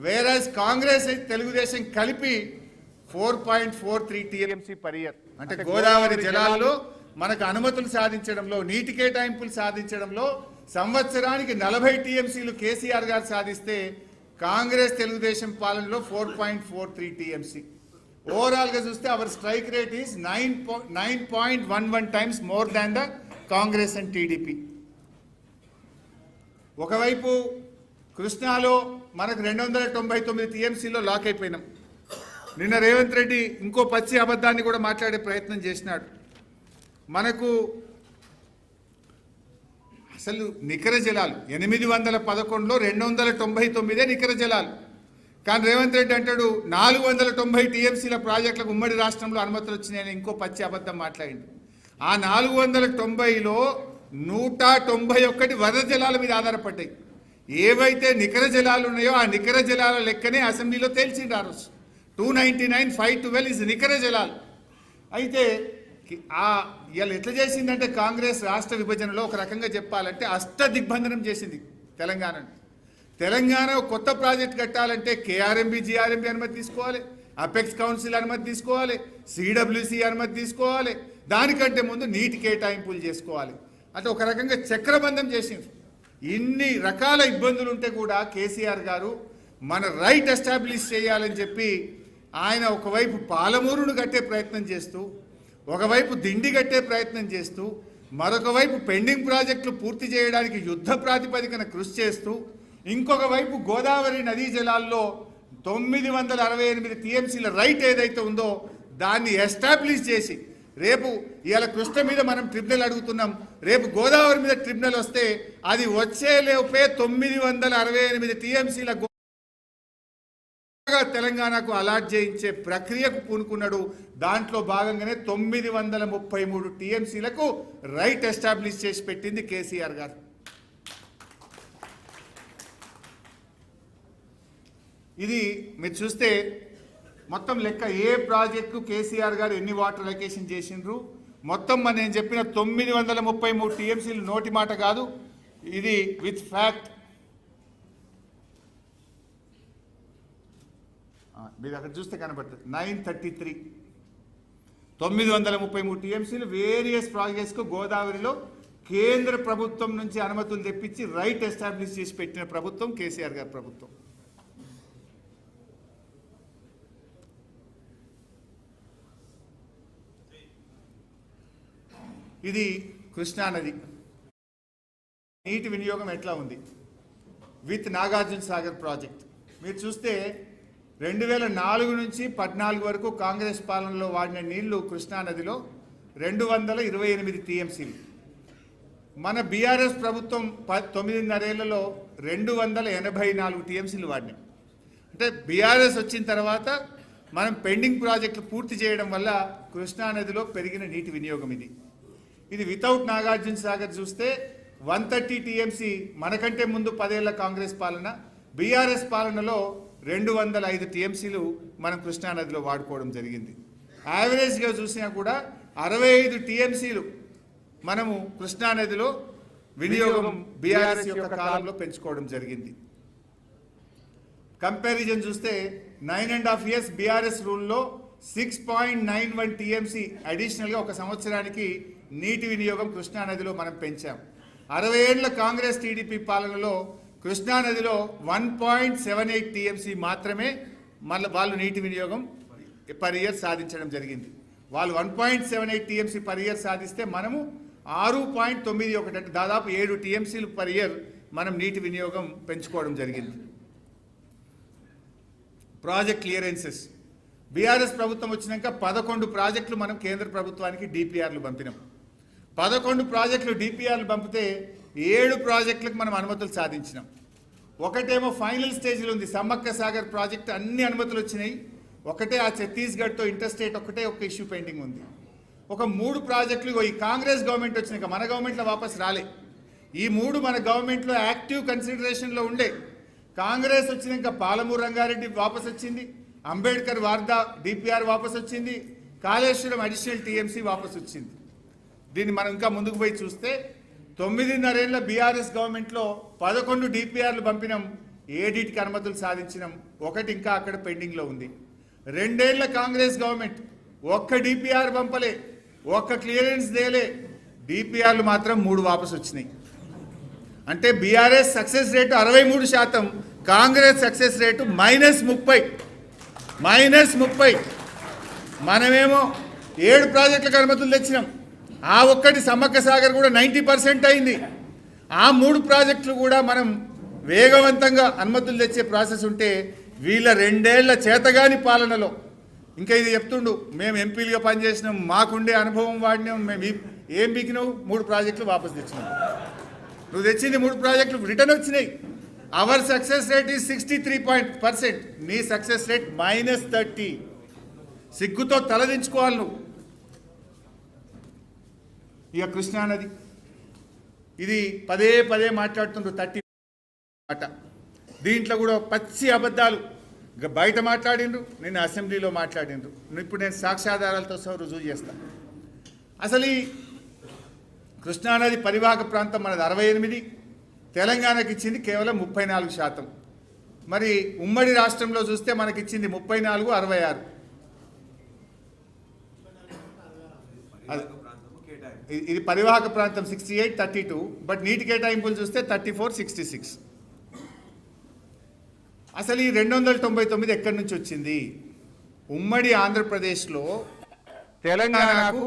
వేరస్ కాంగ్రెస్ తెలుగుదేశం కలిపి 4.43 TMC per year. అంటే గోదావరి జలాల్లో మనకు అనుమతులు సాధించడంలో, నీటి కేటాయింపులు సాధించడంలో సంవత్సరానికి 40 టీఎంసీలు కేసీఆర్ గారు సాధిస్తే కాంగ్రెస్ తెలుగుదేశం పాలనలో 4.43 టీఎంసీ. ఓవరాల్ గా చూస్తే our strike rate is 9.11 times more than the Congress and TDP. ఒకవైపు కృష్ణాలో మనకు 299 టీఎంసీలో లాక్ అయిపోయినాం. నిన్న రేవంత్ రెడ్డి ఇంకో పచ్చి అబద్ధాన్ని కూడా మాట్లాడే ప్రయత్నం చేసినాడు. మనకు అసలు నికర జలాలు 811లో 299 నికర జలాలు. కానీ రేవంత్ రెడ్డి అంటాడు 490 టీఎంసీల ప్రాజెక్టులకు ఉమ్మడి రాష్ట్రంలో అనుమతులు వచ్చినాయని ఇంకో పచ్చి అబద్ధం మాట్లాడింది. ఆ 490లో 191 వరద జలాల మీద ఆధారపడ్డాయి. ఏవైతే నికర జలాలు ఉన్నాయో ఆ నికర జలాల లెక్కనే అసెంబ్లీలో తేల్చిండు ఆ రోజు. 299, 512 ఇస్ నికర జలాలు. అయితే ఇవాళ ఎట్లా చేసిందంటే కాంగ్రెస్ రాష్ట్ర విభజనలో ఒక రకంగా చెప్పాలంటే అష్టదిగ్బంధనం చేసింది తెలంగాణను. తెలంగాణ కొత్త ప్రాజెక్ట్ కట్టాలంటే కేఆర్ఎంబి, జిఆర్ఎంబి అనుమతి తీసుకోవాలి, అపెక్స్ కౌన్సిల్ అనుమతి తీసుకోవాలి, సిడబ్ల్యూసి అనుమతి తీసుకోవాలి, దానికంటే ముందు నీటి కేటాయింపులు చేసుకోవాలి. అంటే ఒక రకంగా చక్రబంధం చేసింది. ఇన్ని రకాల ఇబ్బందులు ఉంటే కూడా కేసీఆర్ గారు మన రైట్ ఎస్టాబ్లిష్ చేయాలని చెప్పి ఆయన ఒకవైపు పాలమూరును కట్టే ప్రయత్నం చేస్తూ, ఒకవైపు దిండి కట్టే ప్రయత్నం చేస్తూ, మరొక వైపు పెండింగ్ ప్రాజెక్టులు పూర్తి చేయడానికి యుద్ధ ప్రాతిపదికన కృషి చేస్తూ, ఇంకొక వైపు గోదావరి నదీ జలాల్లో 968 టీఎంసీల రైట్ ఏదైతే ఉందో దాన్ని ఎస్టాబ్లిష్ చేసి, రేపు ఇవాళ కృష్ణ మీద మనం ట్రిబ్యునల్ అడుగుతున్నాం, రేపు గోదావరి మీద ట్రిబ్యునల్ వస్తే అది వచ్చేలోపే 968 టీఎంసీల తెలంగాణకు అలాట్ చేయించే ప్రక్రియకు పూనుకున్నాడు. దాంట్లో భాగంగానే 933 టీఎంసీలకు రైట్ ఎస్టాబ్లిష్ చేసి పెట్టింది కేసీఆర్ గారు. ఇది మీరు చూస్తే మొత్తం లెక్క ఏ ప్రాజెక్టు కేసీఆర్ గారు ఎన్ని వాటర్ అలొకేషన్ చేసిండ్రు మొత్తం నేను చెప్పిన 933 టీఎంసీలు నోటి మాట కాదు, ఇది విత్ ఫ్యాక్ట్. మీరు అక్కడ చూస్తే కనబడుతుంది 933 933 టీఎంసీలు వేరియస్ ప్రాజెక్ట్స్కు గోదావరిలో కేంద్ర ప్రభుత్వం నుంచి అనుమతులు తెప్పించి రైట్ ఎస్టాబ్లిష్ చేసి పెట్టిన ప్రభుత్వం కేసీఆర్ గారి ప్రభుత్వం. ఇది కృష్ణానది నీటి వినియోగం ఎట్లా ఉంది విత్ నాగార్జున సాగర్ ప్రాజెక్ట్. మీరు చూస్తే 2004 నుంచి 14 వరకు కాంగ్రెస్ పాలనలో వాడిన నీళ్లు కృష్ణానదిలో 228 టీఎంసీలు. మన బీఆర్ఎస్ ప్రభుత్వం 9.5 ఏళ్లలో 284 టీఎంసీలు వాడినాయి. అంటే బీఆర్ఎస్ వచ్చిన తర్వాత మనం పెండింగ్ ప్రాజెక్టులు పూర్తి చేయడం వల్ల కృష్ణానదిలో పెరిగిన నీటి వినియోగం ఇది. ఇది వితౌట్ నాగార్జున సాగర్ చూస్తే 130 టీఎంసీ మనకంటే ముందు 10 ఏళ్ల కాంగ్రెస్ పాలన, బీఆర్ఎస్ పాలనలో 205 టీఎంసీలు మనం కృష్ణానదిలో వాడుకోవడం జరిగింది. యావరేజ్గా చూసినా కూడా 65 టీఎంసీలు మనము కృష్ణానదిలో వినియోగం బీఆర్ఎస్ యొక్క కాలంలో పెంచుకోవడం జరిగింది. కంపారిజన్ చూస్తే 9.5 ఇయర్స్ బీఆర్ఎస్ రూల్లో 6.91 టీఎంసీ అడిషనల్గా ఒక సంవత్సరానికి నీటి వినియోగం కృష్ణానదిలో మనం పెంచాం. 60 ఏళ్ల కాంగ్రెస్ టీడీపీ పాలనలో కృష్ణానదిలో 1.78 టీఎంసీ మాత్రమే వాళ్ళు నీటి వినియోగం పర్ ఇయర్ సాధించడం జరిగింది. వాళ్ళు 1.78 టీఎంసీ పర్ ఇయర్ సాధిస్తే మనము 6.91 అంటే దాదాపు 7 టీఎంసీలు పర్ ఇయర్ మనం నీటి వినియోగం పెంచుకోవడం జరిగింది. ప్రాజెక్ట్ క్లియరెన్సెస్ బీఆర్ఎస్ ప్రభుత్వం వచ్చినాక 11 ప్రాజెక్టులు మనం కేంద్ర ప్రభుత్వానికి డిపిఆర్లు పంపినాం. 11 ప్రాజెక్టులు డిపిఆర్లు పంపితే 7 ప్రాజెక్టులకు మనం అనుమతులు సాధించినాం. ఒకటేమో ఫైనల్ స్టేజ్లో ఉంది, సమ్మక్క సాగర్ ప్రాజెక్ట్ అన్ని అనుమతులు వచ్చినాయి. ఒకటే ఆ ఛత్తీస్గఢ్తో ఇంటర్స్టేట్ ఒక ఇష్యూ పెండింగ్ ఉంది. ఒక 3 ప్రాజెక్టులు ఈ కాంగ్రెస్ గవర్నమెంట్ వచ్చినాక మన గవర్నమెంట్లో వాపస్ రాలే. ఈ 3 మన గవర్నమెంట్లో యాక్టివ్ కన్సిడరేషన్లో ఉండే. కాంగ్రెస్ వచ్చినాక పాలమూరు రంగారెడ్డి వాపస్ వచ్చింది, అంబేద్కర్ వార్దా డిపిఆర్ వాపస్ వచ్చింది, కాళేశ్వరం అడిషనల్ టీఎంసీ వాపస్ వచ్చింది. దీన్ని మనం ఇంకా ముందుకు పోయి చూస్తే 9.5 ఏళ్ల బీఆర్ఎస్ గవర్నమెంట్లో 11 డిపిఆర్లు పంపినాం, ఏడిటికి అనుమతులు సాధించినాం, ఒకటి ఇంకా అక్కడ పెండింగ్లో ఉంది. 2 ఏళ్ల కాంగ్రెస్ గవర్నమెంట్ ఒక్క డిపిఆర్ పంపలే, ఒక్క క్లియరెన్స్ దేలే. డిపిఆర్లు మాత్రం 3 వాపసు వచ్చినాయి. అంటే BRS success rate 63%, Congress success rate -30. మనమేమో 7 ప్రాజెక్టులకు అనుమతులు తెచ్చినాం. ఆ ఒక్కటి సమ్మక్క సాగర్ కూడా 90% అయింది. ఆ 3 ప్రాజెక్టులు కూడా మనం వేగవంతంగా అనుమతులు తెచ్చే ప్రాసెస్ ఉంటే, వీళ్ళ 2 ఏళ్ల చేతగాని పాలనలో ఇంకా ఇది చెప్తుండు, మేము ఎంపీలుగా పనిచేసినాం, మాకుండే అనుభవం వాడినాం, మేము ఏం బీకినావు, 3 ప్రాజెక్టులు వాపసు తెచ్చినాం. నువ్వు తెచ్చింది 3 ప్రాజెక్టులు రిటర్న్ వచ్చినాయి. అవర్ సక్సెస్ రేట్ ఈజ్ 63%, నీ సక్సెస్ రేట్ -30. సిగ్గుతో తలదించుకోవాలి నువ్వు. ఇక కృష్ణానది ఇది పదే మాట్లాడుతుండ్రు 30 మాట. దీంట్లో కూడా పచ్చి అబద్ధాలు బయట మాట్లాడిండ్రు, నిన్న అసెంబ్లీలో మాట్లాడిండ్రు. ఇప్పుడు నేను సాక్ష్యాధారాలతో సహా రుజువు చేస్తాను. అసలు ఈ కృష్ణానది పరివాహక ప్రాంతం మనది 68, తెలంగాణకి ఇచ్చింది కేవలం 34%. మరి ఉమ్మడి రాష్ట్రంలో చూస్తే మనకిచ్చింది 34, 66. ఇది పరివాహక ప్రాంతం 68, 32, బట్ నీటి కేటాయింపులు చూస్తే 34, 66. అసలు ఈ 299 ఎక్కడి నుంచి వచ్చింది? ఉమ్మడి ఆంధ్రప్రదేశ్లో తెలంగాణకు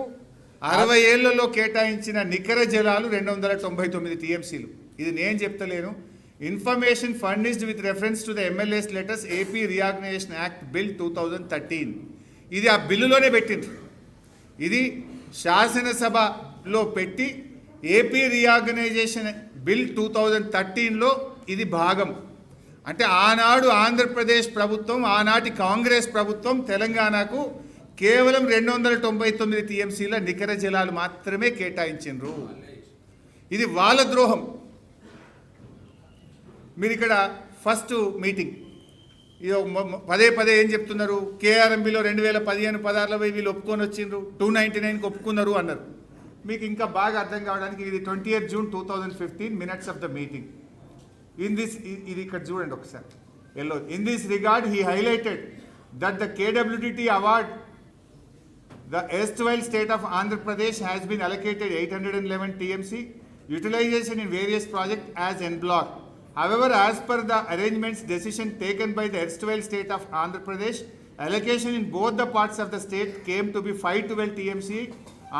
60 ఏళ్లలో కేటాయించిన నికర జలాలు 299 టీఎంసీలు. ఇది నేను చెప్తలేను. Information furnished with reference to the MLAs letters AP reorganization act bill 2013. ఇది ఆ బిల్లులోనే పెట్టింది. ఇది శాసనసభలో పెట్టి ఏపీ రీఆర్గనైజేషన్ బిల్ 2013లో ఇది భాగం. అంటే ఆనాడు ఆంధ్రప్రదేశ్ ప్రభుత్వం, ఆనాటి కాంగ్రెస్ ప్రభుత్వం తెలంగాణకు కేవలం 299 టీఎంసీల నికర జలాలు మాత్రమే కేటాయించిండ్రు. ఇది వాళ్ళ ద్రోహం. మీరు ఇక్కడ ఫస్ట్ మీటింగ్ ఇది పదే ఏం చెప్తున్నారు, కేఆర్ఎంబీలో 2015-16లో వీళ్ళు ఒప్పుకొని వచ్చిండ్రు, 299కి ఒప్పుకున్నారు అన్నారు. మీకు ఇంకా బాగా అర్థం కావడానికి ఇది 20th June 2015 minutes of the meeting. ఇది ఇక్కడ చూడండి ఒకసారి. In this regard he highlighted that the KWDT award the erstwhile state of Andhra Pradesh has been allocated 811 TMC utilization in various projects as en bloc. However, as per the arrangements decision taken by the erstwhile state of Andhra Pradesh, allocation in both the parts of the state came to be 512 TMC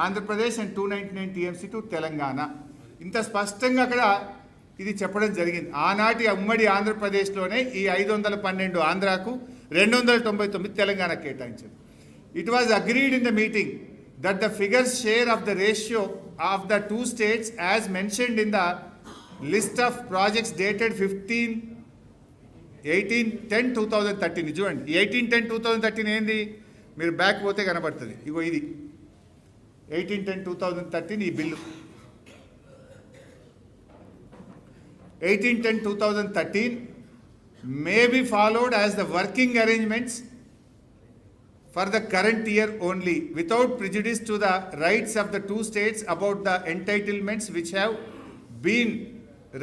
Andhra Pradesh and 299 TMC to Telangana. ఇంత స్పష్టంగా అక్కడ ఇది చెప్పడం జరిగింది. ఆనాటి ఉమ్మడి ఆంధ్రప్రదేశ్లోనే ఈ 512 ఆంధ్రాకు, 299 తెలంగాణకు కేటాయించారు. It was agreed in the meeting that the figures share of the ratio of the 2 states as mentioned in the list of projects dated 18-10-2013. చూడండి, 18-10-2013 ఏంది? మీరు బ్యాక్ పోతే కనబడుతుంది. ఇగో ఇది 18-10-2013 ఈ bill. 18-10-2013 may be followed as the working arrangements for the current year only, without prejudice to the rights of the 2 states about the entitlements which have been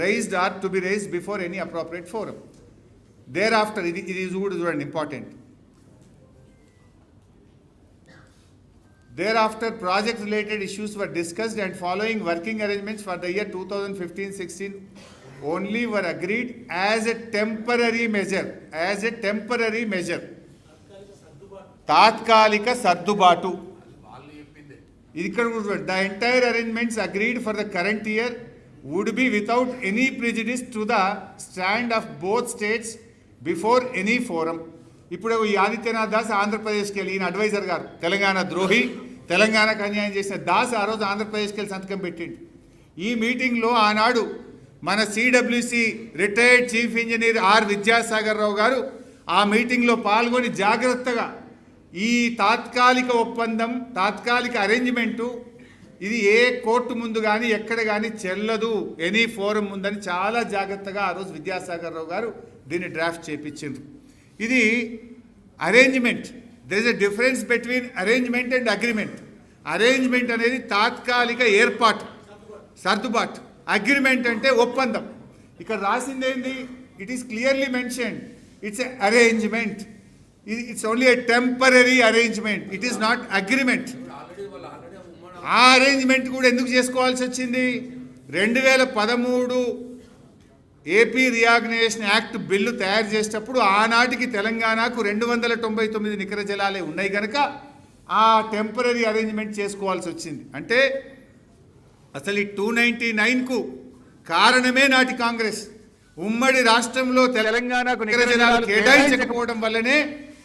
raised or to be raised before any appropriate forum. Thereafter, it is important. Thereafter, project-related issues were discussed and following working arrangements for the year 2015-16 only were agreed as a temporary measure. తాత్కాలిక సర్దుబాటు. ఇది ఇక్కడ the entire arrangements agreed for the current year would be without any prejudice to the stand of both states before any forum. ఇప్పుడు ఈ ఆదిత్యనాథ్ దాస్ ఆంధ్రప్రదేశ్కి వెళ్ళి, ఈయన advisor గారు, తెలంగాణ ద్రోహి, తెలంగాణకు అన్యాయం చేసిన దాస్ ఆ రోజు ఆంధ్రప్రదేశ్కి వెళ్ళి సంతకం పెట్టిండు. ఈ మీటింగ్లో ఆనాడు మన CWC retired chief engineer R Vidyasagar Rao గారు ఆ మీటింగ్లో పాల్గొని జాగ్రత్తగా ఈ తాత్కాలిక ఒప్పందం, తాత్కాలిక అరేంజ్మెంటు ఇది ఏ కోర్టు ముందు కానీ ఎక్కడ కానీ చెల్లదు, ఎనీ ఫోరం ముందని చాలా జాగ్రత్తగా ఆ రోజు విద్యాసాగర్ రావు గారు దీన్ని డ్రాఫ్ట్ చేయించారు. ఇది arrangement. There is a difference between arrangement and agreement. Arrangement అనేది తాత్కాలిక ఏర్పాటు, సర్దుబాటు. అగ్రిమెంట్ అంటే ఒప్పందం. ఇక్కడ రాసింది ఏంది? It is clearly mentioned. It's an arrangement. It's only a temporary arrangement. It is not agreement. ఆ అరేంజ్మెంట్ కూడా ఎందుకు చేసుకోవాల్సి వచ్చింది? 2013 ఏపీ రియాగ్నేషన్ యాక్ట్ బిల్లు తయారు చేసేటప్పుడు ఆనాటికి తెలంగాణకు 299 నికర జలాలే ఉన్నాయి కనుక ఆ టెంపరీ అరేంజ్మెంట్ చేసుకోవాల్సి వచ్చింది. అంటే అసలు ఈ 299కు కారణమే నాటి కాంగ్రెస్. ఉమ్మడి రాష్ట్రంలో తెలంగాణకు నికర జలాలు కేటాయించకపోవడం వల్లనే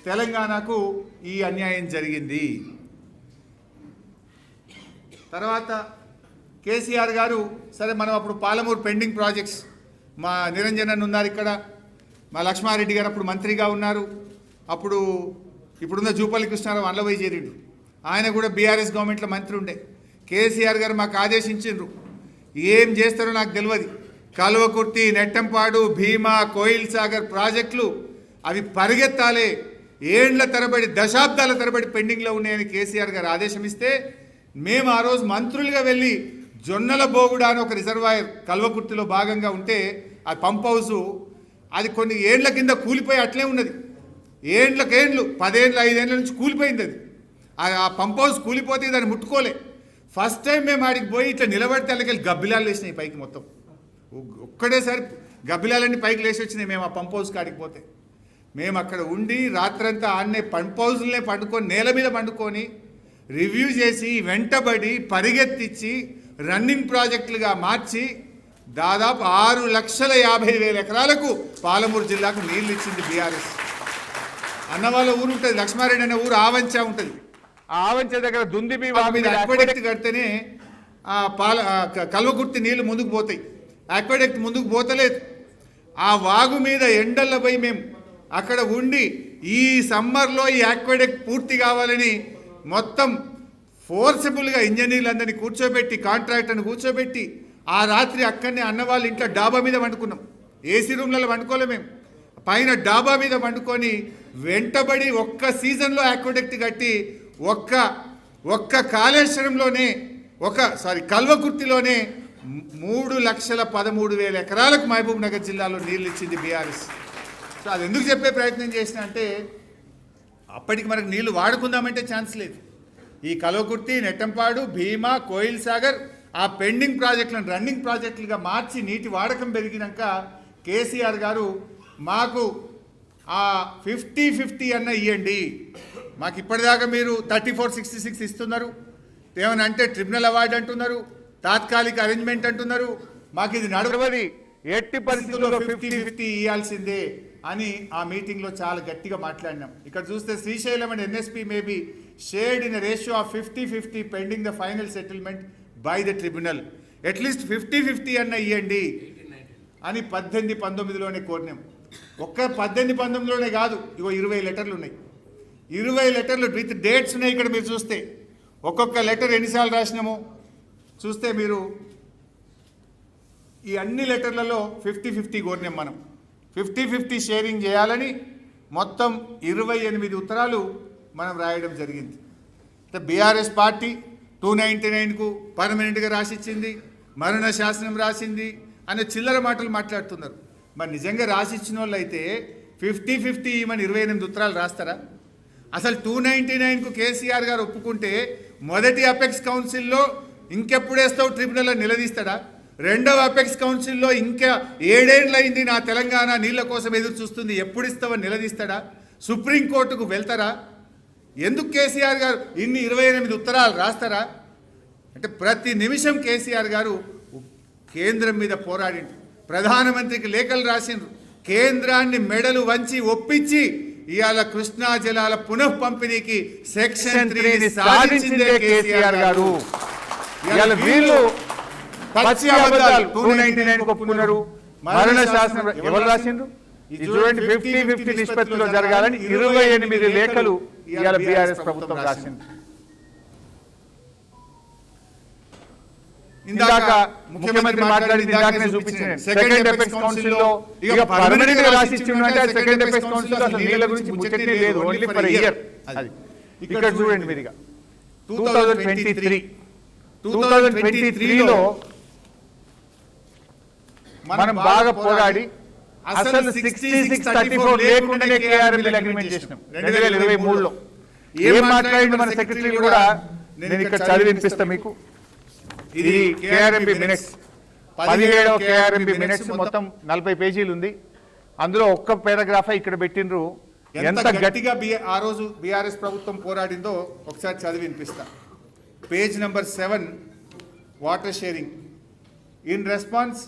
తెలంగాణకు ఈ అన్యాయం జరిగింది. తర్వాత కేసీఆర్ గారు సరే మనం అప్పుడు పాలమూరు పెండింగ్ ప్రాజెక్ట్స్ మా నిరంజన్ ఉన్నారు ఇక్కడ, మా లక్ష్మారెడ్డి గారు అప్పుడు మంత్రిగా ఉన్నారు, అప్పుడు ఇప్పుడున్న జూపల్లి కృష్ణారావు అల్లవై చేరిండు, ఆయన కూడా బీఆర్ఎస్ గవర్నమెంట్లో మంత్రి ఉండే. కేసీఆర్ గారు మాకు ఆదేశించిండ్రు, ఏం చేస్తారో నాకు తెలియదు, కల్వకుర్తి, నెట్టంపాడు, భీమా, కోయిల్ సాగర్ ప్రాజెక్టులు అవి పరిగెత్తాలే, ఏండ్ల తరబడి దశాబ్దాల తరబడి పెండింగ్లో ఉన్నాయని కేసీఆర్ గారు ఆదేశం ఇస్తే మేము ఆ రోజు మంత్రులుగా వెళ్ళి జొన్నల బోగుడ అని ఒక రిజర్వాయర్ కల్వకుర్తిలో భాగంగా ఉంటే ఆ పంప్ హౌసు అది కొన్ని ఏండ్ల కింద కూలిపోయి అట్లే ఉన్నది. ఏండ్లకేండ్లు 10 ఏళ్ళు 5 ఏళ్ళ నుంచి కూలిపోయింది. అది ఆ పంప్ హౌస్ కూలిపోతే దాన్ని ముట్టుకోలే. ఫస్ట్ టైం మేము ఆడికి పోయి ఇట్లా నిలబడితే అలాగే గబ్బిలాలు వేసినాయి పైకి, మొత్తం ఒక్కడేసారి గబ్బిలాలన్నీ పైకి లేచి వచ్చినాయి. మేము ఆ పంప్ హౌస్ కాడికి పోతే మేము అక్కడ ఉండి రాత్రంతా ఆడనే పంప్ హౌస్లనే పండుకొని నేల మీద పండుకొని రివ్యూ చేసి వెంటబడి పరిగెత్తించి రన్నింగ్ ప్రాజెక్టులుగా మార్చి దాదాపు 6,50,000 ఎకరాలకు పాలమూరు జిల్లాకు నీళ్ళు ఇచ్చింది బీఆర్ఎస్. అన్నవాళ్ళ ఊరు ఉంటుంది, లక్ష్మారెడ్డి అనే ఊరు ఆవంచ ఉంటుంది. ఆ ఆవంచ దగ్గర దుందిబి మీద అక్వాడక్ట్ కడితేనే కల్వకుర్తి నీళ్లు ముందుకు పోతాయి. అక్వాడక్ట్ ముందుకు పోతలేదు. ఆ వాగు మీద ఎండల్లో పోయి మేము అక్కడ ఉండి ఈ సమ్మర్లో ఈ అక్వాడక్ట్ పూర్తి కావాలని మొత్తం ఫోర్సబుల్గా ఇంజనీర్లందరినీ కూర్చోబెట్టి కాంట్రాక్టర్ని కూర్చోబెట్టి ఆ రాత్రి అక్కడనే అన్నవాళ్ళ ఇంట్లో డాబా మీద వండుకున్నాం. ఏసీ రూమ్లలో వండుకోలే, మేము పైన డాబా మీద వండుకొని వెంటబడి ఒక్క సీజన్లో అక్వాడక్ట్ కట్టి ఒక్క కాళేశ్వరంలోనే కల్వకుర్తిలోనే 3,13,000 ఎకరాలకు మహబూబ్ నగర్ జిల్లాలో నీళ్ళు ఇచ్చింది బీఆర్ఎస్. సో అది ఎందుకు చెప్పే ప్రయత్నం చేసిన అంటే అప్పటికి మనకు నీళ్లు వాడుకుందామంటే ఛాన్స్ లేదు. ఈ కల్వకుర్తి, నెట్టంపాడు, భీమా, కోయిల్ సాగర్ ఆ పెండింగ్ ప్రాజెక్టులను రన్నింగ్ ప్రాజెక్టులుగా మార్చి నీటి వాడకం పెరిగినాక కేసీఆర్ గారు మాకు ఆ 50-50 అన్న ఇవ్వండి, మాకు ఇప్పటిదాకా మీరు 34-66 ఇస్తున్నారు, ఏమని అంటే ట్రిబ్యునల్ అవార్డు అంటున్నారు, తాత్కాలిక అరేంజ్మెంట్ అంటున్నారు, మాకు ఇది నడవది, ఎట్టి పరిస్థితుల్లో 50-50 ఇవ్వాల్సిందే అని ఆ మీటింగ్లో చాలా గట్టిగా మాట్లాడినాం. ఇక్కడ చూస్తే Srisailam and NSP may be shared in ratio of 50-50 pending the final settlement by the tribunal, at least 50-50 అన్న ఇవ్వండి అని 18-19లోనే కోరినాం. ఒక్క 18-19లోనే కాదు, ఇగో 20 లెటర్లు ఉన్నాయి. 20 లెటర్లు విత్ డేట్స్ ఉన్నాయి. ఇక్కడ మీరు చూస్తే ఒక్కొక్క లెటర్ ఎన్నిసార్లు రాసినాము చూస్తే మీరు ఈ అన్ని లెటర్లలో 50-50 కోరినాం. మనం 50-50 షేరింగ్ చేయాలని మొత్తం 28 ఉత్తరాలు మనం రాయడం జరిగింది. బీఆర్ఎస్ పార్టీ 299కు పర్మనెంట్గా రాసిచ్చింది, మరణ శాసనం రాసింది అనే చిల్లర మాటలు మాట్లాడుతున్నారు. మరి నిజంగా రాసిచ్చిన వాళ్ళు అయితే 50-50 ఇవ్వమని 28 ఉత్తరాలు రాస్తారా? అసలు 299కు కేసీఆర్ గారు ఒప్పుకుంటే మొదటి అపెక్స్ కౌన్సిల్లో ఇంకెప్పుడేస్తావు ట్రిబ్యునల్లో నిలదీస్తాడా? రెండవ అపెక్స్ కౌన్సిల్లో ఇంకా 7 ఏళ్ళు అయింది నా తెలంగాణ నీళ్ల కోసం ఎదురు చూస్తుంది, ఎప్పుడు ఇస్తావని నిలదీస్తాడా? సుప్రీంకోర్టుకు వెళ్తారా? ఎందుకు కేసీఆర్ గారు ఇన్ని 28 ఉత్తరాలు రాస్తారా? అంటే ప్రతి నిమిషం కేసీఆర్ గారు కేంద్రం మీద పోరాడిండు, ప్రధానమంత్రికి లేఖలు రాసిండ్రు, కేంద్రాన్ని మెడలు వంచి ఒప్పించి ఇవాళ కృష్ణా జలాల పునః పంపిణీకి సెక్షన్ 3 సాధించిందే కేసీఆర్ గారు. వీళ్ళు పచ్చి అబద్ధాలు 299 ఒప్పుకున్నారు. మరణ శాసనం ఎవరు రాసిండ్రు? ఇది చూడండి, 50-50 నిష్పత్తిలో జరగాలని 28 లేఖలు ఇవాళ బీఆర్ఎస్ ప్రభుత్వం రాసింది. ఇందాక ముఖ్యమంత్రి మాట్లాడింది, ఇందాకనే చూపించాను. సెకండ్ అపెక్స్ కౌన్సిల్ లో ఇక పర్మనెంట్ గా రాసి ఇచ్చిందంటే సెకండ్ అపెక్స్ కౌన్సిల్ లో అసలు నీళ్ళ గురించి ముచ్చటే లేదు, ఓన్లీ ఫర్ ఇయర్. ఇక్కడ చూడండి మీరుగా 2023లో మనం బాగా పోరాడి అసలు 66-34 లేకుండానే కేఆర్ఎంబీ అగ్రిమెంట్ చేసినాం 2023లో. ఏం మాట్లాడింది మన సెక్రటరీ కూడా నేను ఇక్కడ చదివి వినిపిస్తా మీకు. ఇది కేఆర్ఎంబీ మినిట్స్, 17వ కేఆర్ఎంబీ మినిట్స్, మొత్తం 40 పేజీలు ఉంది. అందులో ఒక్క పారాగ్రాఫ్ ఇక్కడ పెట్టినరు. ఎంత గట్టిగా ఆ రోజు బీఆర్ఎస్ ప్రభుత్వం పోరాడిందో ఒకసారి చదివి వినిపిస్తా. Page number 7, water sharing. In response,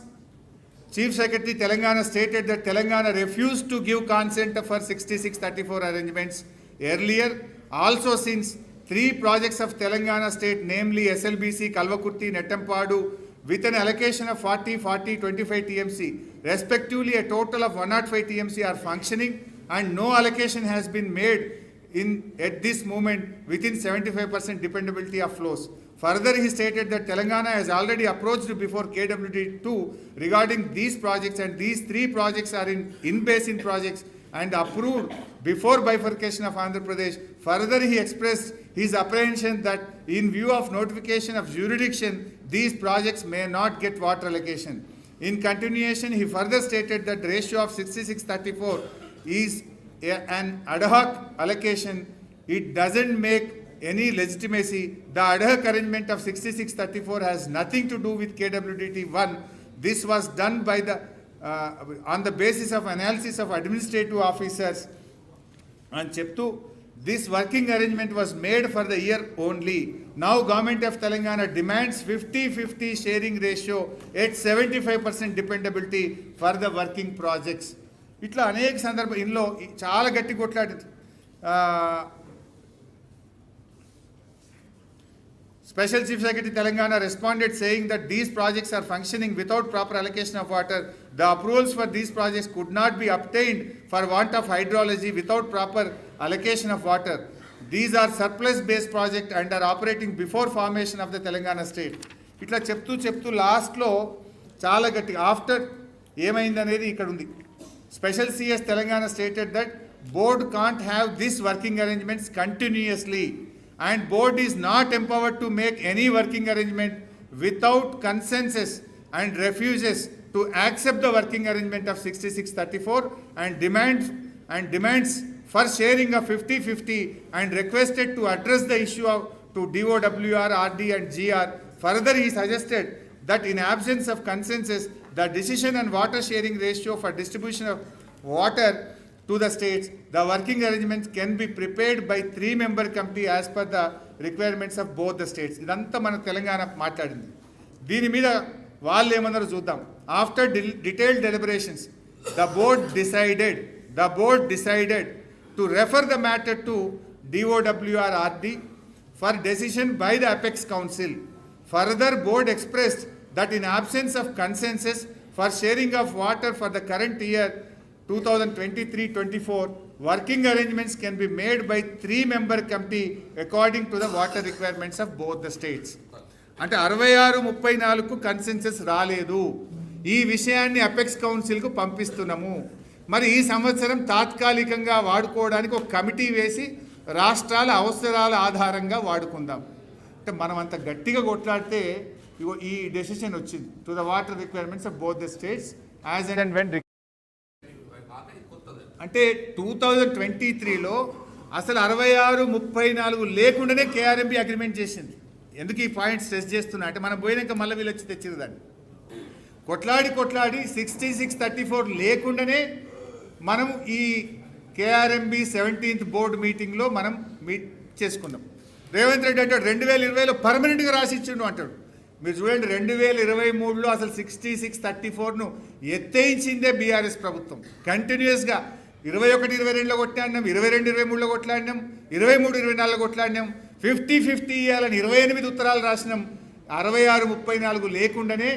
Chief Secretary Telangana stated that Telangana refused to give consent for 66-34 arrangements earlier. Also, since 3 projects of Telangana state, namely SLBC, Kalvakurti, Nettampadu, with an allocation of 40, 40, 25 TMC, respectively a total of 105 TMC are functioning and no allocation has been made at this moment within 75% dependability of flows. Further, he stated that Telangana has already approached before KWD2 regarding these projects, and these 3 projects are in-basin projects and approved before bifurcation of Andhra Pradesh. Further, he expressed his apprehension that in view of notification of jurisdiction, these projects may not get water allocation. In continuation, he further stated that the ratio of 66-34 is an ad hoc allocation. It doesn't make any legitimacy. The ad hoc arrangement of 66-34 has nothing to do with KWDT1. This was done by the on the basis of analysis of administrative officers. And cheptu, this working arrangement was made for the year only. Now Government of Telangana demands 50-50 sharing ratio at 75% dependability for the working projects. ఇట్లా అనేక సందర్భం ఇందులో చాలా గట్టి కొట్లాడింది. Special Chief Secretary Telangana responded saying that these projects are functioning without proper allocation of water. The approvals for these projects could not be obtained for want of hydrology without proper allocation of water. These are surplus based projects and are operating before formation of the Telangana state. ఇట్లా చెప్తూ లాస్ట్లో చాలా గట్టి after ఏమైంది అనేది ఇక్కడ ఉంది. Special CS Telangana stated that board can't have these working arrangements continuously. And board is not empowered to make any working arrangement without consensus and refuses to accept the working arrangement of 66-34 and demands for sharing of 50-50 and requested to address the issue to DOWR, RD and GR. Further, he suggested that in absence of consensus, the decision on water sharing ratio for distribution of water to the states, the working arrangements can be prepared by 3-member committee as per the requirements of both the states. ఇదంతా మన తెలంగాణ మాట్లాడింది. దీని మీద వాళ్ళు ఏమన్నారో చూద్దాం. After detailed deliberations, the board decided to refer the matter to DOWR RD for decision by the Apex Council. Further, board expressed that in absence of consensus for sharing of water for the current year 2023-24, working arrangements can be made by 3-member committee according to the water requirements of both the states. అంటే 66-34కు consensus రాలేదు. ఈ విషయాన్ని apex కౌన్సిల్కు పంపిస్తున్నాము. మరి ఈ సంవత్సరం తాత్కాలికంగా వాడుకోవడానికి ఒక కమిటీ వేసి రాష్ట్రాల అవసరాల ఆధారంగా వాడుకుందాం. అంటే మనం అంత గట్టిగా కొట్లాడితే ఈ డెసిషన్ వచ్చింది to the water requirements of both the states as and when. అంటే 2023లో అసలు 66-34 లేకుండానే కేఆర్ఎంబీ అగ్రిమెంట్ చేసింది. ఎందుకు ఈ పాయింట్ స్ట్రెస్ చేస్తున్నా అంటే మనం పోయినాక మళ్ళీ వీళ్ళు వచ్చి తెచ్చింది దాన్ని. కొట్లాడి 66-34 లేకుండానే మనం ఈ కేఆర్ఎంబీ 17th బోర్డు మీటింగ్లో మనం మీట్ చేసుకున్నాం. రేవంత్ రెడ్డి అంటాడు 2020లో పర్మనెంట్గా రాసి ఇచ్చిండు అంటాడు. మీరు చూడండి 2023లో అసలు 66-34ను ఎత్తేయించిందే బీఆర్ఎస్ ప్రభుత్వం. కంటిన్యూస్గా 21-22లో కొట్లాడినాం, 22-23లో కొట్లాడినాం, 23-24లో కొట్లాడినాం, 50-50 ఇవ్వాలని 28 ఉత్తరాలు రాసినాం. 66-34 లేకుండానే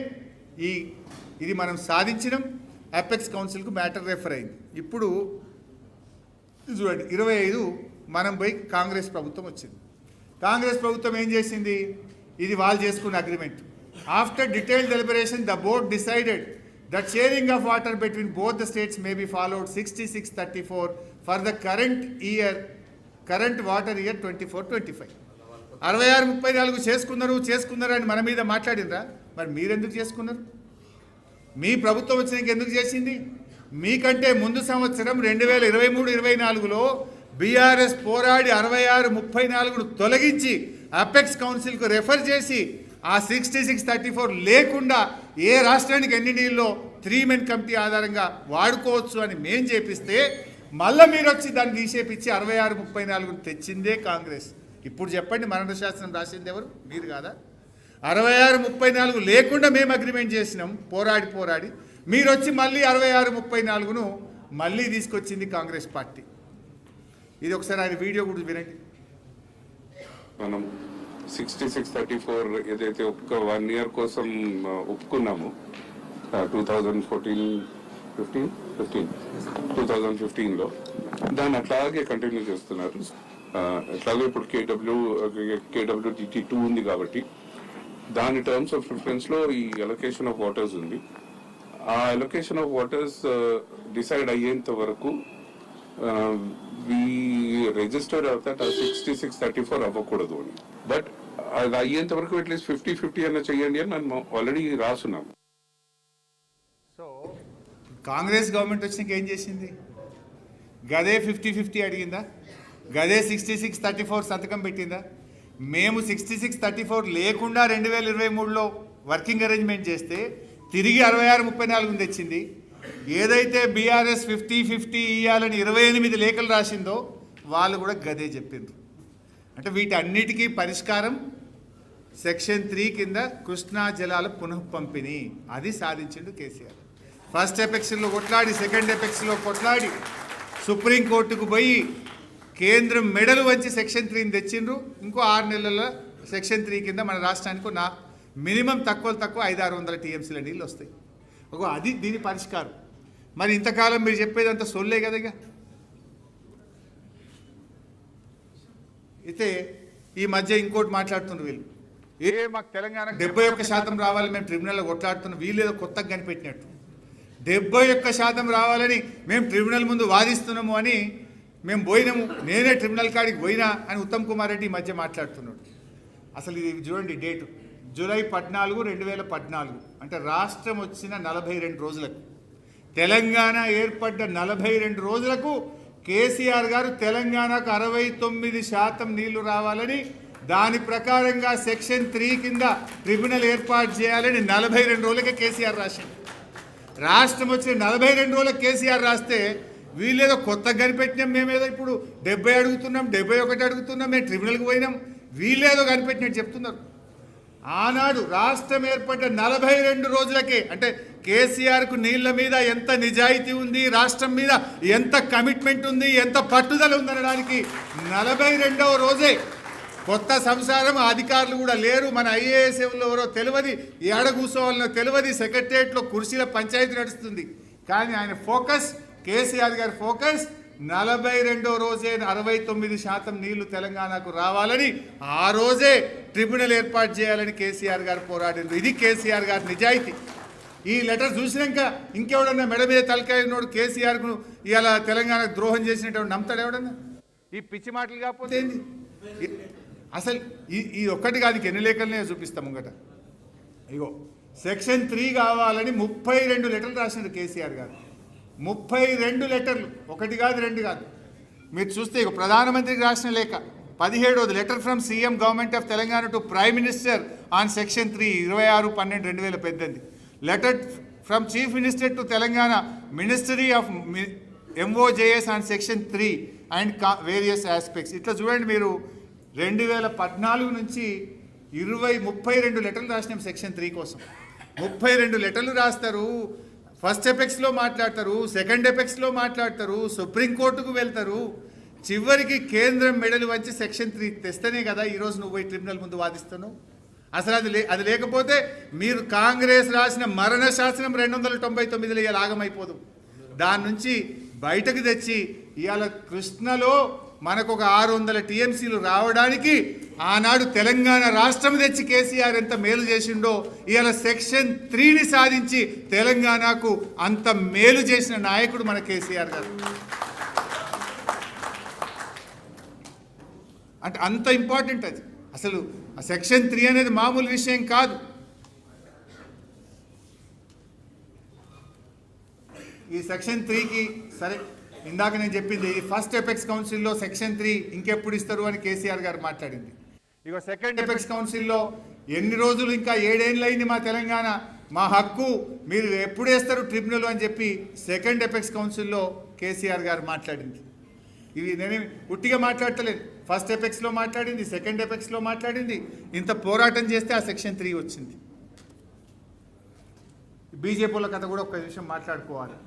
ఇది మనం సాధించినాం. అపెక్స్ కౌన్సిల్కు మ్యాటర్ రెఫర్ అయింది. ఇప్పుడు చూడండి 25 మనం పోయి కాంగ్రెస్ ప్రభుత్వం వచ్చింది. కాంగ్రెస్ ప్రభుత్వం ఏం చేసింది? ఇది వాళ్ళు చేసుకున్న agreement. After detailed deliberation the board decided that sharing of water between both the states may be followed 66-34 for the current water year 24-25. 66-34 చేసుకున్నారు అని మన మీద మాట్లాడినరా? మరి మీరెందుకు చేసుకున్నారు? మీ ప్రభుత్వం వచ్చినాక ఎందుకు చేసింది? మీకంటే ముందు సంవత్సరం 2023-24లో బీఆర్ఎస్ పోరాడి 66-34ను తొలగించి అపెక్స్ కౌన్సిల్కు రెఫర్ చేసి ఆ 66-34 లేకుండా ఏ రాష్ట్రానికి ఎన్ని నీళ్ళలో 3-మెన్ కమిటీ ఆధారంగా వాడుకోవచ్చు అని మేం చేపిస్తే మళ్ళీ మీరు వచ్చి దాన్ని తీసేపిచ్చి 66-34ను తెచ్చిందే కాంగ్రెస్. ఇప్పుడు చెప్పండి, మరణ శాసనం రాసింది ఎవరు? మీరు కాదా? 66-34 లేకుండా మేము అగ్రిమెంట్ చేసినాం పోరాడి మీరు వచ్చి మళ్ళీ 66-34ను మళ్ళీ తీసుకొచ్చింది కాంగ్రెస్ పార్టీ. ఇది ఒకసారి ఆయన వీడియో కూడా వినండి. మనం 66-34 ఏదైతే ఒక్క 1 year కోసం ఒప్పుకున్నాము 2015లో దాన్ని అట్లాగే కంటిన్యూ చేస్తున్నారు. ఎట్లాగో ఇప్పుడు కేడబ్ల్యూడిటి 2 ఉంది కాబట్టి దాని టర్మ్స్ ఆఫ్ రిఫరెన్స్ లో ఈ అలొకేషన్ ఆఫ్ వాటర్స్ ఉంది. ఆ అలొకేషన్ ఆఫ్ వాటర్స్ డిసైడ్ అయ్యేంత వరకు రిజిస్టర్ అవుతాట 66-34 అవ్వకూడదు అని. బట్ అది అయ్యేంత వరకు అట్లీస్ట్ 50-50 అన్న చెయ్యండి అని నేను ఆల్రెడీ రాసున్నాను. సో కాంగ్రెస్ గవర్నమెంట్ వచ్చినాక ఏం చేసింది? గదే 50-50 అడిగిందా? గదే 66-34 సంతకం పెట్టిందా? మేము 66-34 లేకుండా 2023లో వర్కింగ్ అరేంజ్మెంట్ చేస్తే తిరిగి 66-34 తెచ్చింది. ఏదైతే బీఆర్ఎస్ 50-50 ఇవ్వాలని 28 లేఖలు రాసిందో వాళ్ళు కూడా గదే చెప్పిండ్రు. అంటే వీటన్నిటికీ పరిష్కారం సెక్షన్ 3 కింద కృష్ణా జలాల పునఃపంపిణీ. అది సాధించిండు కేసీఆర్. ఫస్ట్ ఎపెక్స్లో కొట్లాడి, సెకండ్ ఎపెక్స్లో కొట్లాడి, సుప్రీంకోర్టుకు పోయి కేంద్రం మెడలు వంచి సెక్షన్ 3ని తెచ్చిండ్రు. ఇంకో 6 నెలల సెక్షన్ 3 కింద మన రాష్ట్రానికి మినిమం తక్కువ 500-600 టీఎంసీల నీళ్ళు వస్తాయి. అది దీని పరిష్కారం. మరి ఇంతకాలం మీరు చెప్పేదంతా సొల్లే కదా. అయితే ఈ మధ్య ఇంకోటి మాట్లాడుతున్నారు వీళ్ళు, మాకు తెలంగాణ 71% రావాలి మేము ట్రిబ్యునల్లో కొట్లాడుతున్నాం. వీళ్ళేదో కొత్తగా కనిపెట్టినట్టు 71% రావాలని మేము ట్రిబ్యునల్ ముందు వాదిస్తున్నాము అని మేము పోయినాము, నేనే ట్రిబ్యునల్ కాడికి పోయినా అని ఉత్తమ్ కుమార్ రెడ్డి ఈ మధ్య మాట్లాడుతున్నాడు. అసలు ఇది చూడండి డేటు, జూలై 14, 2014. అంటే రాష్ట్రం వచ్చిన 42 రోజులకు, తెలంగాణ ఏర్పడ్డ 42 రోజులకు కేసీఆర్ గారు తెలంగాణకు 69% నీళ్లు రావాలని, దాని ప్రకారంగా సెక్షన్ 3 కింద ట్రిబ్యునల్ ఏర్పాటు చేయాలని 42 రోజులకే కేసీఆర్ రాసింది. రాష్ట్రం వచ్చిన 42 రోజులకు కేసీఆర్ రాస్తే వీళ్ళేదో కొత్తగా కనిపెట్టినాం, మేమేదో ఇప్పుడు 70 అడుగుతున్నాం, 71 అడుగుతున్నాం, మేము ట్రిబ్యునల్కి పోయినాం, వీళ్ళేదో కనిపెట్టినట్టు చెప్తున్నారు. ఆనాడు రాష్ట్రం ఏర్పడ్డ 42 రోజులకే, అంటే కేసీఆర్కు నీళ్ల మీద ఎంత నిజాయితీ ఉంది, రాష్ట్రం మీద ఎంత కమిట్మెంట్ ఉంది, ఎంత పట్టుదల ఉందనడానికి 42వ రోజే కొత్త సంసారం. అధికారులు కూడా లేరు, మన ఐఏఎస్ ఎవరో తెలియదు, ఏడ కూర్చోవాలనో తెలియదు, సెక్రటరియట్లో కుర్చీల పంచాయతీ నడుస్తుంది. కానీ ఆయన ఫోకస్, కేసీఆర్ గారి ఫోకస్ 42వ రోజే 69% నీళ్లు తెలంగాణకు రావాలని, ఆ రోజే ట్రిబ్యునల్ ఏర్పాటు చేయాలని కేసీఆర్ గారు పోరాడింది. ఇది కేసీఆర్ గారి నిజాయితీ. ఈ లెటర్ చూసినాక ఇంకెవడన్నా మెడ మీద తలకాయనోడు కేసీఆర్కు ఇవాళ తెలంగాణకు ద్రోహం చేసినట్టు నమ్ముతాడు ఎవడన్నా? ఈ పిచ్చి మాటలు కాకపోతే ఏంది అసలు? ఈ ఒక్కటి కాదు, ఎన్ని లేఖలనే చూపిస్తాం ముంగట. ఇగో సెక్షన్ 3 కావాలని 32 లెటర్లు రాసిండు కేసీఆర్ గారు. 32 లెటర్లు, ఒకటి కాదు, 2 కాదు. మీరు చూస్తే ఇక ప్రధానమంత్రికి రాసిన లేఖ 17వ letter from CM government of Telangana to prime minister on section 3 26/12/2018. Letter from chief minister to Telangana ministry of MOJS on section 3 and various aspects. ఇట్లా చూడండి మీరు, 2014 నుంచి 32 లెటర్లు రాసినాం సెక్షన్ 3 కోసం. 32 లెటర్లు రాస్తారు, ఫస్ట్ ఎపెక్స్లో మాట్లాడతారు, సెకండ్ ఎపెక్స్లో మాట్లాడతారు, సుప్రీంకోర్టుకు వెళ్తారు, చివరికి కేంద్రం మెడలు వచ్చి సెక్షన్ 3 తెస్తేనే కదా ఈరోజు నువ్వు పోయి ట్రిబ్యునల్ ముందు వాదిస్తున్నావు. అసలు అది లేకపోతే మీరు కాంగ్రెస్ రాసిన మరణ శాసనం 299లో ఇవాళ ఆగమైపోదు. దాని నుంచి బయటకు తెచ్చి ఇవాళ కృష్ణలో మనకు ఒక 600 టీఎంసీలు రావడానికి ఆనాడు తెలంగాణ రాష్ట్రం తెచ్చి కేసీఆర్ ఎంత మేలు చేసిండో, ఇవాళ సెక్షన్ 3ని సాధించి తెలంగాణకు అంత మేలు చేసిన నాయకుడు మన కేసీఆర్ గారు. అంటే అంత ఇంపార్టెంట్ అది. అసలు ఆ సెక్షన్ 3 అనేది మామూలు విషయం కాదు. ఈ సెక్షన్ 3కి సరే ఇందాక నేను చెప్పింది ఈ ఫస్ట్ ఎపెక్స్ కౌన్సిల్లో సెక్షన్ 3 ఇంకెప్పుడు ఇస్తారు అని కేసీఆర్ గారు మాట్లాడింది. ఇక సెకండ్ ఎపెక్స్ కౌన్సిల్లో ఎన్ని రోజులు ఇంకా 7 ఏళ్ళు అయింది మా తెలంగాణ, మా హక్కు, మీరు ఎప్పుడు వేస్తారు ట్రిబ్యునల్ అని చెప్పి సెకండ్ ఎపెక్స్ కౌన్సిల్లో కేసీఆర్ గారు మాట్లాడింది. ఇవి నేను ఉట్టిగా మాట్లాడతలేదు, ఫస్ట్ ఎపెక్స్లో మాట్లాడింది, సెకండ్ ఎపెక్స్లో మాట్లాడింది. ఇంత పోరాటం చేస్తే ఆ సెక్షన్ 3 వచ్చింది. బీజేపీల కథ కూడా ఒక్క నిమిషం మాట్లాడుకోవాలి.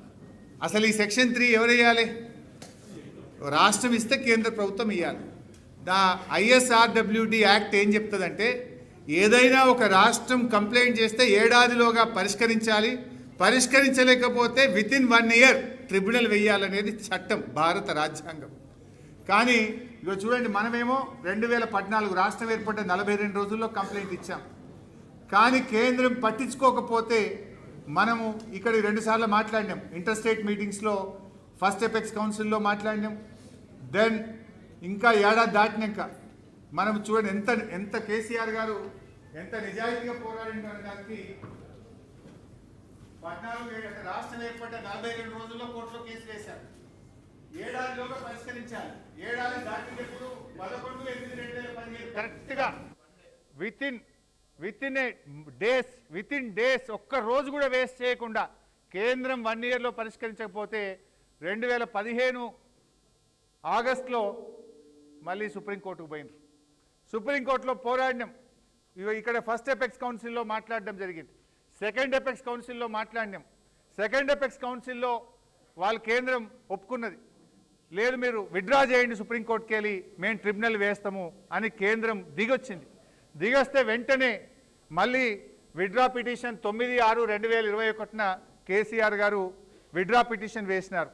అసలు ఈ సెక్షన్ 3 ఎవరు వేయాలి? రాష్ట్రం ఇస్తే కేంద్ర ప్రభుత్వం ఇవ్వాలి. దా ISRWD యాక్ట్ ఏం చెప్తుందంటే ఏదైనా ఒక రాష్ట్రం కంప్లైంట్ చేస్తే ఏడాదిలోగా పరిష్కరించాలి, పరిష్కరించలేకపోతే వితిన్ 1 ఇయర్ ట్రిబ్యునల్ వేయాలనేది చట్టం, భారత రాజ్యాంగం. కానీ ఇక చూడండి, మనమేమో 2014 రాష్ట్రం ఏర్పడ్డ 42 రోజుల్లో కంప్లైంట్ ఇచ్చాం. కానీ కేంద్రం పట్టించుకోకపోతే మనము ఇక్కడ 2 సార్లు మాట్లాడినాం. ఇంటర్ స్టేట్ మీటింగ్స్లో ఫస్ట్ ఎపెక్స్ కౌన్సిల్లో మాట్లాడినాం. దెన్ ఇంకా ఏడాది దాటినాక మనం చూడండి ఎంత కేసీఆర్ గారు ఎంత నిజాయితీగా పోరాడిన దానికి 14 రాష్ట్రం ఏర్పడ్డ 42 రోజుల్లో కోర్టులో కేసు వేశారు. ఏడాదిలోగా పరిష్కరించాలి. ఏడాది దాటినప్పుడు 11/8/2015 కరెక్ట్గా విత్ ఇన్ డేస్ ఒక్క రోజు కూడా వేస్ట్ చేయకుండా కేంద్రం 1 ఇయర్లో పరిష్కరించకపోతే 2015 ఆగస్టులో మళ్ళీ సుప్రీంకోర్టుకు పోయినారు. సుప్రీంకోర్టులో పోరాడినాం. ఇక్కడ ఫస్ట్ ఎపెక్స్ కౌన్సిల్లో మాట్లాడడం జరిగింది, సెకండ్ ఎపెక్స్ కౌన్సిల్లో మాట్లాడినాం. సెకండ్ ఎపెక్స్ కౌన్సిల్లో వాళ్ళు కేంద్రం ఒప్పుకున్నది, లేదు మీరు విత్డ్రా చేయండి సుప్రీంకోర్టుకి వెళ్ళి, మేము ట్రిబ్యునల్ వేస్తాము అని కేంద్రం దిగొచ్చింది. దిగొస్తే వెంటనే మళ్ళీ విత్డ్రా పిటిషన్ 9/6/2021న కేసీఆర్ గారు విత్డ్రా పిటిషన్ వేసినారు.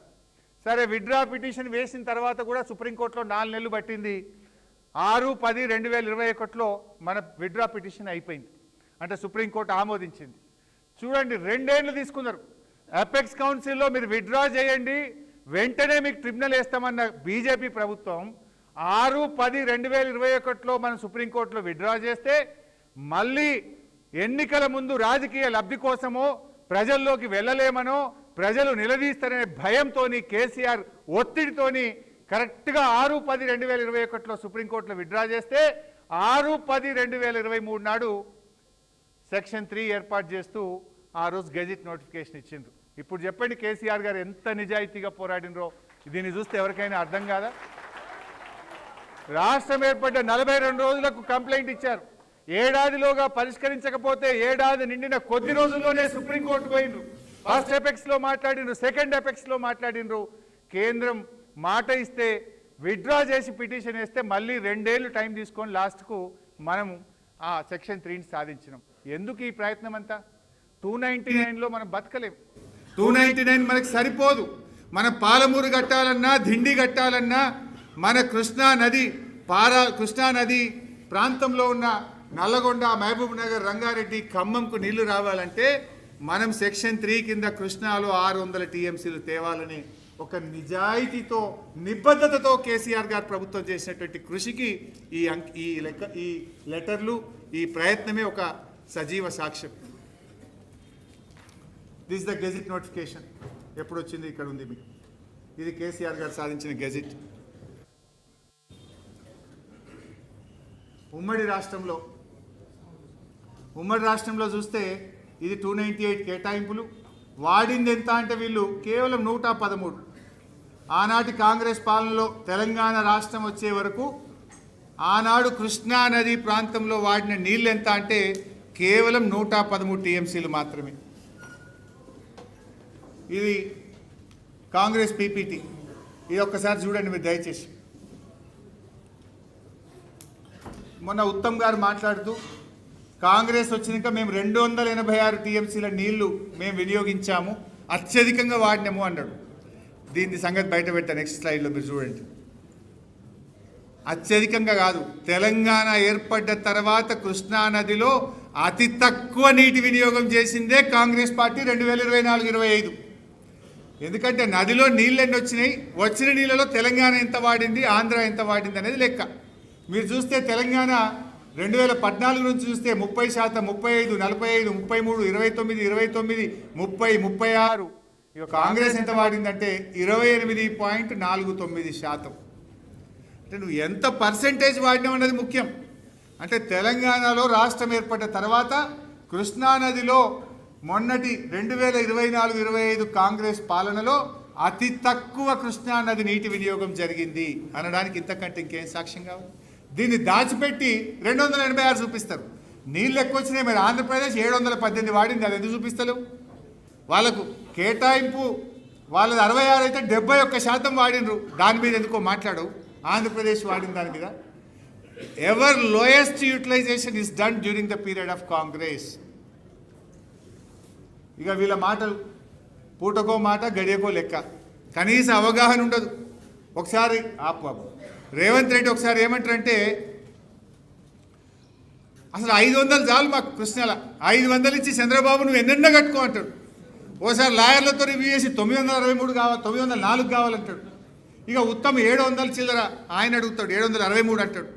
సరే, విత్డ్రా పిటిషన్ వేసిన తర్వాత కూడా సుప్రీంకోర్టులో 4 నెలలు పట్టింది. 6/10/2021లో మన విత్డ్రా పిటిషన్ అయిపోయింది, అంటే సుప్రీంకోర్టు ఆమోదించింది. చూడండి, 2 ఏళ్ళు తీసుకున్నారు. ఎపెక్స్ కౌన్సిల్లో మీరు విత్డ్రా చేయండి, వెంటనే మీకు ట్రిబ్యునల్ వేస్తామన్న బీజేపీ ప్రభుత్వం 6/10/2021లో మనం సుప్రీంకోర్టులో విత్డ్రా చేస్తే మళ్ళీ ఎన్నికల ముందు రాజకీయ లబ్ధి కోసమో ప్రజల్లోకి వెళ్ళలేమనో ప్రజలు నిలదీస్తారనే భయంతోని కేసీఆర్ ఒత్తిడితోని కరెక్ట్గా 6/10/2021లో సుప్రీంకోర్టులో విత్డ్రా చేస్తే 6/10/2023 నాడు సెక్షన్ 3 ఏర్పాటు చేస్తూ ఆ రోజు గెజిట్ నోటిఫికేషన్ ఇచ్చిండ్రు. ఇప్పుడు చెప్పండి కేసీఆర్ గారు ఎంత నిజాయితీగా పోరాడినరో దీన్ని చూస్తే ఎవరికైనా అర్థం కాదా? రాష్ట్రం ఏర్పడ్డ 42 రోజులకు కంప్లైంట్ ఇచ్చారు. ఏడాదిలోగా పరిష్కరించకపోతే ఏడాది నిండిన కొద్ది రోజుల్లోనే సుప్రీంకోర్టు పోయినరు. ఫస్ట్ ఎపెక్స్లో మాట్లాడినరు, సెకండ్ ఎపెక్స్లో మాట్లాడినరు. కేంద్రం మాట ఇస్తే విత్డ్రా చేసి పిటిషన్ వేస్తే మళ్ళీ 2 ఏళ్ళు టైం తీసుకొని లాస్ట్కు మనం ఆ సెక్షన్ 3ని సాధించినాం. ఎందుకు ఈ ప్రయత్నం అంతా? 299లో మనం బతకలేం. 299 మనకు సరిపోదు. మన పాలమూరు కట్టాలన్నా, దిండి కట్టాలన్నా, మన కృష్ణా నది ప్రాంతంలో ఉన్న నల్లగొండ, మహబూబ్ నగర్, రంగారెడ్డి, ఖమ్మంకు నీళ్లు రావాలంటే మనం సెక్షన్ 3 కింద కృష్ణాలో 600 TMCలు తేవాలని ఒక నిజాయితీతో, నిబద్ధతతో కేసీఆర్ గారు ప్రభుత్వం చేసినటువంటి కృషికి ఈ లెటర్లు, ఈ ప్రయత్నమే ఒక సజీవ సాక్ష్యం. This the gazette notification. ఎప్పుడు వచ్చింది? ఇక్కడ ఉంది మీకు. ఇది కేసీఆర్ గారు సాధించిన గెజిట్. ఉమ్మడి రాష్ట్రంలో చూస్తే ఇది 298 కేటాయింపులు. వాడింది ఎంత అంటే వీళ్ళు కేవలం 113. ఆనాటి కాంగ్రెస్ పాలనలో తెలంగాణ రాష్ట్రం వచ్చే వరకు ఆనాడు కృష్ణా నది ప్రాంతంలో వాడిన నీళ్ళు ఎంత అంటే కేవలం 113 TMCలు మాత్రమే. ఇది కాంగ్రెస్ PPT. ఇది ఒక్కసారి చూడండి మీరు దయచేసి. మొన్న ఉత్తమ్ గారు మాట్లాడుతూ కాంగ్రెస్ వచ్చినాక మేము 286 TMCల నీళ్లు మేము వినియోగించాము, అత్యధికంగా వాడినాము అన్నాడు. దీని సంగతి బయట పెట్టా, నెక్స్ట్ స్లైడ్లో మీరు చూడండి. అత్యధికంగా కాదు, తెలంగాణ ఏర్పడ్డ తర్వాత కృష్ణా నదిలో అతి తక్కువ నీటి వినియోగం చేసిందే కాంగ్రెస్ పార్టీ 2024-25. ఎందుకంటే నదిలో నీళ్ళు ఎన్ని వచ్చినాయి, వచ్చిన నీళ్ళలో తెలంగాణ ఎంత వాడింది, ఆంధ్ర ఎంత వాడింది అనేది లెక్క. మీరు చూస్తే తెలంగాణ 2014 నుంచి చూస్తే 30%, 35, 45, 33, 29, 29, 30, 36 ఇక కాంగ్రెస్ ఎంత వాడిందంటే 28.49%. అంటే నువ్వు ఎంత పర్సెంటేజ్ వాడినావు అన్నది ముఖ్యం. అంటే తెలంగాణలో రాష్ట్రం ఏర్పడ్డ తర్వాత కృష్ణానదిలో మొన్నటి 2024-25 కాంగ్రెస్ పాలనలో అతి తక్కువ కృష్ణానది నీటి వినియోగం జరిగింది అనడానికి ఇంతకంటే ఇంకేం సాక్ష్యం కావాలి? దీన్ని దాచిపెట్టి 286 చూపిస్తారు. నీళ్ళు ఎక్కువ వచ్చినాయి, మరి ఆంధ్రప్రదేశ్ 718 వాడింది, అది ఎందుకు చూపిస్తలేవు? వాళ్ళకు కేటాయింపు వాళ్ళది 66 అయితే 71% వాడినరు, దాని మీద ఎందుకో మాట్లాడవు. ఆంధ్రప్రదేశ్ వాడిన దాని మీద ever lowest utilization is done during the period of Congress. ఇక వీళ్ళ మాటలు పూటకో మాట గడియకో లెక్క, కనీస అవగాహన ఉండదు. ఒకసారి రేవంత్ రెడ్డి ఒకసారి ఏమంటారంటే అసలు 500 చాలు మాకు కృష్ణల, 500 ఇచ్చి చంద్రబాబు నువ్వు ఎన్నెన్నో కట్టుకో అంటాడు. ఓసారి లాయర్లతో రివ్యూ చేసి 963 కావాలి, 904 కావాలంటాడు. ఇక ఉత్తమ 700 చిల్లర ఆయన అడుగుతాడు, 763 అంటాడు.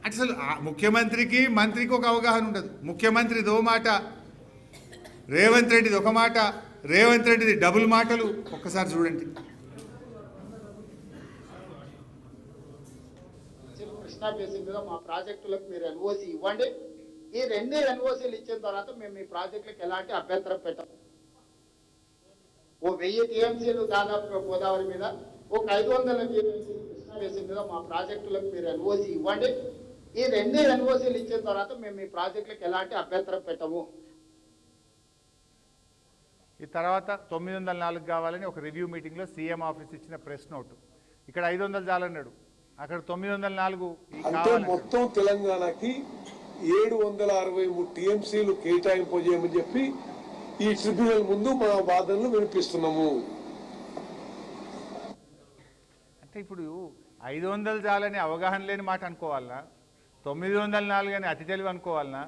అసలు ముఖ్యమంత్రికి మంత్రికి ఒక అవగాహన ఉండదు. ముఖ్యమంత్రిది ఓ మాట, రేవంత్ రెడ్డిది ఒక మాట, రేవంత్ రెడ్డిది డబుల్ మాటలు. ఒక్కసారి చూడండి. కృష్ణా బేసిన్ మీద మా ప్రాజెక్టులకు మీరు ఎన్ఓసి ఇవ్వండి. ఈ 2 ఎన్ఓసీలు ఇచ్చిన తర్వాత మేము మీ ప్రాజెక్టులకు ఎలాంటి అభ్యంతరం పెట్టము. ఓ 1000 టీఎంసీలు దాదాపు గోదావరి మీద, ఒక 500 టీఎంసీలు కృష్ణా బేసిన్ మీద మా ప్రాజెక్టులకు మీరు ఎన్ఓసి ఇవ్వండి. ఈ 2 ఎన్ఓసీలు ఇచ్చిన తర్వాత మేము మీ ప్రాజెక్టులకు ఎలాంటి అభ్యంతరం పెట్టము. ఈ తర్వాత 904 కావాలని ఒక రివ్యూ మీటింగ్లో సీఎం ఆఫీస్ ఇచ్చిన ప్రెస్ నోటు. ఇక్కడ 500 చాలన్నాడు, అక్కడ 904 అంటే మొత్తం తెలంగాణకి 763 టీఎంసీలు కేటాయింపు చేయమని చెప్పి ఈ ట్రిబ్యునల్ ముందు మా వాదనలు వినిపిస్తున్నాము. అంటే ఇప్పుడు 500 చాలని అవగాహన లేని మాట అనుకోవాలనా, 904 అని అతి తెలివి అనుకోవాలనా,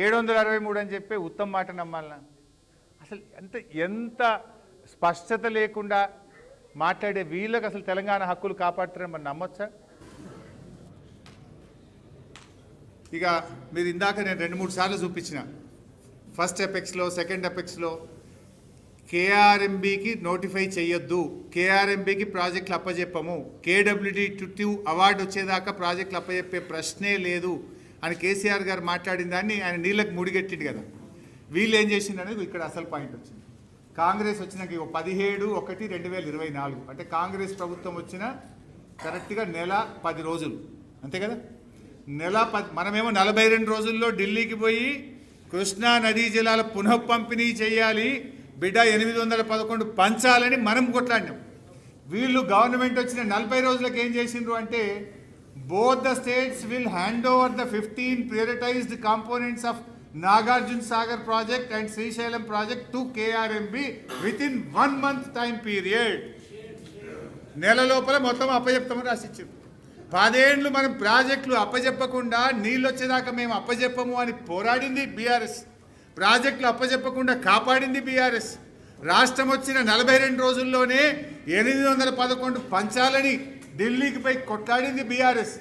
763 అని చెప్పి ఉత్తమ మాట నమ్మాలనా? అసలు ఎంత స్పష్టత లేకుండా మాట్లాడే వీళ్ళకి అసలు తెలంగాణ హక్కులు కాపాడుతారని మనం నమ్మొచ్చా? ఇక మీరు ఇందాక నేను 2-3 సార్లు చూపించిన ఫస్ట్ ఎపెక్స్లో, సెకండ్ ఎపెక్స్లో కేఆర్ఎంబికి నోటిఫై చేయొద్దు, కేఆర్ఎంబికి ప్రాజెక్టులు అప్పజెప్పము, KWD2 అవార్డు వచ్చేదాకా ప్రాజెక్టులు అప్పజెప్పే ప్రశ్నే లేదు అని కేసీఆర్ గారు మాట్లాడిన దాన్ని ఆయన నీళ్ళకి ముడిగెట్టిండు కదా. వీళ్ళు ఏం చేసిండు అనేది ఇక్కడ అసలు పాయింట్ వచ్చింది. కాంగ్రెస్ వచ్చినాక 17/1/2024 అంటే కాంగ్రెస్ ప్రభుత్వం వచ్చిన కరెక్ట్గా నెల 10 రోజులు అంతే కదా. నెల 10 మనమేమో 42 రోజుల్లో ఢిల్లీకి పోయి కృష్ణా నదీ జలాల పునఃపంపిణీ చేయాలి బిడ్డ, 811 పంచాలని మనం కొట్లాడినాం. వీళ్ళు గవర్నమెంట్ వచ్చిన 40 రోజులకు ఏం చేసిండ్రు అంటే both the states will hand over the 15 prioritized components of Nagarjuna Sagar project and Srisailam project to KRMB within 1 month time period. నెల లోపల మొత్తం అప్పచెప్తామని రాసిచ్చారు. 10 ఏళ్ళు మనం ప్రాజెక్టులు అప్పచెప్పకుండా నీళ్ళు వచ్చేదాకా మేము అప్పచెప్పము అని పోరాడింది బీఆర్ఎస్. ప్రాజెక్టులు అప్పచెప్పకుండా కాపాడింది బీఆర్ఎస్. రాష్ట్రం వచ్చిన 42 రోజుల్లోనే 811 పంచాలని ఢిల్లీకి పోయి కొట్లాడింది బీఆర్ఎస్.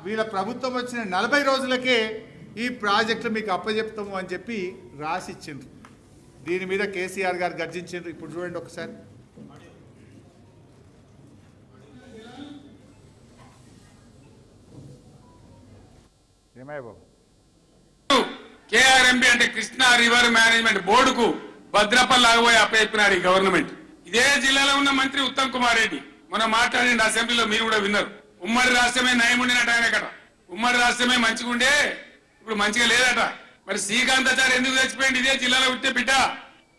వీళ్ళ ప్రభుత్వం వచ్చిన 40 రోజులకే ఈ ప్రాజెక్టులు మీకు అప్పచెప్తాము అని చెప్పి రాసిచ్చిండ్రు. దీని మీద కేసీఆర్ గారు గర్జించిండ్రు. ఇప్పుడు చూడండి ఒకసారి. ఏమయ్య బాబు, కేఆర్ఎంబి అంటే కృష్ణా రివర్ మేనేజ్మెంట్ బోర్డుకు భద్రపల్లి లాగబోయి అప్పచెప్పినారు ఈ గవర్నమెంట్. ఇదే జిల్లాలో ఉన్న మంత్రి ఉత్తమ్ కుమార్ రెడ్డి మొన్న మాట్లాడిన అసెంబ్లీలో మీరు కూడా విన్నారు. ఉమ్మడి రాష్ట్రమే నయం ఉండినట్టు ఆయన కట. ఉమ్మడి రాష్ట్రమే మంచిగా ఉండే ఇప్పుడు మంచిగా లేదట. మరి శ్రీకాంతాచారి ఎందుకు చచ్చిపోయింది? ఇదే జిల్లాలో ఉంటే బిడ్డ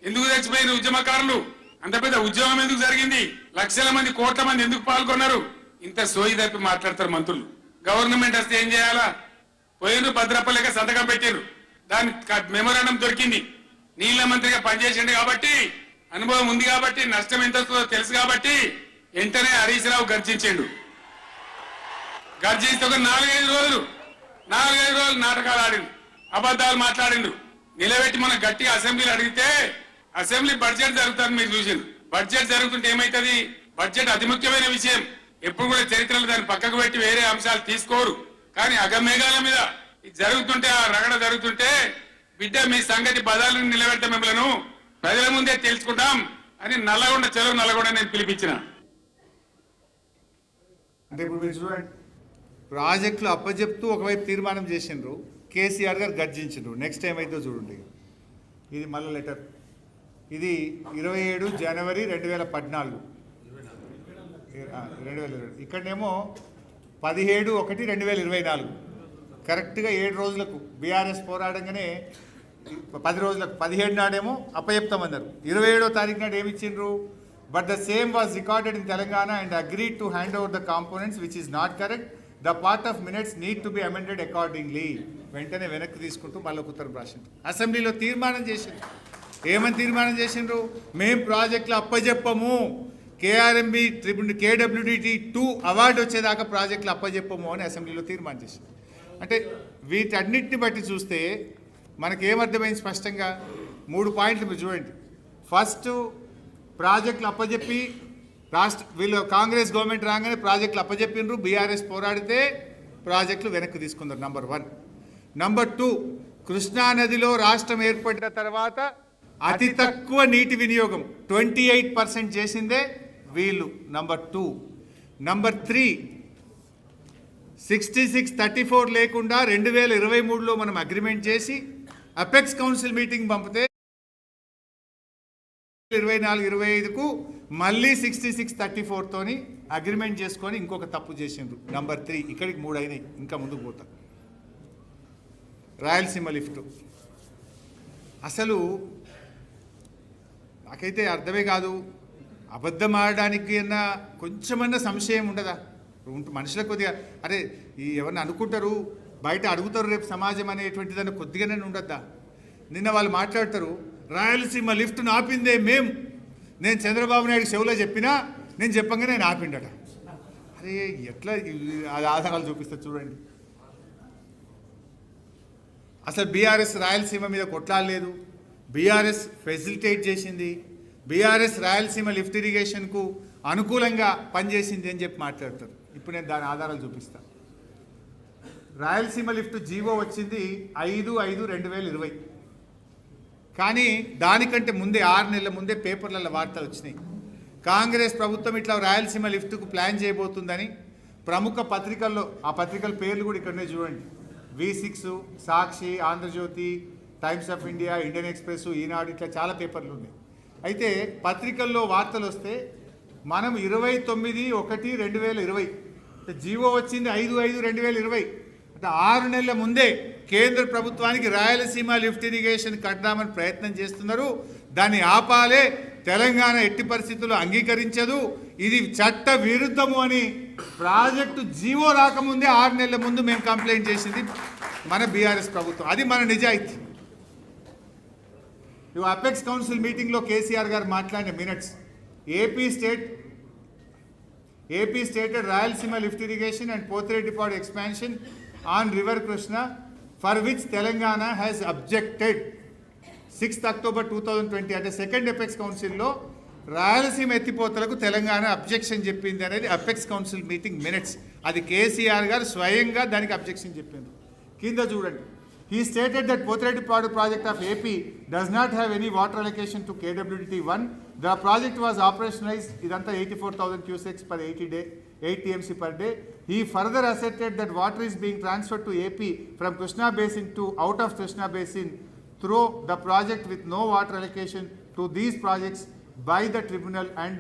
ఎందుకు చచ్చిపోయింది? ఉద్యమకారులు అంత పెద్ద ఉద్యమం ఎందుకు జరిగింది? లక్షల మంది, కోట్ల మంది ఎందుకు పాల్గొన్నారు? ఇంత సోయి తప్పి మాట్లాడతారు మంత్రులు. గవర్నమెంట్ వస్తే ఏం చేయాలా? పోయినరు భద్రపల్లిక సంతకం పెట్టారు, దాని మెమోరాండం దొరికింది. నీళ్ల మంత్రిగా పనిచేసిండు కాబట్టి, అనుభవం ఉంది కాబట్టి, నష్టం ఎంత తెలుసు కాబట్టి వెంటనే హరీష్ రావు గర్జించిండు. గర్జిస్తే ఒక 4-5 రోజులు నాటకాలు ఆడిండు, అబద్ధాలు మాట్లాడిండు. నిలబెట్టి మనం గట్టిగా అసెంబ్లీలో అడిగితే అసెంబ్లీ బడ్జెట్ జరుగుతుంది. మీరు చూసిండు. బడ్జెట్ జరుగుతుంటే ఏమైతుంది? బడ్జెట్ అతి ముఖ్యమైన విషయం. ఎప్పుడు కూడా చరిత్రలో దాన్ని పక్కకు పెట్టి వేరే అంశాలు తీసుకోరు. కానీ అగమేఘాల మీద ఇది జరుగుతుంటే, ఆ రగడ జరుగుతుంటే బిడ్డ మీ సంగతి బదాలను నిలబెడతాం, మిమ్మల్ని ప్రజల ముందే తెలుసుకుంటాం, అని నల్లగొండ చెరువు నల్లగొండ నేను పిలిపించిన. అంటే ఇప్పుడు మీరు చూడండి, ప్రాజెక్టులు అప్పచెప్తూ ఒకవైపు తీర్మానం చేసిండ్రు, కేసీఆర్ గారు గర్జించిండ్రు. నెక్స్ట్ టైం అయితే చూడండి, ఇది మళ్ళీ లెటర్, ఇది 27 జనవరి 2014, 2020. ఇక్కడనేమో 17/1/2024, కరెక్ట్గా 7 రోజులకు బీఆర్ఎస్ పోరాడంగానే 10 రోజులకు 17 నాడేమో అప్పచెప్తామన్నారు. 27వ తారీఖు నాడు ఏమి ఇచ్చిండ్రు? But the same was recorded in Telangana and agreed to hand over the components which is not correct. The part of minutes need to be amended accordingly. వెంటనే వెనక్కి తీసుకుంటూ మళ్ళీ ఉత్తరం రాసిండ్రు. అసెంబ్లీలో తీర్మానం చేసిండ్రు. ఏమని తీర్మానం చేసిండ్రు? మేం ప్రాజెక్టులు అప్పచెప్పము, కేఆర్ఎంబి KWDT 2 అవార్డు వచ్చేదాకా ప్రాజెక్టులు అప్పచెప్పము అని అసెంబ్లీలో తీర్మానం చేసింది. అంటే వీటన్నిటిని బట్టి చూస్తే మనకేమర్థమైంది స్పష్టంగా? 3 పాయింట్లు మీరు చూడండి. ఫస్ట్, ప్రాజెక్టులు అప్పచెప్పి వీళ్ళు కాంగ్రెస్ గవర్నమెంట్ రాగానే ప్రాజెక్టులు అప్పచెప్పిండ్రు, బీఆర్ఎస్ పోరాడితే ప్రాజెక్టులు వెనక్కి తీసుకున్నారు. నంబర్ 1. నంబర్ 2, కృష్ణానదిలో రాష్ట్రం ఏర్పడిన తర్వాత అతి తక్కువ నీటి వినియోగం 28% చేసిందే వీళ్ళు. నంబర్ 2. నంబర్ 3, 66-34 లేకుండా 2023లో మనం అగ్రిమెంట్ చేసి అపెక్స్ కౌన్సిల్ మీటింగ్ పంపితే 24-25కు మళ్ళీ 66-34తోని అగ్రిమెంట్ చేసుకొని ఇంకొక తప్పు చేసిండ్రు. నంబర్ 3. ఇక్కడికి 3 అయినాయి, ఇంకా ముందుకు పోతా. రాయలసీమ లిఫ్ట్ అసలు నాకైతే అర్థమే కాదు. అబద్ధం ఆడడానికి అన్నా కొంచెమన్నా సంశయం ఉండదా? మనుషులకు కొద్దిగా అరే ఎవరిని అనుకుంటారు, బయట అడుగుతారు రేపు సమాజం అనేటువంటిదన్న కొద్దిగానే ఉండద్దా? నిన్న వాళ్ళు మాట్లాడతారు, రాయలసీమ లిఫ్ట్ను ఆపిందే నేను చంద్రబాబు నాయుడు చెవులో చెప్పినా, నేను చెప్పంగానే నేను ఆపిండట. అరే ఎట్లా అది ఆధారాలు చూపిస్తా చూడండి. అసలు బీఆర్ఎస్ రాయలసీమ మీద కొట్లాడలేదు, బీఆర్ఎస్ ఫెసిలిటేట్ చేసింది, బీఆర్ఎస్ రాయలసీమ లిఫ్ట్ ఇరిగేషన్కు అనుకూలంగా పనిచేసింది అని చెప్పి మాట్లాడతారు. ఇప్పుడు నేను దాని ఆధారాలు చూపిస్తాను. రాయలసీమ లిఫ్ట్ జీవో వచ్చింది 5/5/2020, కానీ దానికంటే ముందే 6 నెలల ముందే పేపర్లలో వార్తలు వచ్చినాయి. కాంగ్రెస్ ప్రభుత్వం ఇట్లా రాయలసీమ లిఫ్ట్కు ప్లాన్ చేయబోతుందని ప్రముఖ పత్రికల్లో, ఆ పత్రికల పేర్లు కూడా ఇక్కడనే చూడండి, V6, Sakshi, Andhrajyothy, Times of India, Indian Express, Eenadu, ఇట్లా చాలా పేపర్లు ఉన్నాయి. అయితే పత్రికల్లో వార్తలు వస్తే మనం 29/1/2020 జీవో వచ్చింది 5/5/2020, అంటే 6 నెలల ముందే కేంద్ర ప్రభుత్వానికి రాయలసీమ లిఫ్ట్ ఇరిగేషన్ కట్టామని ప్రయత్నం చేస్తున్నారు. దాన్ని ఆపాలే, తెలంగాణ ఎట్టి పరిస్థితుల్లో అంగీకరించదు, ఇది చట్ట విరుద్ధము అని ప్రాజెక్టు జీవో రాకముందే 6 నెలల ముందు మేము కంప్లైంట్ చేసింది మన బీఆర్ఎస్ ప్రభుత్వం. అది మన నిజాయితీ. ఇవి అపెక్స్ కౌన్సిల్ మీటింగ్లో కేసీఆర్ గారు మాట్లాడిన minutes. AP stated Rayalaseema lift irrigation and Pothireddypadu expansion on river Krishna for which Telangana has objected 6th October 2020, అంటే సెకండ్ అపెక్స్ కౌన్సిల్లో రాయలసీమ ఎత్తిపోతలకు తెలంగాణ అబ్జెక్షన్ చెప్పింది అనేది అపెక్స్ కౌన్సిల్ మీటింగ్ మినిట్స్. అది కేసీఆర్ గారు స్వయంగా దానికి అబ్జెక్షన్ చెప్పింది. కింద చూడండి. He stated that Pothredipadu project of AP does not have any water allocation to KWDT 1. The project was operationalized idanta 84,000 cusecs per 8 TMC per day. He further asserted that water is being transferred to AP from Krishna Basin to out of Krishna Basin through the project with no water allocation to these projects by the tribunal and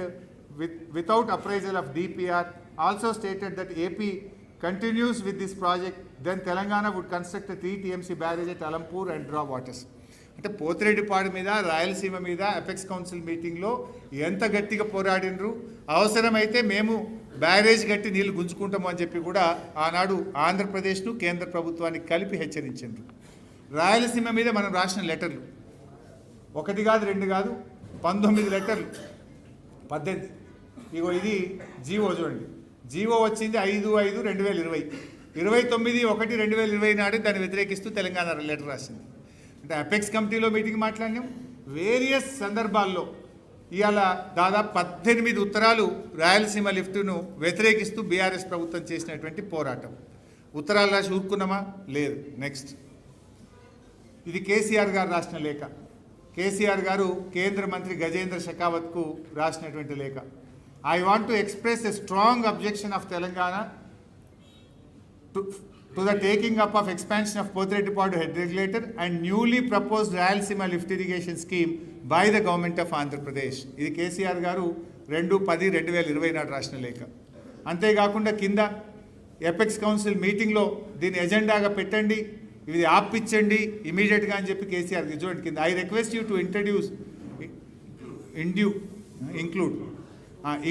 without appraisal of DPR. Also stated that AP continues with this project, then Telangana would construct a 3 TMC barrage at Alampur and draw waters. అంటే పోతిరెడ్డిపాడు మీద, రాయలసీమ మీద apex council మీటింగ్లో ఎంత గట్టిగా పోరాడినరు. అవసరమైతే మేము barrage కట్టి నీళ్లు గుంజుకుంటాము అని చెప్పి కూడా ఆనాడు ఆంధ్రప్రదేశ్ను కేంద్ర ప్రభుత్వానికి కలిపి హెచ్చరించారు. రాయలసీమ మీద మనం రాసిన లెటర్లు 1 కాదు 2 కాదు 19 లెటర్లు, 18. ఇగో ఇది జీవో చూడండి. జీవో వచ్చింది 5/5/2020, 29/1/2020 నాడే దాన్ని వ్యతిరేకిస్తూ తెలంగాణ లెటర్ రాసింది. అంటే అపెక్స్ కమిటీలో మీటింగ్ మాట్లాడినాం. వేరియస్ సందర్భాల్లో ఇవాళ దాదాపు 18 ఉత్తరాలు రాయలసీమ లిఫ్ట్ను వ్యతిరేకిస్తూ బీఆర్ఎస్ ప్రభుత్వం చేసినటువంటి పోరాటం. ఉత్తరాలు రాసి ఊరుకున్నామా? లేదు. నెక్స్ట్, ఇది కేసీఆర్ గారు రాసిన లేఖ. కేసీఆర్ గారు కేంద్ర మంత్రి గజేంద్ర షెకావత్కు రాసినటువంటి లేఖ. I want to express a strong objection of Telangana to the taking up of expansion of Pothredipadu head regulator and newly proposed Rayalaseema lift irrigation scheme by the government of Andhra Pradesh. ఇది కేసీఆర్ గారు 2/10/2020 నాడు రాసిన లేఖ. అంతేకాకుండా కింద apex council మీటింగ్లో దీన్ని ఎజెండాగా పెట్టండి, ఇది ఆపించండి ఇమీడియట్గా అని చెప్పి కేసీఆర్ చూడండి కింద. I request you to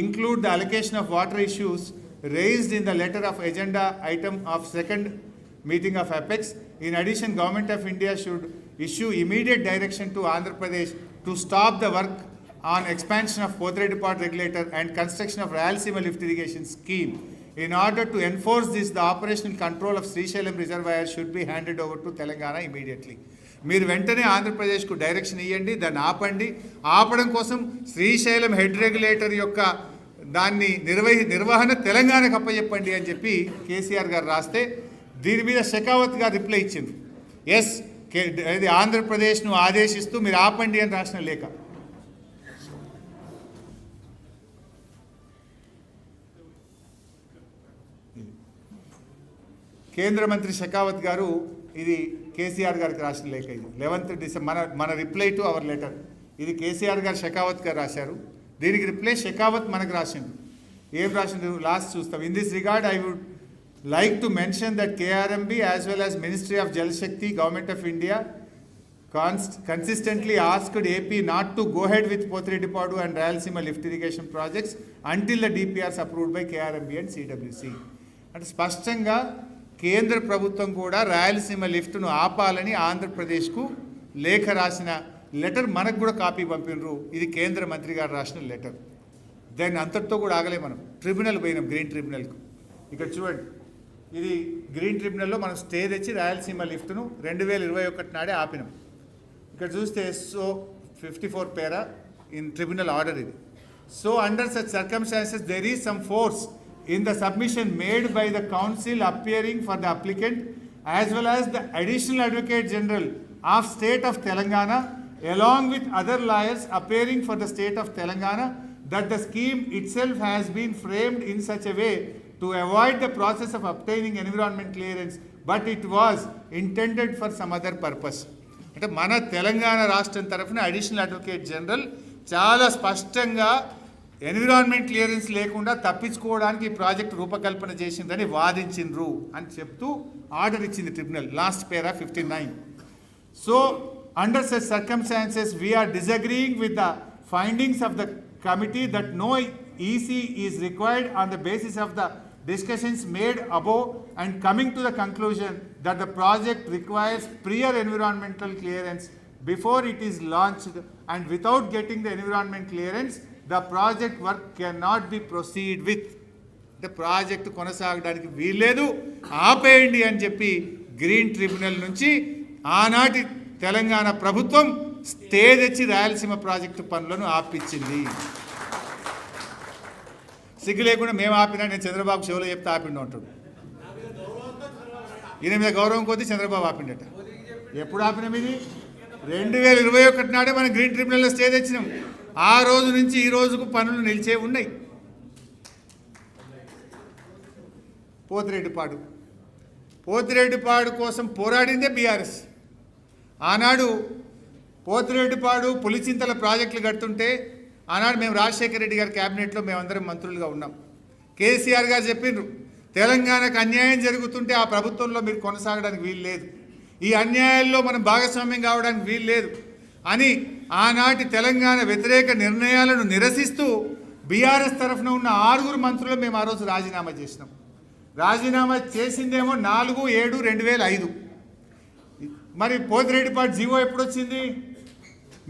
include the allocation of water issues raised in the letter of agenda item of second meeting of Apex. In addition, Government of India should issue immediate direction to Andhra Pradesh to stop the work on expansion of Pothredipadu regulator and construction of Rayalaseema lift irrigation scheme. In order to enforce this, the operational control of Srisailam reservoir should be handed over to Telangana immediately. మీరు వెంటనే ఆంధ్రప్రదేశ్కు direction ఇవ్వండి, దాన్ని ఆపండి. ఆపడం కోసం Srisailam head regulator యొక్క దాన్ని నిర్వహణ తెలంగాణకు అప్పచెప్పండి అని చెప్పి కేసీఆర్ గారు రాస్తే దీని మీద షెకావత్ గారు రిప్లై ఇచ్చింది. ఎస్, ఇది ఆంధ్రప్రదేశ్ను ఆదేశిస్తూ మీరు ఆపండి అని రాసిన లేఖ. కేంద్ర మంత్రి షెకావత్ గారు ఇది కేసీఆర్ గారికి రాసిన లేఖ. ఇది 11th డిసెంబర్ మన రిప్లై టు అవర్ లెటర్. ఇది కేసీఆర్ గారు షెకావత్ గారు రాశారు. దీనికి రిప్లై షెకావత్ మనకు రాసిండు. ఏం రాసిండు లాస్ట్ చూస్తాం. In this regard I would like to mention that KRMB as well as ministry of Jal Shakti government of India consistently asked AP not to go ahead with Pothredipadu and Rayalaseema lift irrigation projects until the DPRs approved by KRMB and CWC. అంటే స్పష్టంగా కేంద్ర ప్రభుత్వం కూడా రాయలసీమ లిఫ్ట్ను ఆపాలని ఆంధ్రప్రదేశ్కు లేఖ రాసిన letter మనకు కూడా కాపీ పంపినరు. ఇది కేంద్ర మంత్రి గారు రాసిన లెటర్. దాన్ని అంతటితో కూడా ఆగలే, మనం ట్రిబ్యునల్ పోయినాం, గ్రీన్ ట్రిబ్యునల్కు. ఇక్కడ చూడండి, ఇది గ్రీన్ ట్రిబ్యునల్లో మనం స్టే తెచ్చి రాయలసీమ లిఫ్ట్ను 2021 నాడే ఆపినాం. ఇక్కడ చూస్తే so 54 para in tribunal order ఇది. So under such circumstances there is some force in the submission made by the council appearing for the applicant as well as the additional advocate general of state of Telangana along with other lawyers appearing for the state of Telangana that the scheme itself has been framed in such a way to avoid the process of obtaining environment clearance but it was intended for some other purpose. అంటే మన తెలంగాణ రాష్ట్రం తరఫున additional advocate general చాలా స్పష్టంగా environment clearance లేకుండా తప్పించుకోవడానికి ఈ project రూపకల్పన చేసిందని వాదించిండ్రు అని చెప్తూ ఆర్డర్ ఇచ్చింది tribunal. Last para 59. So under such circumstances we are disagreeing with the findings of the committee that no EC is required on the basis of the discussions made above and coming to the conclusion that the project requires prior environmental clearance before it is launched and without getting the environment clearance the project work cannot be proceed with. The project కొనసాగడానికి వీల్లేదు, ఆపేయండి అని చెప్పి green tribunal నుంచి ఆనాటి తెలంగాణ ప్రభుత్వం stay తెచ్చి Rayalaseema project పనులను ఆపించింది. సిగ్గు లేకుండా మేము ఆపినా, నేను చంద్రబాబు చెవులో చెప్తే ఆపిండు అంటాడు. ఈయన మీద గౌరవం కొద్దీ చంద్రబాబు ఆపిండట. ఎప్పుడు ఆపినాం? ఇది 2021 నాడే మనం గ్రీన్ ట్రిబ్యునల్లో స్టే తెచ్చినాం. ఆ రోజు నుంచి ఈ రోజుకు పనులు నిలిచే ఉన్నాయి. పోతిరెడ్డిపాడు కోసం పోరాడిందే బీఆర్ఎస్. ఆనాడు పోతిరెడ్డిపాడు పులిచింతల ప్రాజెక్టులు కడుతుంటే ఆనాడు మేము రాజశేఖర రెడ్డి గారి క్యాబినెట్లో మేమందరం మంత్రులుగా ఉన్నాం. కేసీఆర్ గారు చెప్పిండ్రు, తెలంగాణకు అన్యాయం జరుగుతుంటే ఆ ప్రభుత్వంలో మీరు కొనసాగడానికి వీలు లేదు, ఈ అన్యాయాల్లో మనం భాగస్వామ్యం కావడానికి వీలు లేదు అని ఆనాటి తెలంగాణ వ్యతిరేక నిర్ణయాలను నిరసిస్తూ బీఆర్ఎస్ తరఫున ఉన్న 6 మంత్రులు మేము ఆ రోజు రాజీనామా చేసినాం. రాజీనామా చేసిందేమో 4/7/2005. మరి పోతిరెడ్డిపాడు జీవో ఎప్పుడు వచ్చింది?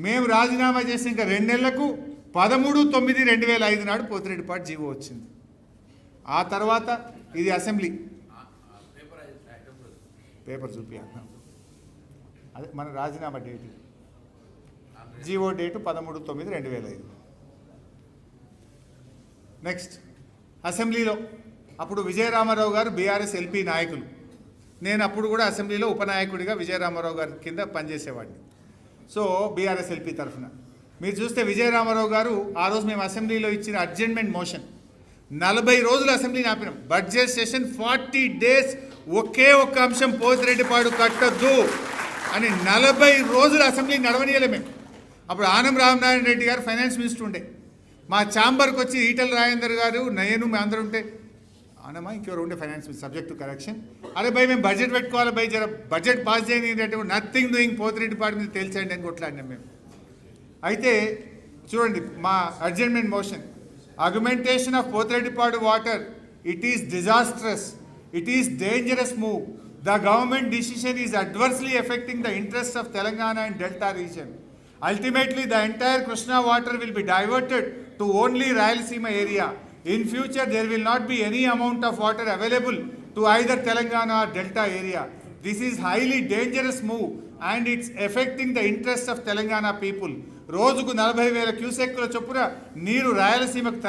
మేము రాజీనామా చేసి ఇంకా 2 నెలలకు 13/9/2005 నాడు పోతిరెడ్డిపాడు జీవో వచ్చింది. ఆ తర్వాత ఇది అసెంబ్లీ పేపర్ చూపియా, అదే మన రాజీనామా డేట్, జీవో డేటు 13/9/2005. నెక్స్ట్ అసెంబ్లీలో అప్పుడు విజయరామారావు గారు బీఆర్ఎస్ ఎల్పీ నాయకులు. నేను అప్పుడు కూడా అసెంబ్లీలో ఉపనాయకుడిగా విజయరామారావు గారి కింద పనిచేసేవాడిని. సో బీఆర్ఎస్ ఎల్పీ తరఫున మీరు చూస్తే విజయరామారావు గారు ఆ రోజు మేము అసెంబ్లీలో ఇచ్చిన అడ్జర్న్మెంట్ మోషన్ 40 రోజులు అసెంబ్లీని ఆపినాం. బడ్జెట్ సెషన్ 40 డేస్ ఒకే ఒక్క అంశం పోతిరెడ్డిపాడు కట్టద్దు అని 40 రోజులు అసెంబ్లీ నడవనీయలే మేము. అప్పుడు ఆనం రామనారాయణ రెడ్డి గారు ఫైనాన్స్ మినిస్టర్ ఉండే. మా ఛాంబర్కి వచ్చి ఈటల రాజేందర్ గారు నేను మేము అందరూ ఉంటే ఆనమా ఇంకెవరు ఉండే finance minister subject to correction. అరే భయ్ మేము బడ్జెట్ పెట్టుకోవాలి భయ్ జర బడ్జెట్ పాస్ చేయని అంటే నథింగ్ డూయింగ్ పోతిరెడ్డిపాడు మీద తేల్చండి అని కొట్లాడినాం మేము. అయితే చూడండి మా adjournment motion argumentation of Pothreddipadu water, it is disastrous, it is dangerous move. The government decision is adversely affecting the interests of Telangana and Delta region. Ultimately, the entire Krishna water will be diverted to only Rayalaseema area. In future, there will not be any amount of water available to either Telangana or Delta area. This is highly dangerous move and it's affecting the interests of Telangana people. రోజుకు 40,000 క్యూసెక్కుల చొప్పున నీరు రాయలసీమకు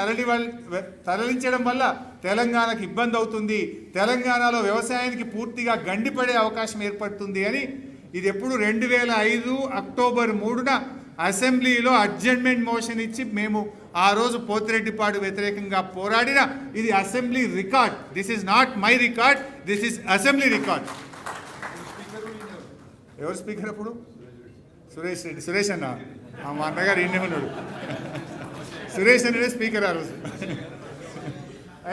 తరలించడం వల్ల తెలంగాణకు ఇబ్బంది అవుతుంది. తెలంగాణలో వ్యవసాయానికి పూర్తిగా గండిపడే అవకాశం ఏర్పడుతుంది అని ఇది ఎప్పుడు 2005 అక్టోబర్ 3న అసెంబ్లీలో అడ్జర్న్మెంట్ మోషన్ ఇచ్చి మేము ఆ రోజు పోతిరెడ్డిపాడు వ్యతిరేకంగా పోరాడిన ఇది assembly record. This is not my record, this is assembly record. ఎవరు స్పీకర్ అప్పుడు? సురేష్ రెడ్డి. సురేష్ అన్న మా అన్నగారు ఇన్నే ఉన్నాడు. సురేష్ అన్నడే స్పీకర్ ఆ రోజు.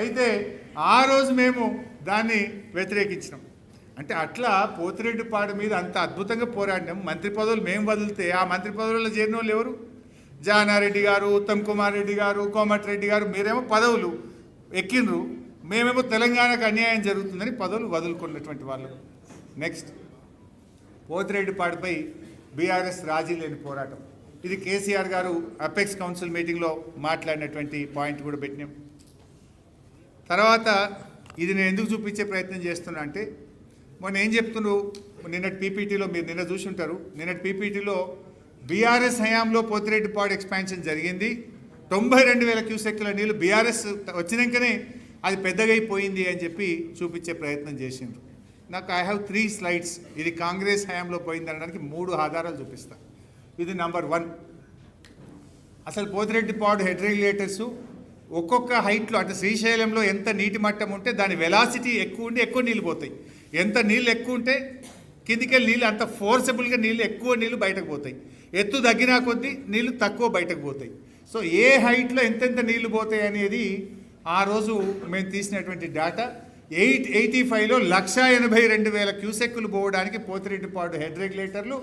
అయితే ఆ రోజు మేము దాన్ని వ్యతిరేకించినాం. అంటే అట్లా పోతిరెడ్డిపాడు మీద అంత అద్భుతంగా పోరాడినాం. మంత్రి పదవులు మేము వదిలితే ఆ మంత్రి పదవులలో చేరిన వాళ్ళు ఎవరు? జానారెడ్డి గారు, ఉత్తమ్ కుమార్ రెడ్డి గారు, కోమటిరెడ్డి గారు. మీరేమో పదవులు ఎక్కిండ్రు, మేమేమో తెలంగాణకు అన్యాయం జరుగుతుందని పదవులు వదులుకున్నటువంటి వాళ్ళు. నెక్స్ట్ పోతిరెడ్డిపాడుపై బీఆర్ఎస్ రాజీ లేని పోరాటం. ఇది కేసీఆర్ గారు అపెక్స్ కౌన్సిల్ మీటింగ్లో మాట్లాడినటువంటి పాయింట్ కూడా పెట్టినాం. తర్వాత ఇది నేను ఎందుకు చూపించే ప్రయత్నం చేస్తున్నా అంటే మొన్న ఏం చెప్తున్నారు నిన్నటి పీపీటీలో మీరు నిన్న చూసి ఉంటారు. నిన్నటి పీపీటీలో బీఆర్ఎస్ హయాంలో పోతిరెడ్డిపాడు ఎక్స్పాన్షన్ జరిగింది. 92,000 క్యూసెక్కుల నీళ్ళు బీఆర్ఎస్ వచ్చినాకనే అది పెద్దగైపోయింది అని చెప్పి చూపించే ప్రయత్నం చేసిండ్రు. నాకు ఐ హ్యావ్ 3 స్లైడ్స్. ఇది కాంగ్రెస్ హయాంలో పోయింది అనడానికి 3 ఆధారాలు చూపిస్తాను. ఇది నెంబర్ 1. అసలు పోతిరెడ్డిపాడు హెడ్ రెగ్యులేటర్స్ ఒక్కొక్క హైట్లో అంటే శ్రీశైలంలో ఎంత నీటి మట్టం ఉంటే దాని వెలాసిటీ ఎక్కువ ఉండి ఎక్కువ నీళ్ళు పోతాయి. ఎంత నీళ్ళు ఎక్కువ ఉంటే కిందికెళ్ళి నీళ్ళు అంత ఫోర్సబుల్గా ఎక్కువ నీళ్ళు బయటకు పోతాయి. ఎత్తు తగ్గినా కొద్దీ నీళ్ళు తక్కువ బయటకు పోతాయి. సో ఏ హైట్లో ఎంతెంత నీళ్లు పోతాయి అనేది ఆ రోజు మేము తీసినటువంటి డేటా. 885లో 182,000 క్యూసెక్కులు పోవడానికి పోతిరెడ్డిపాడు హెడ్ రెగ్యులేటర్లు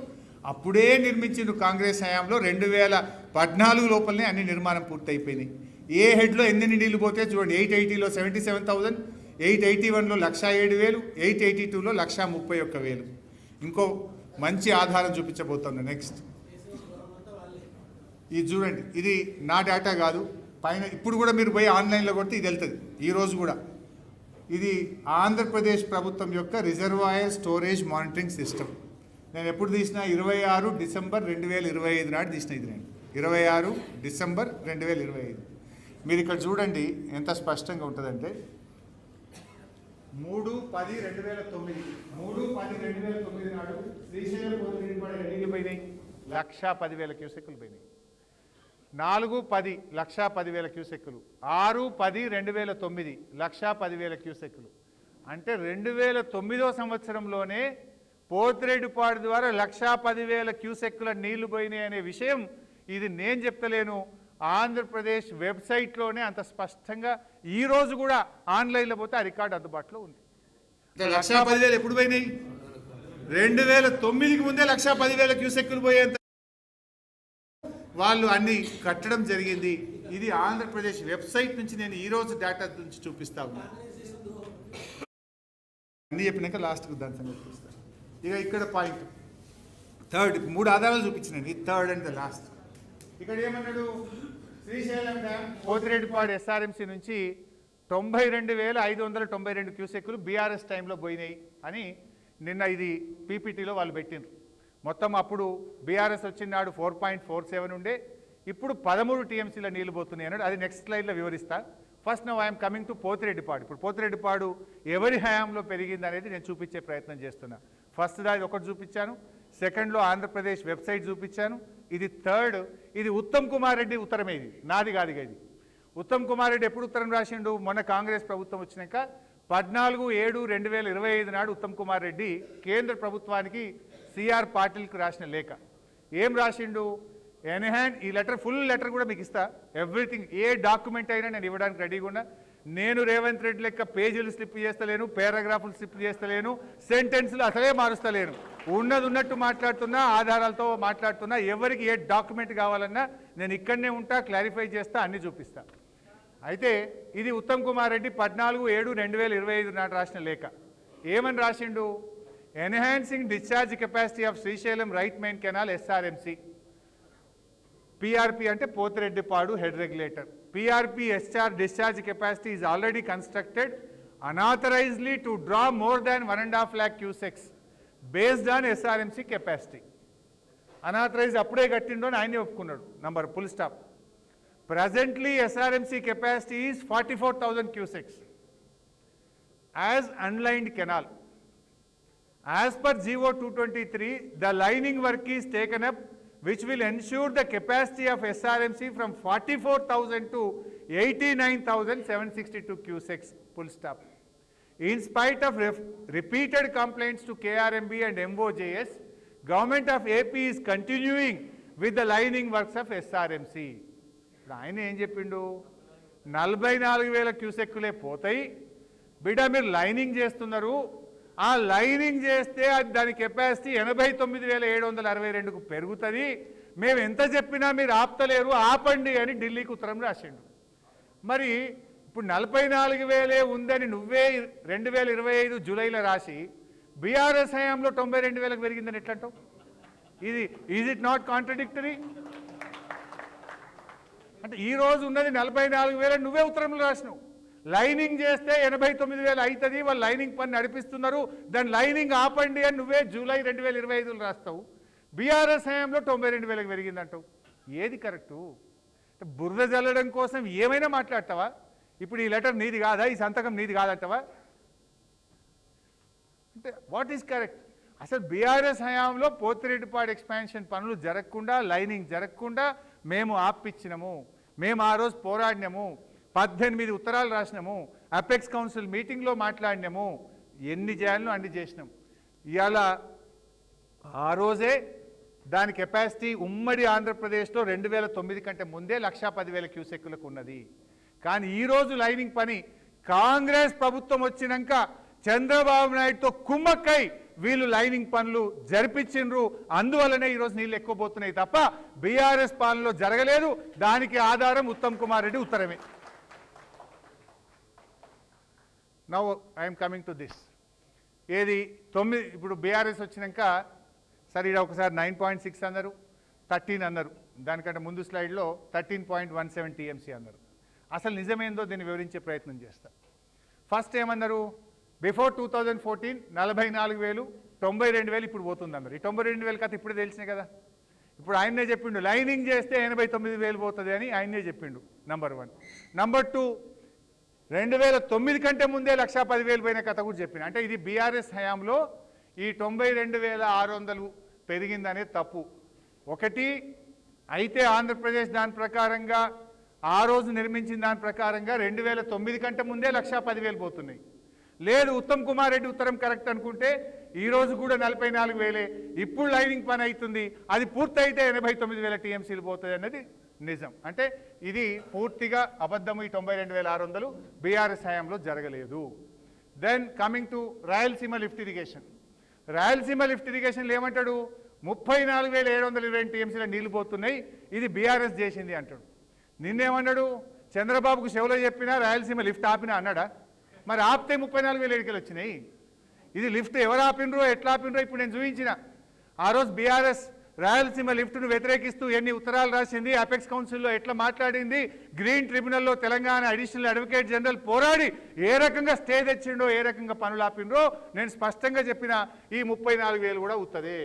అప్పుడే నిర్మించిన కాంగ్రెస్ హయాంలో 2014 లోపలనే అన్ని నిర్మాణం పూర్తయిపోయినాయి. ఏ హెడ్లో ఎన్ని నీళ్లు పోతే చూడండి. 880లో 77,000, 881లో 107,000, 882లో 131,000. ఇంకో మంచి ఆధారం చూపించబోతున్నా. నెక్స్ట్ ఇది చూడండి. ఇది నా డేటా కాదు, పైన ఇప్పుడు కూడా మీరు పోయి ఆన్లైన్లో కొడితే ఇది వెళ్తుంది. ఈరోజు కూడా ఇది ఆంధ్రప్రదేశ్ ప్రభుత్వం యొక్క రిజర్వాయర్ స్టోరేజ్ మానిటరింగ్ సిస్టమ్. నేను ఎప్పుడు తీసిన 26 డిసెంబర్ 2025 నాడు తీసిన. ఇది నేను 26 డిసెంబర్ 2025. మీరు ఇక్కడ చూడండి ఎంత స్పష్టంగా ఉంటుందంటే 3/10/2009 3/10/2009 నాడు శ్రీశైలం పోతిరెడ్డిపాడు ఎన్ని పోయినాయి? 110,000 క్యూసెక్కులు పోయినాయి. 4/10 110,000 క్యూసెక్కులు. 6/10/2009 110,000 క్యూసెక్కులు. అంటే 2009వ సంవత్సరంలోనే పోతిరెడ్డిపాడు ద్వారా 110,000 క్యూసెక్కుల నీళ్లు పోయినాయి అనే విషయం ఇది నేను చెప్తలేను. ఆంధ్రప్రదేశ్ వెబ్సైట్లోనే అంత స్పష్టంగా ఈరోజు కూడా ఆన్లైన్లో పోతే ఆ రికార్డు అందుబాటులో ఉంది. 110,000 ఎప్పుడు పోయినాయి? 2009కి ముందే 110,000 క్యూసెక్కులు పోయేంత వాళ్ళు అన్ని కట్టడం జరిగింది. ఇది ఆంధ్రప్రదేశ్ వెబ్సైట్ నుంచి నేను ఈరోజు డేటా నుంచి చూపిస్తా ఉన్నా. అన్నీ చెప్పినాక లాస్ట్కు దాని సంగతి చూపిస్తాను. ఇక ఇక్కడ పాయింట్ థర్డ్ 3 ఆధారాలు చూపించినాను. ఈ థర్డ్ అండ్ ద లాస్ట్. ఇక్కడ ఏమన్నాడు? శ్రీశైలం డ్యామ్ పోతిరెడ్డిపాడు ఎస్ఆర్ఎంసీ నుంచి 92,592 క్యూసెక్కులు బీఆర్ఎస్ టైంలో పోయినాయి అని నిన్న ఇది పీపీటీలో వాళ్ళు పెట్టినారు. మొత్తం అప్పుడు బీఆర్ఎస్ వచ్చిన నాడు 4.47 ఉండే, ఇప్పుడు 13 టీఎంసీల నీళ్ళు పోతున్నాయి అన్నాడు. అది నెక్స్ట్ స్లైడ్లో వివరిస్తా. First now I'm coming to Pothireddypadu. ఇప్పుడు పోతిరెడ్డిపాడు ఎవరి హయాంలో పెరిగింది అనేది నేను చూపించే ప్రయత్నం చేస్తున్నా. ఫస్ట్ దాది ఒకటి చూపించాను. సెకండ్లో ఆంధ్రప్రదేశ్ వెబ్సైట్ చూపించాను. ఇది థర్డ్. ఇది ఉత్తమ్ కుమార్ రెడ్డి ఉత్తరమే, ఇది నాది కాదు. ఇది ఉత్తమ్ కుమార్ రెడ్డి ఎప్పుడు ఉత్తరం రాసిండు? మొన్న కాంగ్రెస్ ప్రభుత్వం వచ్చినాక 14/7/2025 నాడు ఉత్తమ్ కుమార్ రెడ్డి కేంద్ర ప్రభుత్వానికి సిఆర్ పాటిల్కి రాసిన లేఖ. ఏం రాసిండు? ఎన్హాండ్ ఈ లెటర్, ఫుల్ లెటర్ కూడా మీకు ఇస్తా. ఎవ్రీథింగ్, ఏ డాక్యుమెంట్ అయినా నేను ఇవ్వడానికి రెడీగా ఉన్నా. నేను రేవంత్ రెడ్డి లెక్క పేజీలు స్లిప్ చేస్తలేను, పారాగ్రాఫ్లు స్లిప్ చేస్తలేను, సెంటెన్స్లు అసలే మారుస్తలేను. ఉన్నది ఉన్నట్టు మాట్లాడుతున్నా, ఆధారాలతో మాట్లాడుతున్నా. ఎవరికి ఏ డాక్యుమెంట్ కావాలన్నా నేను ఇక్కడనే ఉంటా, క్లారిఫై చేస్తా, అన్ని చూపిస్తా. అయితే ఇది ఉత్తమ్ కుమార్ రెడ్డి 14/7/2025 నాడు రాసిన లేఖ. ఏమని రాసిండు? Enhancing discharge capacity of Srisailam right main canal SRMC. PRP అంటే Pothireddypadu head regulator. PRP discharge capacity is already constructed unauthorizedly to draw more than 1.5 lakh cusecs based on SRMC capacity. Unauthorize అప్పుడే కట్టిండో అని ఆయనే ఒప్పుకున్నాడు. Number full stop. Presently, SRMC capacity is 44,000 cusecs as unlined canal. As per GO 223, the lining work is taken up, which will ensure the capacity of SRMC from 44,000 to 89,762 cusecs. Full stop. In spite of repeated complaints to KRMB and MOJS, Government of AP is continuing with the lining works of SRMC. ఇప్పుడు ఆయన ఏం చెప్పిండు? 44,000 క్యూసెక్కులే పోతాయి బిడ్డ, మీరు lining చేస్తున్నారు. ఆ lining చేస్తే అది దాని కెపాసిటీ 89,762కు పెరుగుతుంది. మేము ఎంత చెప్పినా మీరు ఆపుతలేరు, ఆపండి అని ఢిల్లీకి ఉత్తరం రాసిండు. మరి ఇప్పుడు 44,000 ఉందని నువ్వే 2025 జూలైలో రాసి బీఆర్ఎస్ హయాంలో 92,000కు పెరిగిందని ఎట్లంటావు? ఇది ఈజ్ ఇట్ నాట్ కాంట్రడిక్టరీ? అంటే ఈ రోజు ఉన్నది 44,000, నువ్వే ఉత్తరంలో రాసినావు. లైనింగ్ చేస్తే 89,000 అవుతుంది, వాళ్ళు లైనింగ్ పని నడిపిస్తున్నారు, దాని లైనింగ్ ఆపండి అని నువ్వే జూలై 2025లో రాస్తావు. బీఆర్ఎస్ హయాంలో 92,000కు పెరిగిందంటావు. ఏది కరెక్టు? బురద జల్లడం కోసం ఏమైనా మాట్లాడతావా? ఇప్పుడు ఈ లెటర్ నీది కాదా? ఈ సంతకం నీది కాదంటావా? అంటే వాట్ ఈస్ కరెక్ట్? అసలు బీఆర్ఎస్ హయాంలో పోతిరెడ్డిపాడు ఎక్స్పాన్షన్ పనులు జరగకుండా, లైనింగ్ జరగకుండా మేము ఆపిచ్చినాము. మేము ఆ రోజు పోరాడినాము, 18 ఉత్తరాలు రాసినాము, అపెక్స్ కౌన్సిల్ మీటింగ్లో మాట్లాడినాము, ఎన్ని చేయాలనో అన్ని చేసినాం. ఇవాళ ఆ రోజే దాని కెపాసిటీ ఉమ్మడి ఆంధ్రప్రదేశ్లో 2009 కంటే ముందే 1,10,000 క్యూసెక్కులకు ఉన్నది. కానీ ఈరోజు లైనింగ్ పని కాంగ్రెస్ ప్రభుత్వం వచ్చినాక చంద్రబాబు నాయుడుతో కుమ్మక్కై వీళ్ళు లైనింగ్ పనులు జరిపించిండ్రు. అందువల్లనే ఈరోజు నీళ్ళు ఎక్కువ పోతున్నాయి తప్ప బీఆర్ఎస్ పాలనలో జరగలేదు. దానికి ఆధారం ఉత్తమ్ కుమార్ రెడ్డి ఉత్తరమే. Now I'm coming to this. ఏది 9 ఇప్పుడు బీఆర్ఎస్ వచ్చినాక సరే ఇది ఒకసారి 9.6 అన్నారు, 13 అన్నారు. దానికంటే ముందు స్లైడ్లో 13.17 TMC అన్నారు. అసలు నిజమేందో దీన్ని వివరించే ప్రయత్నం చేస్తా. ఫస్ట్ ఏమన్నారు? బిఫోర్ 2014 44,000, 92,000 ఇప్పుడు పోతుంది అన్నారు. ఈ 92,000 కథ ఇప్పుడు తెలిసినాయి కదా. ఇప్పుడు ఆయనే చెప్పిండు లైనింగ్ చేస్తే 89,000 పోతుంది అని ఆయనే చెప్పిండు. నంబర్ 1. నంబర్ 2, 2009 కంటే ముందే 1,10,000 పోయిన కథ కూడా చెప్పిన. అంటే ఇది బీఆర్ఎస్ హయాంలో ఈ 92,600 పెరిగిందనే తప్పు. ఒకటి అయితే ఆంధ్రప్రదేశ్ దాని ప్రకారంగా ఆ రోజు నిర్మించిన దాని ప్రకారంగా 2009 కంటే ముందే 1,10,000 పోతున్నాయి. లేదు ఉత్తమ్ కుమార్ రెడ్డి ఉత్తరం కరెక్ట్ అనుకుంటే ఈ రోజు కూడా 44,000. ఇప్పుడు లైనింగ్ పని అవుతుంది, అది పూర్తయితే 89,000 TMCలు పోతుంది అన్నది నిజం. అంటే ఇది పూర్తిగా అబద్ధము. ఈ 92,600 బీఆర్ఎస్ హయాంలో జరగలేదు. Then coming to Rayalaseema lift irrigation. Rayalaseema lift ఇరిగేషన్లు ఏమంటాడు? 34,720 TMCల నీళ్లు పోతున్నాయి, ఇది బీఆర్ఎస్ చేసింది అంటాడు. నిన్నేమన్నాడు? చంద్రబాబుకు చెవులో చెప్పినా రాయలసీమ లిఫ్ట్ ఆపినా అన్నాడా? మరి ఆపితే 34,000 ఎడికలు వచ్చినాయి. ఇది లిఫ్ట్ ఎవరు ఆపినరో ఎట్లా ఆపినరో ఇప్పుడు నేను చూపించిన. ఆ రోజు బీఆర్ఎస్ రాయలసీమ లిఫ్ట్ను వ్యతిరేకిస్తూ ఎన్ని ఉత్తరాలు రాసింది, అపెక్స్ కౌన్సిల్లో ఎట్లా మాట్లాడింది, గ్రీన్ ట్రిబ్యునల్లో తెలంగాణ అడిషనల్ అడ్వకేట్ జనరల్ పోరాడి ఏ రకంగా స్టే తెచ్చిండో, ఏ రకంగా పనులు ఆపినరో నేను స్పష్టంగా చెప్పిన. ఈ 34,000 కూడా ఉత్తదే.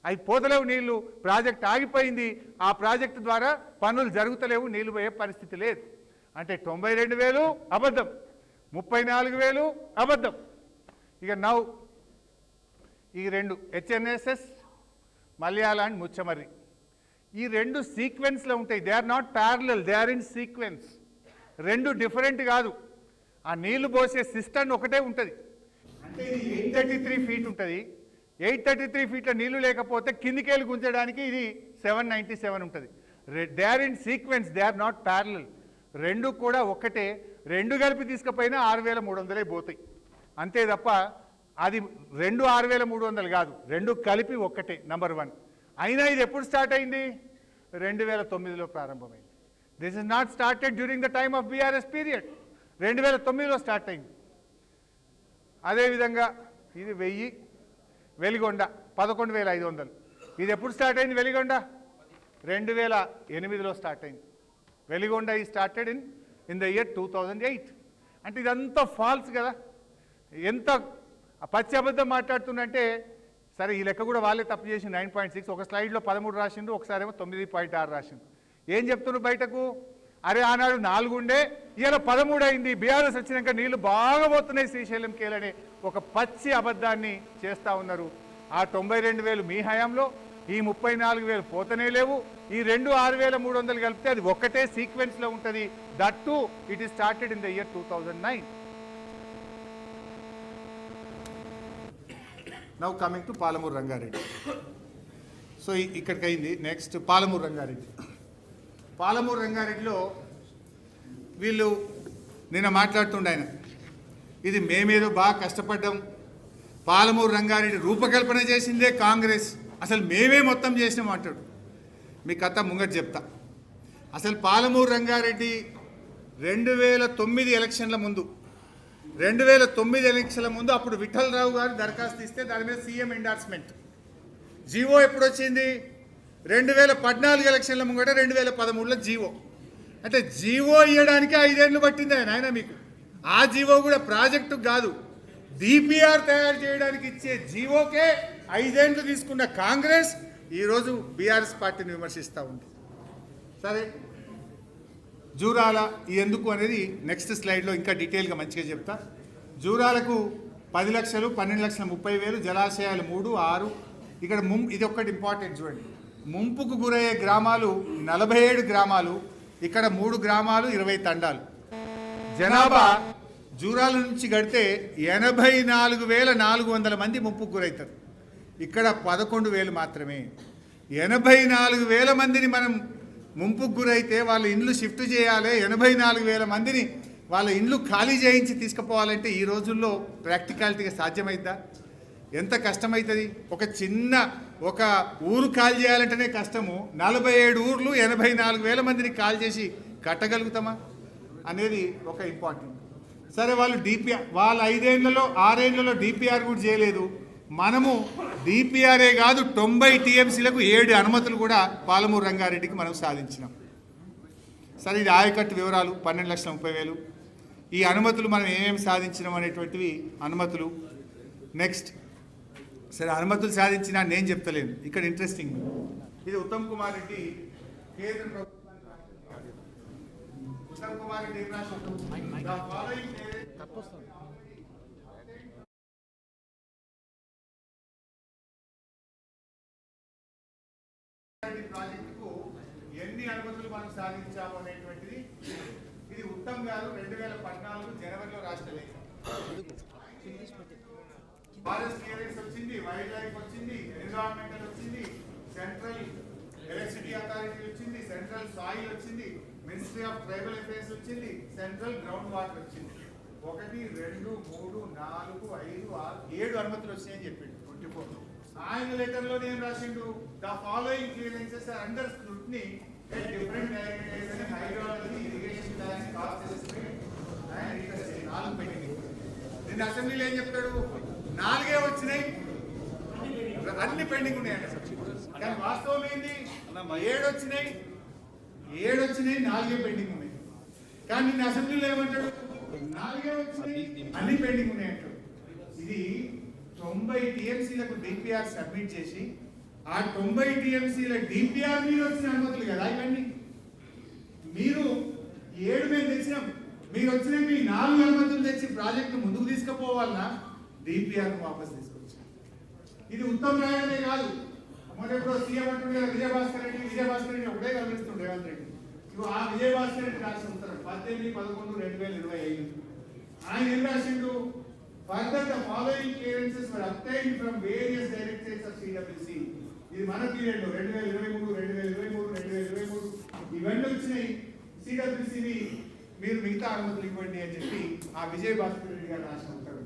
అవి పోతలేవు నీళ్లు, ప్రాజెక్ట్ ఆగిపోయింది, ఆ ప్రాజెక్టు ద్వారా పనులు జరుగుతలేవు, నీళ్లు పోయే పరిస్థితి లేదు. అంటే 92,000 అబద్ధం, 34,000 అబద్ధం. ఇక నౌ ఈ 2 HNSS మలయాళ అండ్ ముచ్చమర్రి. ఈ రెండు సీక్వెన్స్లో ఉంటాయి. They are not parallel, they are in sequence. రెండు డిఫరెంట్ కాదు. ఆ నీళ్లు పోసే సిస్టమ్ ఒకటే ఉంటుంది. అంటే ఇది 833 ఫీట్ ఉంటుంది. 833 ఫీట్ల నీళ్లు లేకపోతే కిందికేళ్ళు గుంజడానికి ఇది 797 ఉంటుంది. They are in sequence, they are not parallel. రెండు కూడా ఒకటే. రెండు కలిపి తీసుకుపోయినా 6300 పోతాయి అంతే తప్ప అది రెండు 6300 కాదు. రెండు కలిపి ఒక్కటే. నంబర్ 1. అయినా ఇది ఎప్పుడు స్టార్ట్ అయింది? 2009లో ప్రారంభమైంది. This is not started during the time of BRS period. 2009లో స్టార్ట్ అయింది. అదేవిధంగా ఇది 1000 వెలిగొండ 11500. ఇది ఎప్పుడు స్టార్ట్ అయింది? వెలిగొండ 2008లో స్టార్ట్ అయింది. వెలిగొండ ఈ స్టార్టెడ్ ఇన్ ద ఇయర్ 2008. అంటే ఇదంతా ఫాల్స్ కదా. ఎంత పచ్చి అబద్ధం మాట్లాడుతుందంటే, సరే ఈ లెక్క కూడా వాళ్ళే తప్పు చేసి 9.6, ఒక స్లైడ్లో 13 రాసిండు, ఒకసారి ఏమో 9.6 రాసిండు. ఏం చెప్తున్నారు బయటకు? అరే ఆనాడు 4 ఉండే, ఇవాళ 13 అయింది, బీఆర్ఎస్ వచ్చినాక నీళ్లు బాగా పోతున్నాయి శ్రీశైలం కేలనే ఒక పచ్చి అబద్ధాన్ని చేస్తూ ఉన్నారు. ఆ 92,000 మీ హయాంలో, ఈ 34,000 పోతనే లేవు. ఈ 6,300 కలిపితే అది ఒక్కటే సీక్వెన్స్లో ఉంటుంది. That to it is started in the year 2009. Now coming to Palamuru Rangareddy. So ఇక్కడికి అయింది. నెక్స్ట్ పాలమూరు రంగారెడ్డి. పాలమూరు రంగారెడ్డిలో వీళ్ళు నిన్న మాట్లాడుతుండే ఆయన, ఇది మేమేదో బాగా కష్టపడ్డాం, పాలమూరు రంగారెడ్డి రూపకల్పన చేసిందే కాంగ్రెస్, అసలు మేమే మొత్తం చేసినాం అంటాడు. మీ కథ ముంగట చెప్తా. అసలు పాలమూరు రంగారెడ్డి 2009 ఎలక్షన్ల ముందు 2009 ఎలక్షన్ల ముందు అప్పుడు విఠలరావు గారు దరఖాస్తు ఇస్తే దాని మీద సీఎం ఎండార్స్మెంట్ జీవో ఎప్పుడు వచ్చింది? 2014 ఎలక్షన్ల ముంగట 2013లో జీవో. అంటే జీవో ఇవ్వడానికి 5 ఏళ్ళు పట్టింది ఆయన మీకు. ఆ జీవో కూడా ప్రాజెక్టు కాదు, డిపిఆర్ తయారు చేయడానికి ఇచ్చే జీవోకే 5 ఏళ్ళు తీసుకున్న కాంగ్రెస్ ఈరోజు బీఆర్ఎస్ పార్టీని విమర్శిస్తూ ఉంది. సరే, జూరాల ఎందుకు అనేది నెక్స్ట్ స్లైడ్లో ఇంకా డీటెయిల్గా మంచిగా చెప్తా. జూరాలకు 10 లక్షలు, 12,30,000, జలాశయాలు 3, 6. ఇక్కడ ఇది ఒక్కటి ఇంపార్టెంట్ చూడండి. ముంపుకు గురయ్యే గ్రామాలు 47 గ్రామాలు, ఇక్కడ 3 గ్రామాలు, 20 తండాలు. జనాభా జూరాల నుంచి గడితే 84,400 మంది ముంపుకు గురవుతారు. ఇక్కడ 11,000 మాత్రమే. 84,000 మందిని మనం ముంపుకు గురైతే వాళ్ళ ఇండ్లు షిఫ్ట్ చేయాలి. 84,000 మందిని వాళ్ళ ఇండ్లు ఖాళీ చేయించి తీసుకుపోవాలంటే ఈ రోజుల్లో ప్రాక్టికాలిటీగా సాధ్యమైద్దా? ఎంత కష్టమవుతుంది? ఒక ఊరు కాల్ చేయాలంటేనే కష్టము. 47 ఊర్లు 84,000 మందిని కాల్ చేసి కట్టగలుగుతామా అనేది ఒక ఇంపార్టెంట్. సరే, వాళ్ళు వాళ్ళ 5 ఏళ్లలో 6 ఏళ్లలో డిపిఆర్ కూడా చేయలేదు. మనము డిపిఆర్ఏ కాదు 90 టీఎంసీలకు 7 అనుమతులు కూడా పాలమూరు రంగారెడ్డికి మనం సాధించినాం. సరే, ఇది ఆయకట్టు వివరాలు 12,30,000. ఈ అనుమతులు మనం ఏమేమి సాధించినాం అనేటువంటివి అనుమతులు. నెక్స్ట్, సరే అనుమతులు సాధించినా నేను చెప్తలేను. ఇక్కడ ఇంట్రెస్టింగ్, ఇది ఉత్తమ్ కుమార్ రెడ్డి కేంద్ర ప్రభుత్వానికి ఉత్తమ్ కుమార్ రెడ్డి ప్రాజెక్టుకు ఎన్ని అనుమతులు మనం సాధించాము అనేటువంటిది ఇది ఉత్తమ్ గారు 2014 జనవరిలో రాష్ట్ర లేఖ. ఫారెస్ట్ క్లియరెన్స్ వచ్చింది, వైల్డ్ లైఫ్ వచ్చింది, ఎన్విరాన్మెంటల్ వచ్చింది, సెంట్రల్ ఎలక్ట్రిసిటీ అథారిటీ వచ్చింది, సెంట్రల్ సాయిల్ వచ్చింది, మినిస్ట్రీ ఆఫ్ ట్రైబల్ అఫైర్స్ వచ్చింది, సెంట్రల్ గ్రౌండ్ వాటర్ వచ్చింది. 1, 2, 3, 4, 5, 6, 7 అనుమతులు వచ్చినాయని చెప్పిండు 24. ఆయన లెటర్లో నేను రాసిండు, the following clearances are under scrutiny at different hydrology, irrigation planning, cost estimate and interest 4 pending. నిన్న అసెంబ్లీలో ఏం చెప్తాడు? 4 వచ్చినాయి, అన్ని పెండింగ్ ఉన్నాయంట. కానీ వాస్తవం ఏంది? 7 వచ్చినాయి, 4 పెండింగ్ ఉన్నాయి. కానీ నిన్న అసెంబ్లీలో ఏమంటాడు? 4 వచ్చినాయి, అన్ని పెండింగ్ ఉన్నాయంటాడు. ఇది 90 టీఎంసీలకు డిపిఆర్ సబ్మిట్ చేసి ఆ 90 టీఎంసీల డిపిఆర్ మీద వచ్చిన అనుమతులు కదా ఇవన్నీ. మీరు 7 మేము తెచ్చినాం, మీరు వచ్చిన మీ 4 అనుమతులు తెచ్చి ప్రాజెక్టు ముందుకు తీసుకుపోవాలన్నా డిపిఆర్ వాపస్ తీసుకొచ్చాం. ఇది ఉత్తమ్ రాయడమే కాదు, మొన్న ఇప్పుడు సీఎం అంటుండే విజయభాస్కర్ రెడ్డి ఒకటే కనిపిస్తుండే రేవంత్ రెడ్డి. ఇప్పుడు ఆ విజయభాస్కర్ రెడ్డి రాసి ఉంటారు 18/11/2025. ఆయన ఏం రాసిండు? Further the following clearances were obtained from various directorates of CWC. ఇది మన పీరియడ్ 2023 ఇవన్నీ వచ్చినాయి. సిడబ్ల్యూసిని మీరు మిగతా అనుమతులు ఇవ్వండి అని చెప్పి ఆ విజయభాస్కర్ రెడ్డి గారు రాసి ఉంటారు.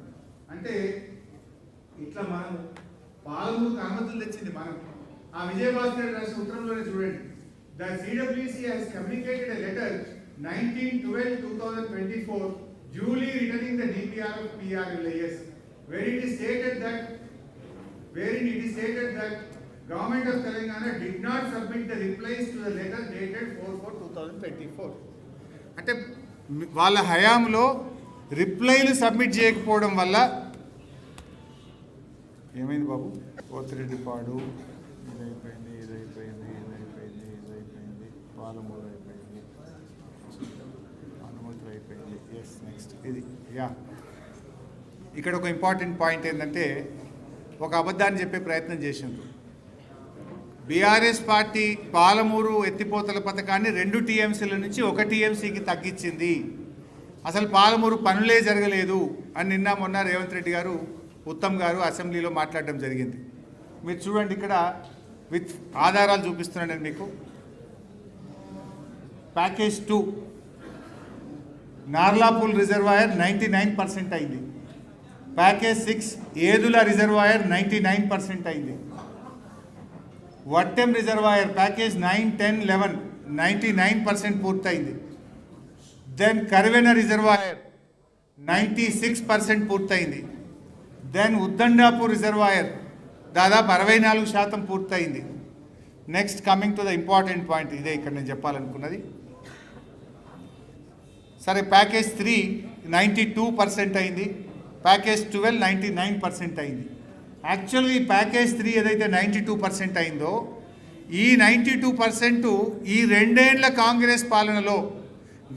అంటే ఇట్లా మనం పాలమూరుకు అనుమతులు తెచ్చింది మనం. ఆ విజయభాస్కర్ రెడ్డి రాసిన ఉత్తరంలోనే చూడండి. The CWC has communicated a letter 19/12/2024 duly returning the DPR of PRLIS wherein it is stated that Government of Telangana did not submit the replies to the letter dated 4/4/2024. అంటే వాళ్ళ హయాంలో రిప్లైలు సబ్మిట్ చేయకపోవడం వల్ల ఏమైంది బాబు? పోతిరెడ్డిపాడు ఇదైపోయింది పాలమూరు అయిపోయింది, అనుమతులు అయిపోయింది. ఎస్ నెక్స్ట్ ఇది ఇక్కడ ఒక ఇంపార్టెంట్ పాయింట్ ఏంటంటే ఒక అబద్ధాన్ని చెప్పే ప్రయత్నం చేసిండ్రు. బీఆర్ఎస్ పార్టీ పాలమూరు ఎత్తిపోతల పథకాన్ని 2 టీఎంసీల నుంచి 1 టీఎంసీకి తగ్గించింది. అసలు పాలమూరు పనులే జరగలేదు అని నిన్న మొన్న రేవంత్ రెడ్డి గారు, ఉత్తమ్ గారు అసెంబ్లీలో మాట్లాడడం జరిగింది. మీరు చూడండి, ఇక్కడ విత్ ఆధారాలు చూపిస్తున్నాను నేను మీకు. ప్యాకేజ్ 2 నార్లాపూల్ రిజర్వాయర్ 99% అయింది. ప్యాకేజ్ 6 ఏదుల రిజర్వాయర్ 99% అయింది. వట్టెం రిజర్వాయర్ ప్యాకేజ్ 9, 10, 11 99% పూర్తయింది. దెన్ కర్వెన రిజర్వాయర్ 96% పూర్తయింది. దెన్ ఉద్దండాపూర్ రిజర్వాయర్ దాదాపు 64% పూర్తయింది. Next coming to the important point, ఇదే ఇక్కడ నేను చెప్పాలనుకున్నది. సరే, ప్యాకేజ్ 3 92% అయింది. ప్యాకేజ్ 12 99% అయింది. యాక్చువల్గా ఈ ప్యాకేజ్ 3 ఏదైతే 92% అయిందో, ఈ 92% ఈ 2 ఏళ్ల కాంగ్రెస్ పాలనలో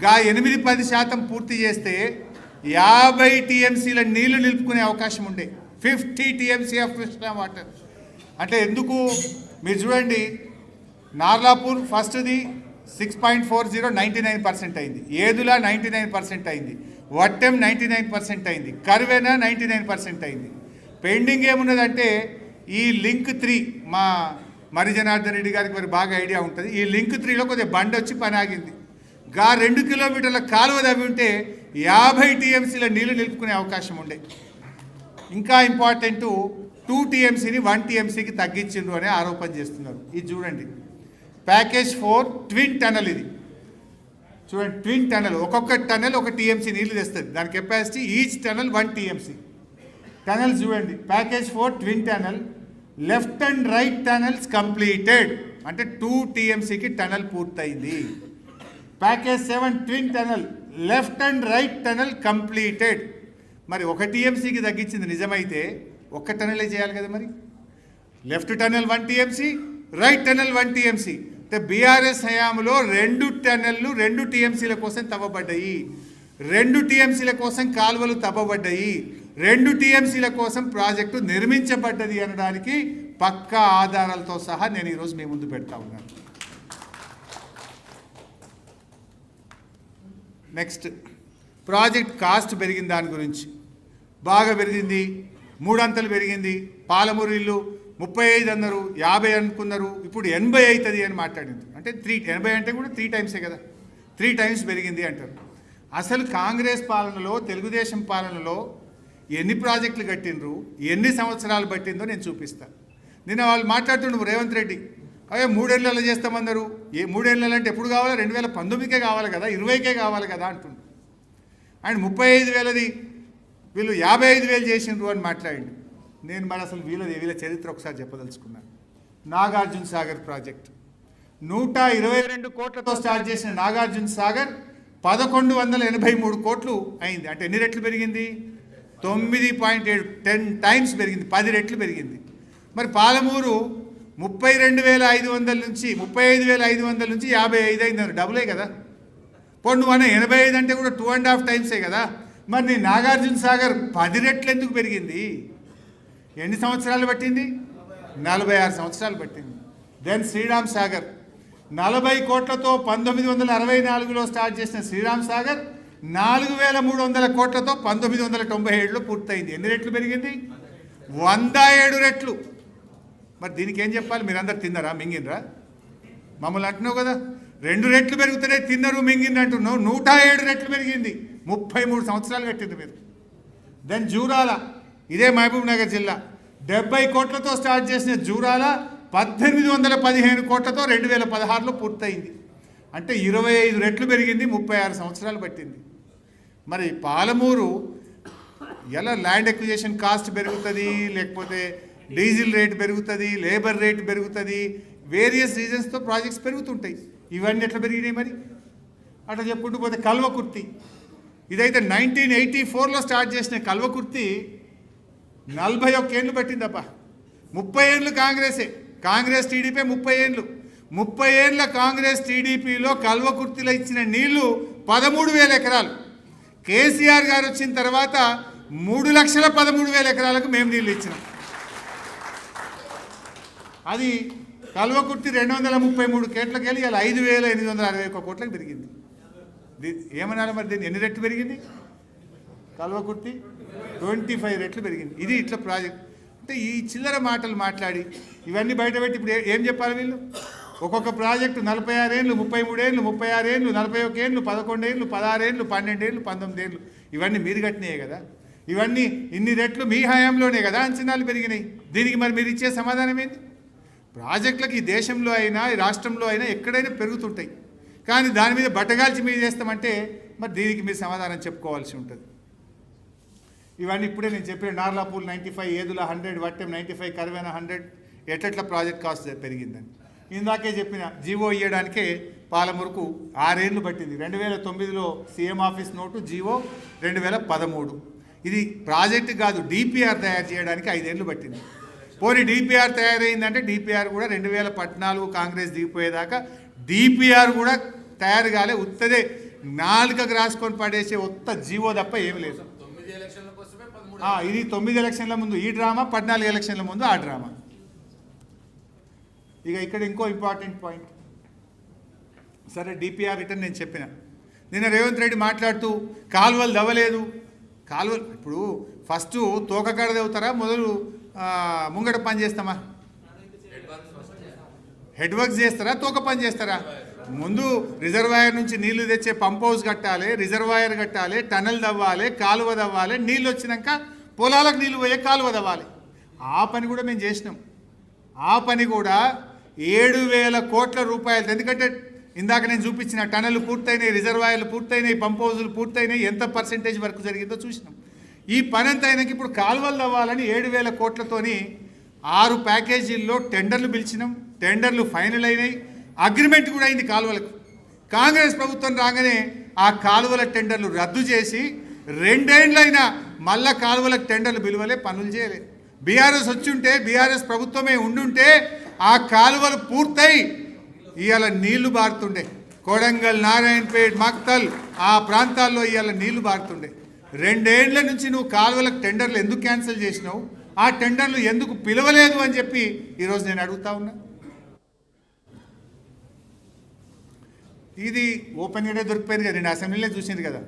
8-10% పూర్తి చేస్తే 50 టీఎంసీల నీళ్లు నిలుపుకునే అవకాశం ఉండే. 50 టీఎంసీ ఆఫ్ కృష్ణా వాటర్. అంటే ఎందుకు మీరు చూడండి, నార్లాపూర్ ఫస్ట్ది 6.40 99% అయింది. ఏదులా 99% అయింది. వట్టెం 99% అయింది. కర్వెన 99% అయింది. పెండింగ్ ఏమున్నదంటే ఈ లింక్ 3, మా మరి జనార్దన్ రెడ్డి గారికి మరి బాగా ఐడియా ఉంటుంది. ఈ లింక్ 3లో కొద్దిగా బండి వచ్చి పని ఆగింది. 2 కిలోమీటర్ల కాలువ తవ్వి ఉంటే 50 టీఎంసీల నీళ్లు నిలుపుకునే అవకాశం ఉండే. ఇంకా ఇంపార్టెంట్, 2 టీఎంసీని 1 టీఎంసీకి తగ్గించిండ్రు అనే ఆరోపణ చేస్తున్నారు. ఇది చూడండి, ప్యాకేజ్ 4 ట్విన్ టనల్. ఇది చూడండి, ట్విన్ టనల్. ఒక్కొక్క టనల్ 1 టీఎంసీ నీళ్లు తెస్తుంది. దాని capacity each tunnel 1 TMC. Tunnels చూడండి, package 4 twin tunnel, left and right tunnels completed, అంటే 2 టీఎంసీకి టనల్ పూర్తయింది. Package 7 twin tunnel, left and right tunnel completed. మరి 1 టీఎంసీకి తగ్గించింది నిజమైతే 1 టనలే చేయాలి కదా. మరి left tunnel 1 TMC, right tunnel 1 TMC. అంటే బీఆర్ఎస్ హయాంలో 2 టనల్లు 2 టీఎంసీల కోసం తవ్వబడ్డాయి. 2 టీఎంసీల కోసం కాలువలు తవ్వబడ్డాయి. 2 టీఎంసీల కోసం ప్రాజెక్టు నిర్మించబడ్డది అనడానికి పక్కా ఆధారాలతో సహా నేను ఈరోజు మీ ముందు పెడతా ఉన్నాను. నెక్స్ట్, ప్రాజెక్ట్ కాస్ట్ పెరిగిన దాని గురించి. బాగా పెరిగింది, 3 అంతలు పెరిగింది. పాలమూరు ఇల్లు 35 అన్నారు, 50 అనుకున్నారు, ఇప్పుడు 80 అవుతుంది అని మాట్లాడింది. అంటే 80 అంటే కూడా 3 టైమ్సే కదా, 3 టైమ్స్ పెరిగింది అంటారు. అసలు కాంగ్రెస్ పాలనలో, తెలుగుదేశం పాలనలో ఎన్ని ప్రాజెక్టులు కట్టిండ్రు, ఎన్ని సంవత్సరాలు పట్టిందో నేను చూపిస్తాను. నిన్న వాళ్ళు మాట్లాడుతుండ్రు రేవంత్ రెడ్డి, అయ్యో 3 ఏళ్ళలో చేస్తామన్నారు. 3 ఏళ్ళలో అంటే ఎప్పుడు కావాలి? 2019కే కావాలి కదా, 20కే కావాలి కదా అంటుండ్రు. ఆయన 35,000ది వీళ్ళు 55,000 చేసిండ్రు అని మాట్లాడిండు. నేను మరి అసలు వీళ్ళ చరిత్ర ఒకసారి చెప్పదలుచుకున్నాను. నాగార్జున సాగర్ ప్రాజెక్ట్ 122 కోట్లతో స్టార్ట్ చేసిన నాగార్జున సాగర్ 1183 కోట్లు అయింది. అంటే ఎన్ని రెట్లు పెరిగింది? 9.7, 10 టైమ్స్ పెరిగింది, 10 రెట్లు పెరిగింది. మరి పాలమూరు 32,500 నుంచి 35,500 నుంచి 55 అయింది, డబులే కదా. పొన్ను మన 85 అంటే కూడా 2.5 టైమ్సే కదా. మరి నీ నాగార్జున సాగర్ 10 రెట్లు ఎందుకు పెరిగింది? ఎన్ని సంవత్సరాలు పట్టింది? 46 సంవత్సరాలు పట్టింది. దెన్ శ్రీరామ్ సాగర్ 40 కోట్లతో 1964లో స్టార్ట్ చేసిన శ్రీరామ్ సాగర్ 4300 కోట్లతో 1997లో పూర్తయింది. ఎన్ని రెట్లు పెరిగింది? 107 రెట్లు. మరి దీనికి ఏం చెప్పాలి? మీరందరు తిన్నారా, మింగినరా? మమ్మల్ని అంటున్నావు కదా 2 రెట్లు పెరుగుతూనే తిన్నరు మింగింది అంటున్నావు. 107 రెట్లు పెరిగింది. 33 సంవత్సరాలు కట్టింది మీరు. దెన్ జూరాల, ఇదే మహబూబ్ నగర్ జిల్లా, 70 కోట్లతో స్టార్ట్ చేసిన జూరాల 1815 కోట్లతో 2016లో పూర్తయింది. అంటే 25 రెట్లు పెరిగింది. 36 సంవత్సరాలు పట్టింది. మరి పాలమూరు ఎలా ల్యాండ్ ఎక్విజిషన్ కాస్ట్ పెరుగుతుంది, లేకపోతే డీజిల్ రేట్ పెరుగుతుంది, లేబర్ రేట్ పెరుగుతుంది, వేరియస్ రీజన్స్తో ప్రాజెక్ట్స్ పెరుగుతుంటాయి. ఇవన్నీ ఎట్లా పెరిగినాయి మరి? అట్లా చెప్పుకుంటూ పోతే కల్వకుర్తి, ఇదైతే 1984లో స్టార్ట్ చేసిన కల్వకుర్తి 41 ఏళ్ళు పట్టిందబ్బా. 30 ఏళ్ళు కాంగ్రెస్ టీడీపీ 30 ఏళ్ళ కాంగ్రెస్ టీడీపీలో కల్వకుర్తిలో ఇచ్చిన నీళ్లు 13,000 ఎకరాలు. కేసీఆర్ గారు వచ్చిన తర్వాత 3,13,000 ఎకరాలకు మేము నీళ్ళు ఇచ్చినాం. అది కల్వకుర్తి 233 కోట్లకి వెళ్ళి ఇలా 5,861 కోట్లకు పెరిగింది. ఏమనాలి మరి? దీన్ని ఎన్ని రెట్లు పెరిగింది? కల్వకుర్తి 25 రెట్లు పెరిగింది. ఇది ఇట్లా ప్రాజెక్ట్. అంటే ఈ చిల్లర మాటలు మాట్లాడి ఇవన్నీ బయటపెట్టి ఇప్పుడు ఏం చెప్పాలి వీళ్ళు? ఒక్కొక్క ప్రాజెక్టు 46 ఏళ్ళు, 33 ఏళ్ళు, 36 ఏళ్ళు, 41 ఏళ్ళు, 11 ఏళ్ళు, 16 ఏళ్ళు, 12 ఏళ్ళు, 19 ఏళ్ళు. ఇవన్నీ మీరు కట్టినాయే కదా. ఇవన్నీ ఇన్ని రెట్లు మీ హయాంలోనే కదా అంచనాలు పెరిగినాయి. దీనికి మరి మీరు ఇచ్చే సమాధానం ఏంటి? ప్రాజెక్టులకు ఈ దేశంలో అయినా ఈ రాష్ట్రంలో అయినా ఎక్కడైనా పెరుగుతుంటాయి, కానీ దాని మీద బట్టగాల్చి మీరు చేస్తామంటే మరి దీనికి మీరు సమాధానం చెప్పుకోవాల్సి ఉంటుంది. ఇవన్నీ ఇప్పుడే నేను చెప్పిన నార్లాపూల్ 95, ఏదుల 100, వట్టెం 95, కరివేన 100 ఎట్లా ప్రాజెక్ట్ కాస్ట్ పెరిగిందని ఇందాకే చెప్పిన. జీవో ఇవ్వడానికే పాలమూరుకు 6 ఏళ్ళు పట్టింది. 2009లో సీఎం ఆఫీస్ నోటు, జీవో 2013. ఇది ప్రాజెక్టు కాదు, డిపిఆర్ తయారు చేయడానికి 5 ఏళ్ళు పట్టింది. పోనీ డిపిఆర్ తయారైందంటే డిపిఆర్ కూడా 2014 కాంగ్రెస్ దిగిపోయేదాకా డిపిఆర్ కూడా తయారు కాలే. ఉత్తదే నాలుకకు రాసుకొని పడేసే ఒక్క జీవో తప్ప ఏమి లేదు. ఇది 9 ఎలక్షన్ల ముందు ఈ డ్రామా, 14 ఎలక్షన్ల ముందు ఆ డ్రామా. ఇక ఇక్కడ ఇంకో ఇంపార్టెంట్ పాయింట్. సరే డిపిఆర్ రిటర్న్ నేను చెప్పిన. నిన్న రేవంత్ రెడ్డి మాట్లాడుతూ కాలువలు దవ్వలేదు. కాలువలు ఇప్పుడు ఫస్ట్ తోకకాడ దవ్వుతారా, మొదలు ముంగట పని చేస్తామా? హెడ్ వర్క్ చేస్తారా, తోక పని చేస్తారా? ముందు రిజర్వాయర్ నుంచి నీళ్లు తెచ్చే పంప్ హౌస్ కట్టాలి, రిజర్వాయర్ కట్టాలి, టనల్ దవ్వాలి, కాలువ దవ్వాలి. నీళ్ళు వచ్చినాక పొలాలకు నీళ్ళు పోయే కాలువ దవ్వాలి. ఆ పని కూడా మేము చేసినాం. ఆ పని కూడా 7,000 కోట్ల రూపాయలు. ఎందుకంటే ఇందాక నేను చూపించిన టనల్ పూర్తయినాయి, రిజర్వాయర్లు పూర్తయినాయి, పంప్ హౌజులు పూర్తయినాయి, ఎంత పర్సెంటేజ్ వర్క్ జరిగిందో చూసినాం. ఈ పని అంతా అయినాక ఇప్పుడు కాలువలు తవ్వాలని 7,000 కోట్లతోని 6 ప్యాకేజీల్లో టెండర్లు పిలిచినాం. టెండర్లు ఫైనల్ అయినాయి, అగ్రిమెంట్ కూడా అయింది కాలువలకు. కాంగ్రెస్ ప్రభుత్వం రాగానే ఆ కాలువల టెండర్లు రద్దు చేసి 2 ఏళ్ళైనా మళ్ళా కాలువలకు టెండర్లు పిలువలే, పనులు చేయలే. బీఆర్ఎస్ వచ్చుంటే, బీఆర్ఎస్ ప్రభుత్వమే ఉండుంటే ఆ కాలువలు పూర్తయి ఇవాళ నీళ్లు బారుతుండే. కొడంగల్, నారాయణపేట్, మక్తల్ ఆ ప్రాంతాల్లో ఇవాళ నీళ్లు బారుతుండే. 2 ఏళ్ల నుంచి నువ్వు కాలువలకు టెండర్లు ఎందుకు క్యాన్సిల్ చేసినావు? ఆ టెండర్లు ఎందుకు పిలవలేదు అని చెప్పి ఈరోజు నేను అడుగుతా ఉన్నా. ఇది ఓపెన్గానే దొరికిపోయింది కదా, నేను అసెంబ్లీలో చూసింది కదా.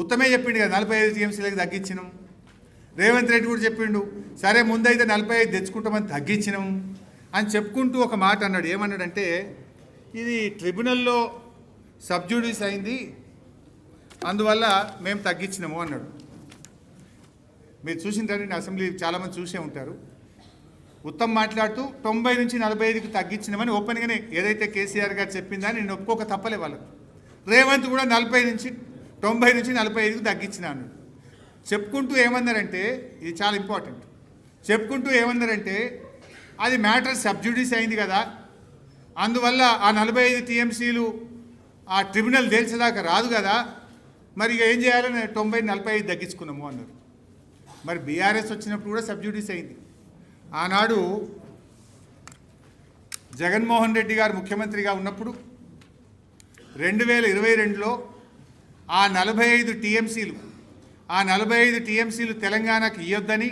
ఉత్తమే చెప్పిండు కదా 45 టీఎంసీలకు తగ్గించినాం. రేవంత్ రెడ్డి కూడా చెప్పిండు, సరే ముందైతే 45 తెచ్చుకుంటామని తగ్గించినాం అని చెప్పుకుంటూ ఒక మాట అన్నాడు. ఏమన్నాడంటే ఇది ట్రిబ్యునల్లో సబ్జుడిస్ అయింది, అందువల్ల మేము తగ్గించినాము అన్నాడు. మీరు చూసింటారండి, అసెంబ్లీ చాలామంది చూసే ఉంటారు. ఉత్తమ్ మాట్లాడుతూ 90 నుంచి 45కి తగ్గించినామని ఓపెన్గానే ఏదైతే కేసీఆర్ గారు చెప్పిందని నేను ఒప్పుకోక తప్పలే వాళ్ళకు. రేవంత్ కూడా 90 నుంచి 45కి తగ్గించిన అన్నాడు. చెప్పుకుంటూ ఏమన్నారంటే, ఇది చాలా ఇంపార్టెంట్, చెప్పుకుంటూ ఏమన్నారంటే అది మ్యాటర్ సబ్జుడిస్ అయింది కదా, అందువల్ల ఆ 45 టీఎంసీలు ఆ ట్రిబ్యునల్ తేల్చేదాకా రాదు కదా, మరి ఇక ఏం చేయాలని 90, 45 తగ్గించుకున్నాము అన్నారు. మరి బీఆర్ఎస్ వచ్చినప్పుడు కూడా సబ్జుడిస్ అయింది. ఆనాడు జగన్మోహన్ రెడ్డి గారు ముఖ్యమంత్రిగా ఉన్నప్పుడు 2022లో ఆ 45 టీఎంసీలు తెలంగాణకు ఇవ్వొద్దని,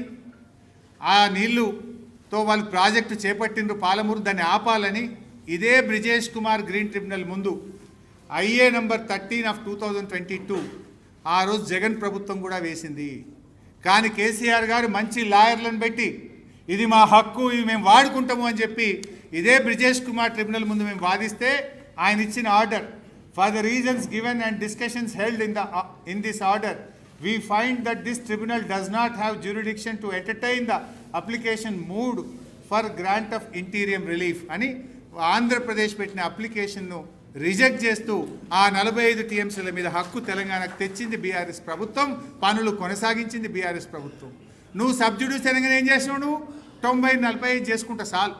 ఆ నీళ్లుతో తో వాళ్ళు ప్రాజెక్టు చేపట్టిండ్రు పాలమూరు, దాన్ని ఆపాలని ఇదే బ్రిజేష్ కుమార్ గ్రీన్ ట్రిబ్యునల్ ముందు ఐఏ నంబర్ 13/2022 ఆ రోజు జగన్ ప్రభుత్వం కూడా వేసింది. కానీ కేసీఆర్ గారు మంచి లాయర్లను పెట్టి ఇది మా హక్కు, ఇది మేము వాడుకుంటాము అని చెప్పి ఇదే బ్రిజేష్ కుమార్ ట్రిబ్యునల్ ముందు మేము వాదిస్తే ఆయన ఇచ్చిన order, for the reasons given and discussions held in this order we find that this tribunal does not have jurisdiction to entertain the application moved for grant of interim relief అని ఆంధ్రప్రదేశ్ పెట్టిన అప్లికేషన్ను reject చేస్తూ ఆ 45 టీఎంసీల మీద హక్కు తెలంగాణకు తెచ్చింది బీఆర్ఎస్ ప్రభుత్వం, పనులు కొనసాగించింది బీఆర్ఎస్ ప్రభుత్వం. నువ్వు సబ్జుడిస్ తెలంగాణ ఏం చేసినావు? నువ్వు 90-45 చేసుకుంటా చాలు.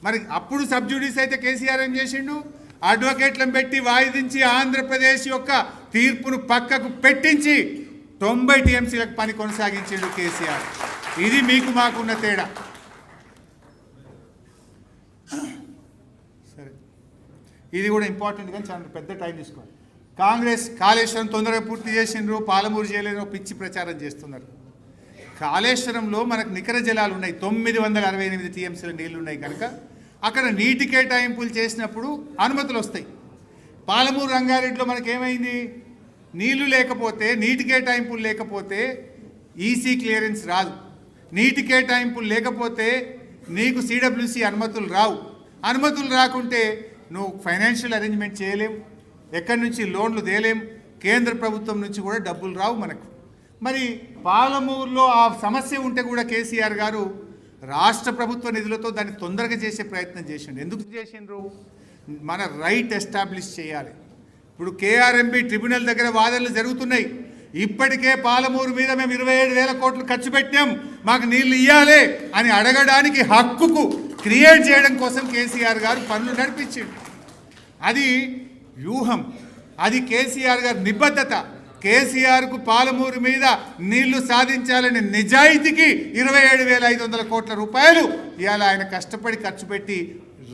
మరి అప్పుడు సబ్జుడిస్ అయితే కేసీఆర్ ఏం చేసిండు? అడ్వకేట్లను పెట్టి వాయిదించి ఆంధ్రప్రదేశ్ యొక్క తీర్పును పక్కకు పెట్టించి 90 టీఎంసీలకు పని కొనసాగించిండు కేసీఆర్. ఇది మీకు మాకున్న తేడా. సరే, ఇది కూడా ఇంపార్టెంట్ కానీ చాలా పెద్ద టైం తీసుకోవాలి. కాంగ్రెస్ కాళేశ్వరం తొందరగా పూర్తి చేసిండ్రు, పాలమూరు చేయలేదో పిచ్చి ప్రచారం చేస్తున్నారు. కాళేశ్వరంలో మనకు నికర జలాలు ఉన్నాయి, 968 టీఎంసీల నీళ్లు ఉన్నాయి కనుక అక్కడ నీటి కేటాయింపులు చేసినప్పుడు అనుమతులు వస్తాయి. పాలమూరు రంగారెడ్డిలో మనకేమైంది? నీళ్లు లేకపోతే, నీటి కేటాయింపులు లేకపోతే ఈసీ క్లియరెన్స్ రాదు. నీటి కేటాయింపులు లేకపోతే నీకు సిడబ్ల్యూసి అనుమతులు రావు. అనుమతులు రాకుంటే నువ్వు ఫైనాన్షియల్ అరేంజ్మెంట్ చేయలేం, ఎక్కడి నుంచి లోన్లు తేలేం, కేంద్ర ప్రభుత్వం నుంచి కూడా డబ్బులు రావు మనకు. మరి పాలమూరులో ఆ సమస్య ఉంటే కూడా కేసీఆర్ గారు రాష్ట్ర ప్రభుత్వ నిధులతో దాన్ని తొందరగా చేసే ప్రయత్నం చేసిండు. ఎందుకు చేసిండ్రు? మన రైట్ ఎస్టాబ్లిష్ చేయాలి. ఇప్పుడు కేఆర్ఎంబి ట్రిబ్యునల్ దగ్గర వాదనలు జరుగుతున్నాయి. ఇప్పటికే పాలమూరు మీద మేము 27,000 కోట్లు ఖర్చు పెట్టాం, మాకు నీళ్లు ఇవ్వాలి అని అడగడానికి హక్కుకు క్రియేట్ చేయడం కోసం కేసీఆర్ గారు పనులు నడిపించిండు. అది వ్యూహం, అది కేసీఆర్ గారి నిబద్ధత. కేసీఆర్కు పాలమూరు మీద నీళ్లు సాధించాలనే నిజాయితీకి 27,500 కోట్ల రూపాయలు ఇవాళ ఆయన కష్టపడి ఖర్చు పెట్టి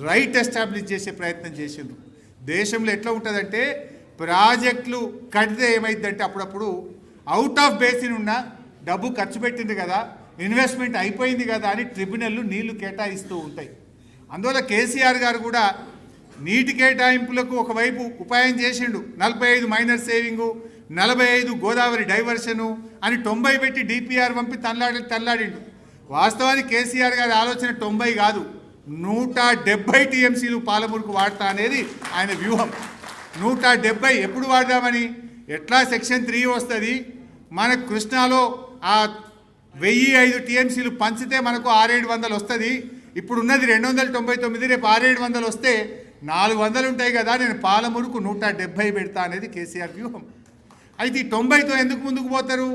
రైట్ ఎస్టాబ్లిష్ చేసే ప్రయత్నం చేసిండ్రు. దేశంలో ఎట్లా ఉంటుందంటే ప్రాజెక్టులు కడితే ఏమైందంటే అప్పుడప్పుడు అవుట్ ఆఫ్ బేసిన్ ఉన్న డబ్బు ఖర్చు పెట్టింది కదా, ఇన్వెస్ట్మెంట్ అయిపోయింది కదా అని ట్రిబ్యునల్లు నీళ్లు కేటాయిస్తూ ఉంటాయి. అందువల్ల కేసీఆర్ గారు కూడా నీటి కేటాయింపులకు ఒకవైపు ఉపాయం చేసిండు. 45 మైనర్ సేవింగు, 45 గోదావరి డైవర్షను అని 90 పెట్టి డిపిఆర్ పంపి తల్లాడిండు. వాస్తవానికి కేసీఆర్ గారి ఆలోచన 90 కాదు, 170 టీఎంసీలు పాలమూరుకు వాడతా అనేది ఆయన వ్యూహం. 170 ఎప్పుడు వాడదామని? ఎట్లా సెక్షన్ 3 వస్తుంది మనకు కృష్ణాలో ఆ 1005 టీఎంసీలు పంచితే మనకు 600-700 వస్తుంది. ఇప్పుడు ఉన్నది 299, రేపు 600-700 వస్తే 400 ఉంటాయి కదా, నేను పాలమూరుకు 170 పెడతా అనేది కేసీఆర్ వ్యూహం. అయితే ఈ 90తో ఎందుకు ముందుకు పోతారు?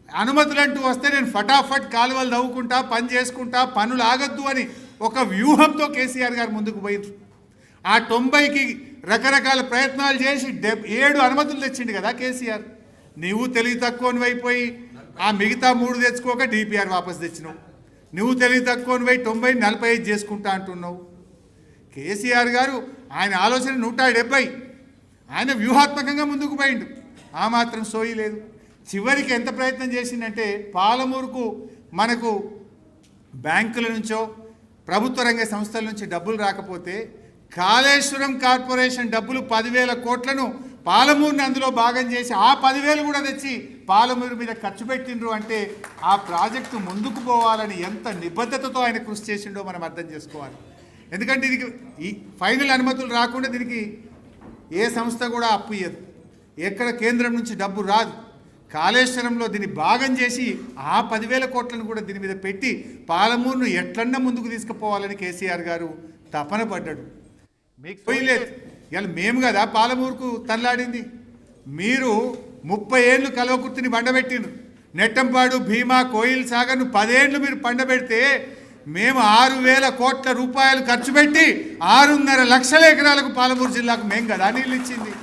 అనుమతులు అంటూ వస్తే నేను ఫటాఫట్ కాలువలు నవ్వుకుంటా, పని చేసుకుంటా, పనులు ఆగద్దు అని ఒక వ్యూహంతో కేసీఆర్ గారు ముందుకు పోయిండ్రు. ఆ 90కి రకరకాల ప్రయత్నాలు చేసి 7 అనుమతులు తెచ్చిండు కదా కేసీఆర్. నువ్వు తెలివి తక్కువని అయిపోయి ఆ మిగతా 3 తెచ్చుకోక డిపిఆర్ వాపస్ తెచ్చినావు. నువ్వు తెలివి తక్కువని 90 45 చేసుకుంటా అంటున్నావు. కేసీఆర్ గారు ఆయన ఆలోచన 170, ఆయన వ్యూహాత్మకంగా ముందుకు పోయిండు. ఆ మాత్రం సోయి లేదు. చివరికి ఎంత ప్రయత్నం చేసిందంటే పాలమూరుకు మనకు బ్యాంకుల నుంచో ప్రభుత్వ రంగ సంస్థల నుంచి డబ్బులు రాకపోతే కాళేశ్వరం కార్పొరేషన్ డబ్బులు 10,000 కోట్లను పాలమూరుని అందులో భాగం చేసి ఆ 10,000 కూడా తెచ్చి పాలమూరు మీద ఖర్చు పెట్టిండ్రు. అంటే ఆ ప్రాజెక్టు ముందుకు పోవాలని ఎంత నిబద్ధతతో ఆయన కృషి చేసిండో మనం అర్థం చేసుకోవాలి. ఎందుకంటే దీనికి ఈ ఫైనల్ అనుమతులు రాకుండా దీనికి ఏ సంస్థ కూడా అప్పు ఇయ్యదు, ఎక్కడ కేంద్రం నుంచి డబ్బు రాదు. కాళేశ్వరంలో దీన్ని భాగం చేసి ఆ 10,000 కోట్లను కూడా దీని మీద పెట్టి పాలమూరును ఎట్లన్నా ముందుకు తీసుకుపోవాలని కేసీఆర్ గారు తపన పడ్డాడు. మీకు పోయలేదు, ఇవాళ మేము కదా పాలమూరుకు తల్లాడింది. మీరు 30 ఏళ్ళు కల్వకుర్తిని బండబెట్టిండ్రు. నెట్టంపాడు, భీమా, కోయిల్ సాగర్ను 10 ఏళ్ళు మీరు పండబెడితే మేము 6,000 కోట్ల రూపాయలు ఖర్చు పెట్టి 6.5 లక్షల ఎకరాలకు పాలమూరు జిల్లాకు మేము కదా నీళ్ళు ఇచ్చింది.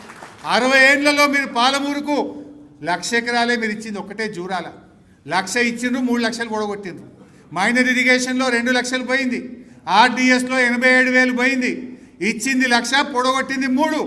60 ఏళ్లలో మీరు పాలమూరుకు 1,00,000 ఎకరాలే మీరు ఇచ్చింది, ఒకటే జూరాల 1,00,000 ఇచ్చిండ్రు, 3 లక్షలు పొడగొట్టిండ్రు. మైనర్ ఇరిగేషన్లో 2 లక్షలు పోయింది, ఆర్డిఎస్లో 87,000 పోయింది. ఇచ్చింది 1,00,000, పొడగొట్టింది 3.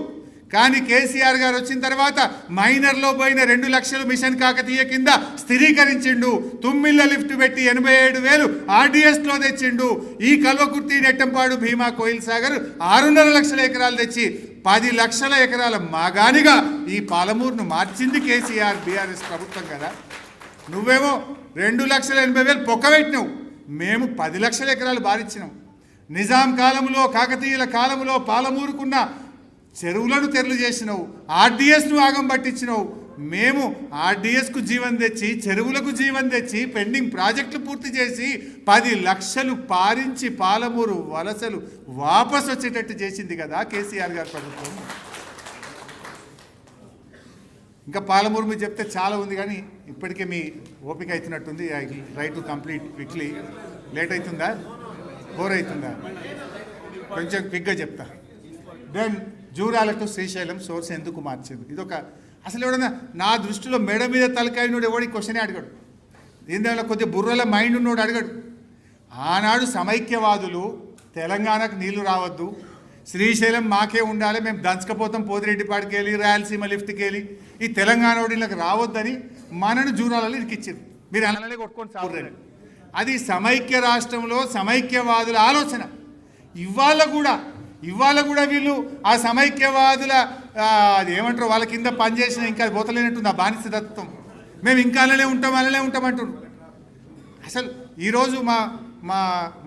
కానీ కేసీఆర్ గారు వచ్చిన తర్వాత మైనర్లో పోయిన 2 లక్షలు మిషన్ కాకతీయ కింద స్థిరీకరించిండు. తుమ్మిళ్ళ లిఫ్ట్ పెట్టి 87,000 ఆర్డీఎస్లో తెచ్చిండు. ఈ కల్వకుర్తి, నెట్టంపాడు, భీమా, కోయిల్ సాగర్ 6.5 లక్షల ఎకరాలు తెచ్చి 10 లక్షల ఎకరాల మాగానిగా ఈ పాలమూరును మార్చింది కేసీఆర్ బీఆర్ఎస్ ప్రభుత్వం కదా. నువ్వేమో 2,80,000 పొక్కబెట్టినావు, మేము 10 లక్షల ఎకరాలు బారిచ్చినాం. నిజాం కాలంలో, కాకతీయుల కాలంలో పాలమూరుకున్న చెరువులను తెరలు చేసినావు, ఆర్డీఎస్ను ఆగం పట్టించినావు. మేము ఆర్డీఎస్కు జీవం తెచ్చి, చెరువులకు జీవం తెచ్చి, పెండింగ్ ప్రాజెక్టులు పూర్తి చేసి 10 లక్షలు పారించి పాలమూరు వలసలు వాపసు వచ్చేటట్టు చేసింది కదా కేసీఆర్ గారి ప్రభుత్వం. ఇంకా పాలమూరు మీద చెప్తే చాలా ఉంది, కానీ ఇప్పటికే మీ ఓపిక అవుతున్నట్టుంది. I try to complete quickly. Late అవుతుందా, బోర్ అవుతుందా? కొంచెం క్విక్గా చెప్తా. Then Jurala to Srisailam source ఎందుకు మార్చింది? ఇదొక అసలు ఎవడన్నా నా దృష్టిలో మెడ మీద తలకాయనోడు ఎవడి క్వశ్చనే అడగడు. దీనిలో కొద్దిగా బుర్రల మైండ్ ఉన్నోడు అడగడు. ఆనాడు సమైక్యవాదులు తెలంగాణకు నీళ్లు రావద్దు, శ్రీశైలం మాకే ఉండాలి, మేము దంచకపోతాం పోతిరెడ్డిపాటికి వెళ్ళి, రాయలసీమ లిఫ్ట్కి వెళ్ళి, ఈ తెలంగాణ ఓడిలకు రావద్దని మనను జూరాలలో ఇరికిచ్చారు. మీరు అలానే కొట్టుకొని సాగురండి. అది సమైక్య రాష్ట్రంలో సమైక్యవాదుల ఆలోచన. ఇవాళ కూడా వీళ్ళు ఆ సమైక్యవాదుల అది ఏమంటారు, వాళ్ళ కింద పనిచేసిన ఇంకా పోతలేనట్టుంది ఆ బానిస తత్వం. మేము ఇంకా అలానే ఉంటాం అంటున్నారు. అసలు ఈరోజు మా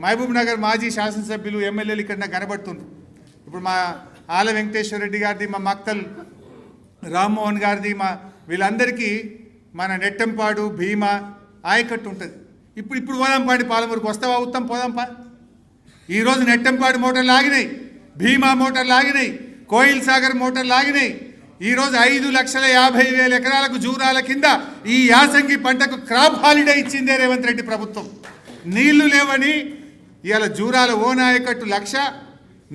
మహబూబ్ నగర్ మాజీ శాసనసభ్యులు, ఎమ్మెల్యేలు ఇక్కడ నాకు కనబడుతున్నారు. ఇప్పుడు మా ఆల వెంకటేశ్వర రెడ్డి గారిది, మా మక్తల్ రామ్మోహన్ గారిది, వీళ్ళందరికీ మన నెట్టంపాడు, భీమా ఆయకట్టు ఉంటుంది. ఇప్పుడు పోదాంపాడి పాలమూరుకు వస్తావా? ఉత్తం పోదాంపా. ఈరోజు నెట్టంపాడు మోటార్లు ఆగినాయి, భీమా మోటార్లు ఆగినాయి, కోయిల్ సాగర్ మోటార్లు ఆగినాయి. ఈరోజు 5,50,000 ఎకరాలకు జూరాల కింద ఈ యాసంగి పంటకు క్రాప్ హాలిడే ఇచ్చిందే రేవంత్ రెడ్డి ప్రభుత్వం. నీళ్లు లేవని ఇవాళ జూరాల ఓనాయకట్టు 1,00,000,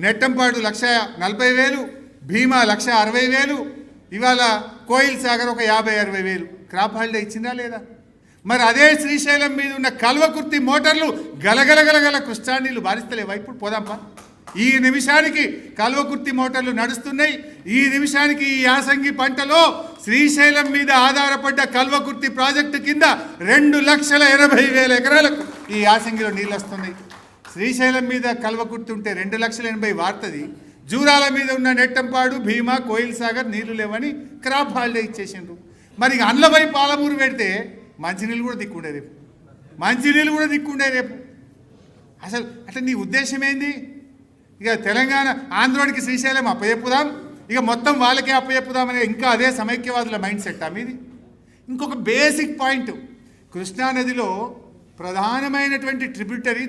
నెట్టంపాడు 1,40,000, భీమా 1,60,000, ఇవాళ కోయిల్ సాగర్ ఒక 50,000-60,000 క్రాప్ హాలిడే ఇచ్చిందా లేదా? మరి అదే శ్రీశైలం మీద ఉన్న కల్వకుర్తి మోటార్లు గలగలగలగల కృష్ణానీళ్ళు బారిస్తలేవా? ఇప్పుడు పోదాంపా. ఈ నిమిషానికి కల్వకుర్తి మోటార్లు నడుస్తున్నాయి. ఈ నిమిషానికి ఈ యాసంగి పంటలో శ్రీశైలం మీద ఆధారపడ్డ కల్వకుర్తి ప్రాజెక్టు కింద 2,80,000 ఎకరాలకు ఈ యాసంగిలో నీళ్ళు వస్తున్నాయి. శ్రీశైలం మీద కల్వకుర్తి ఉంటే 2,80,000 వాడుతుంది. జూరాల మీద ఉన్న నెట్టంపాడు, భీమా, కోయిల్ సాగర్ నీళ్లు లేవని క్రాప్ హాలిడే ఇచ్చేసిండ్రు. మరి అండ్లపై పాలమూరు పెడితే మంచినీళ్ళు కూడా దిక్కుండే రేపు. అసలు అంటే నీ ఉద్దేశం ఏంది? ఇక తెలంగాణ ఆంధ్రోడికి శ్రీశైలం అప్పచెప్పుదాం, ఇక మొత్తం వాళ్ళకే అప్పచెప్పుదామనే ఇంకా అదే సమైక్యవాదుల మైండ్ సెట్ మీది. ఇంకొక బేసిక్ పాయింట్, కృష్ణానదిలో ప్రధానమైనటువంటి ట్రిబ్యూటరీ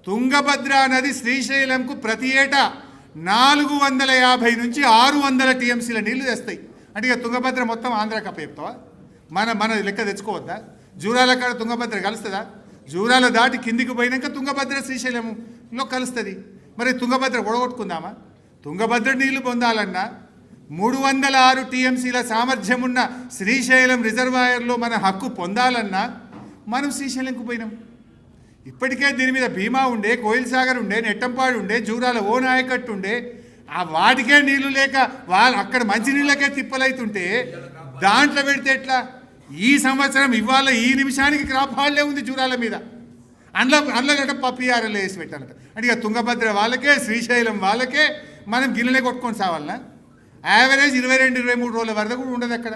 తుంగభద్ర నది శ్రీశైలంకు ప్రతి ఏటా 450 నుంచి 600 టీఎంసీల నీళ్లు తెస్తాయి. అంటే ఇక తుంగభద్ర మొత్తం ఆంధ్రాకి అప్పచెప్తావా? మన లెక్క తెచ్చుకోవద్దా? జూరాల కాడ తుంగభద్ర కలుస్తుందా? జూరాల దాటి కిందికి పోయినాక తుంగభద్ర శ్రీశైలంలో కలుస్తుంది. మరి తుంగభద్ర ఒడగొట్టుకుందామా? తుంగభద్ర నీళ్లు పొందాలన్నా 306 టీఎంసీల సామర్థ్యం ఉన్న శ్రీశైలం రిజర్వాయర్లో మన హక్కు పొందాలన్నా మనం శ్రీశైలంకు పోయినాం. ఇప్పటికే దీని మీద భీమా ఉండే, కోయిల్ సాగర్ ఉండే, నెట్టంపాడు ఉండే, జూరాల ఓ నాయకట్టు ఉండే. ఆ వాటికే నీళ్లు లేక అక్కడ మంచినీళ్ళకే తిప్పలైతుంటే దాంట్లో పెడితే ఎట్లా? ఈ సంవత్సరం ఇవాళ ఈ నిమిషానికి క్రాప్ హాలిడే ఉంది జూరాల మీద. అందులో పప్పిఆర్ఎల్ వేసి పెట్టాలంట. అంటే ఇక తుంగభద్ర వాళ్ళకే, శ్రీశైలం వాళ్ళకే మనం గిన్నెలే కొట్టుకొని సావాలన్నా? యావరేజ్ 22-23 రోజుల వరద కూడా ఉండదు అక్కడ.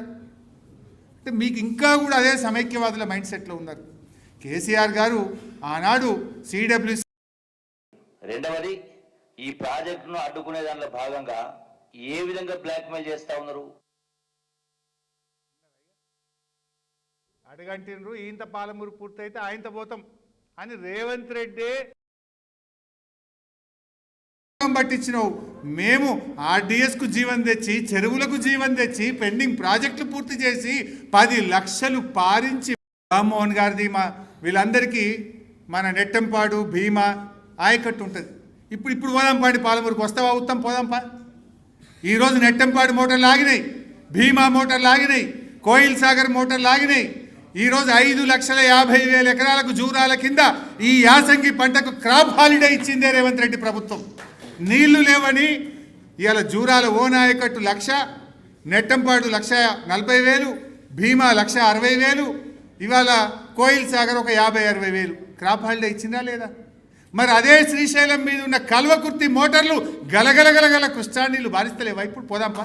అంటే మీకు ఇంకా కూడా అదే సమైక్యవాదుల మైండ్ సెట్లో ఉన్నారు. కేసీఆర్ గారు ఆనాడు సిడబ్ల్యూసి. రెండవది, ఈ ప్రాజెక్టును అడ్డుకునే దానిలో భాగంగా ఏ విధంగా బ్లాక్మెయిల్ చేస్తా ఉన్నారు? అడగంటిండ్రు ఇంత పాలమూరు పూర్తయితే ఆయనతో పోతాం అని రేవంత్ రెడ్డి పట్టించినావు. మేము ఆర్డీఎస్కు జీవం తెచ్చి, చెరువులకు జీవం తెచ్చి, పెండింగ్ ప్రాజెక్టులు పూర్తి చేసి 10 లక్షలు పారించి రామ్మోహన్ గారిది, వీళ్ళందరికీ మన నెట్టంపాడు, భీమా ఆయకట్టు ఉంటుంది. ఇప్పుడు పోదాంపాడి పాలమూరుకు వస్తావా? ఉత్తం పోదాంపా. ఈరోజు నెట్టంపాడు మోటార్లు ఆగినాయి, భీమా మోటార్లు ఆగినాయి, కోయిల్ సాగర్ మోటార్లు ఆగినాయి. ఈరోజు 5,50,000 ఎకరాలకు జూరాల కింద ఈ యాసంగి పంటకు క్రాప్ హాలిడే ఇచ్చిందే రేవంత్ రెడ్డి ప్రభుత్వం. నీళ్లు లేవని ఇవాళ జూరాల ఓ నాయకట్టు 1,00,000, నెట్టంపాడు 1,40,000, భీమా 1,60,000, ఇవాళ కోయిల్ సాగర్ ఒక 50-60,000 క్రాప్ హాలిడే ఇచ్చిందా లేదా? మరి అదే శ్రీశైలం మీద ఉన్న కల్వకుర్తి మోటార్లు గలగలగలగల కృష్ణా నీళ్లు బారిస్తలేవా? ఇప్పుడు పోదాంపా.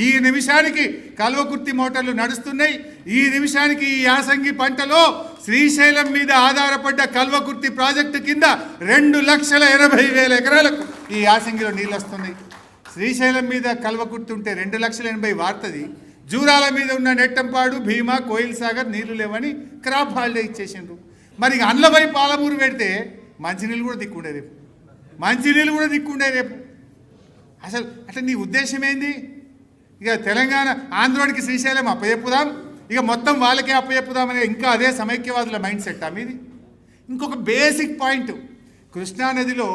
ఈ నిమిషానికి కల్వకుర్తి మోటార్లు నడుస్తున్నాయి. ఈ నిమిషానికి ఈ యాసంగి పంటలో శ్రీశైలం మీద ఆధారపడ్డ కల్వకుర్తి ప్రాజెక్టు కింద 2,80,000 ఎకరాలకు ఈ యాసంగిలో నీళ్ళు వస్తున్నాయి. శ్రీశైలం మీద కల్వకుర్తి ఉంటే 2,80,000 వాడుతుంది. జూరాల మీద ఉన్న నెట్టంపాడు, భీమా, కోయిల్ సాగర్ నీళ్లు లేవని క్రాప్ హాలిడే ఇచ్చేసిండ్రు. మరి అండ్లపై పాలమూరు పెడితే మంచినీళ్ళు కూడా దిక్కుండే రేపు, మంచినీళ్ళు కూడా దిక్కుండే రేపు. అసలు అంటే నీ ఉద్దేశం ఏంది? ఇక తెలంగాణ ఆంధ్రోడికి శ్రీశైలం అప్పచెప్పుదాం, ఇక మొత్తం వాళ్ళకే అప్పచెప్పుదామనే ఇంకా అదే సమైక్యవాదుల మైండ్ సెట్ మీది. ఇంకొక బేసిక్ పాయింట్, కృష్ణానదిలో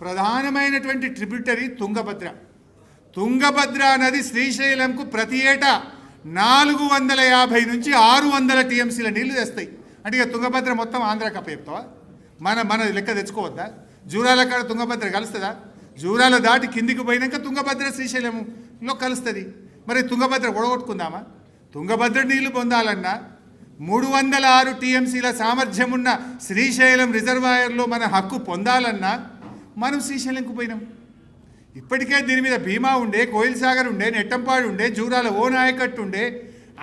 ప్రధానమైనటువంటి ట్రిబ్యూటరీ తుంగభద్ర. తుంగభద్ర నది శ్రీశైలంకు ప్రతి ఏటా 450 నుంచి 600 టీఎంసీల నీళ్లు తెస్తాయి. అంటే ఇక తుంగభద్ర మొత్తం ఆంధ్రాకి అప్పచెప్తావా? మన లెక్క తెచ్చుకోవద్దా? జూరాల కాడ తుంగభద్ర కలుస్తుందా? జూరాల దాటి కిందికి పోయినాక తుంగభద్ర శ్రీశైలంలో కలుస్తుంది. మరి తుంగభద్ర ఒడగొట్టుకుందామా? తుంగభద్ర నీళ్లు పొందాలన్నా 306 టీఎంసీల సామర్థ్యం ఉన్న శ్రీశైలం రిజర్వాయర్లో మన హక్కు పొందాలన్నా మనం శ్రీశైలంకు పోయినాం. ఇప్పటికే దీని మీద భీమా ఉండే, కోయిల్ సాగర్ ఉండే, నెట్టంపాడు ఉండే, జూరాల ఓ నాయకట్టు ఉండే.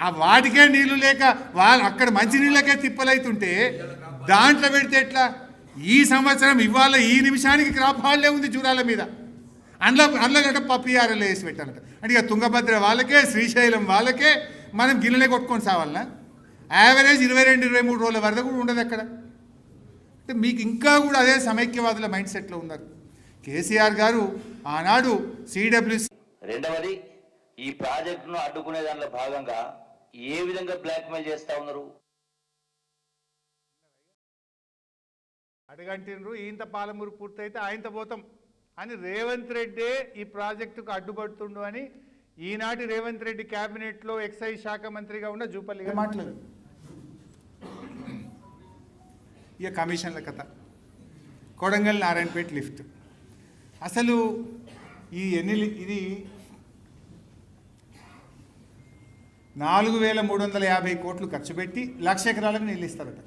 ఆ వాటికే నీళ్లు లేక వాళ్ళు అక్కడ మంచినీళ్ళకే తిప్పలైతుంటే దాంట్లో పెడితే ఎట్లా? ఈ సంవత్సరం ఇవాళ ఈ నిమిషానికి క్రాప్ హాలిడే ఉంది జూరాల మీద. అందులో పప్పిఆర్ఎల్ వేసి పెట్టాలంట. అంటే ఇక తుంగభద్ర వాళ్ళకే, శ్రీశైలం వాళ్ళకే మనం గిన్నెలే కొట్టుకొని సావాలన్నా? యావరేజ్ 22-23 రోజుల వరద కూడా ఉండదు అక్కడ. అంటే మీకు ఇంకా కూడా అదే సమైక్యవాదుల మైండ్ సెట్లో ఉన్నారు. కేసీఆర్ గారు ఆనాడు సిడబ్ల్యూసి. రెండవది, ఈ ప్రాజెక్టును అడ్డుకునే దానిలో భాగంగా ఏ విధంగా బ్లాక్మెయిల్ చేస్తా ఉన్నారు? అడగంటిండ్రు ఇంత పాలమూరు పూర్తయితే ఆయనతో పోతాం అని రేవంత్ రెడ్డే ఈ ప్రాజెక్టుకు అడ్డుపడుతుండు అని ఈనాటి రేవంత్ రెడ్డి క్యాబినెట్లో ఎక్సైజ్ శాఖ మంత్రిగా ఉన్న జూపల్లి గారు మాట్లాడు. ఇక కమిషన్ల కథ, కొడంగల్ నారాయణపేట లిఫ్ట్. అసలు ఇది 4,350 కోట్లు ఖర్చు పెట్టి 1,00,000 ఎకరాలకు నీళ్ళు ఇస్తారట.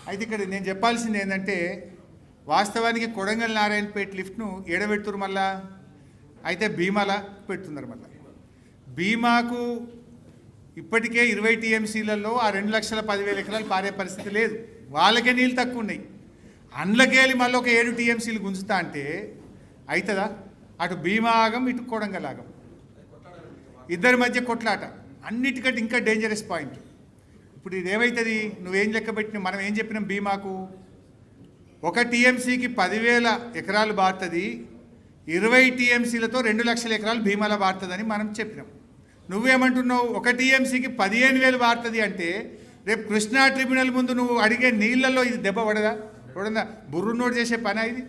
అయితే ఇక్కడ నేను చెప్పాల్సింది ఏంటంటే, వాస్తవానికి కొడంగల్ నారాయణపేట లిఫ్ట్ను ఏడబెడుతున్నారు మళ్ళా. అయితే భీమాలా పెడుతున్నారు మళ్ళా. భీమాకు ఇప్పటికే 20 టీఎంసీలలో ఆ 2,10,000 ఎకరాలు పారే పరిస్థితి లేదు. వాళ్ళకే నీళ్ళు తక్కువ ఉన్నాయి. అండ్లకేలి మళ్ళీ ఒక 7 టీఎంసీలు గుంజుతా అంటే అవుతుందా? అటు భీమా ఆగం, ఇటు కొడంగల్ ఆగం, ఇద్దరి మధ్య కొట్లాట. అన్నిటికంటే ఇంకా డేంజరస్ పాయింట్, ఇప్పుడు ఇది ఏమవుతుంది? నువ్వేం లెక్క పెట్టిన, మనం ఏం చెప్పినాం? భీమాకు 1 టీఎంసీకి 10,000 ఎకరాలు బారుతుంది, 20 టీఎంసీలతో 2,00,000 ఎకరాలు భీమాల బారుతుందని మనం చెప్పినాం. నువ్వేమంటున్నావు? 1 టీఎంసీకి 15,000 బారుతుంది అంటే రేపు కృష్ణా ట్రిబ్యునల్ ముందు నువ్వు అడిగే నీళ్లలో ఇది దెబ్బ పడదా? చూడందా, బుర్రు నోటు చేసే పని ఇది.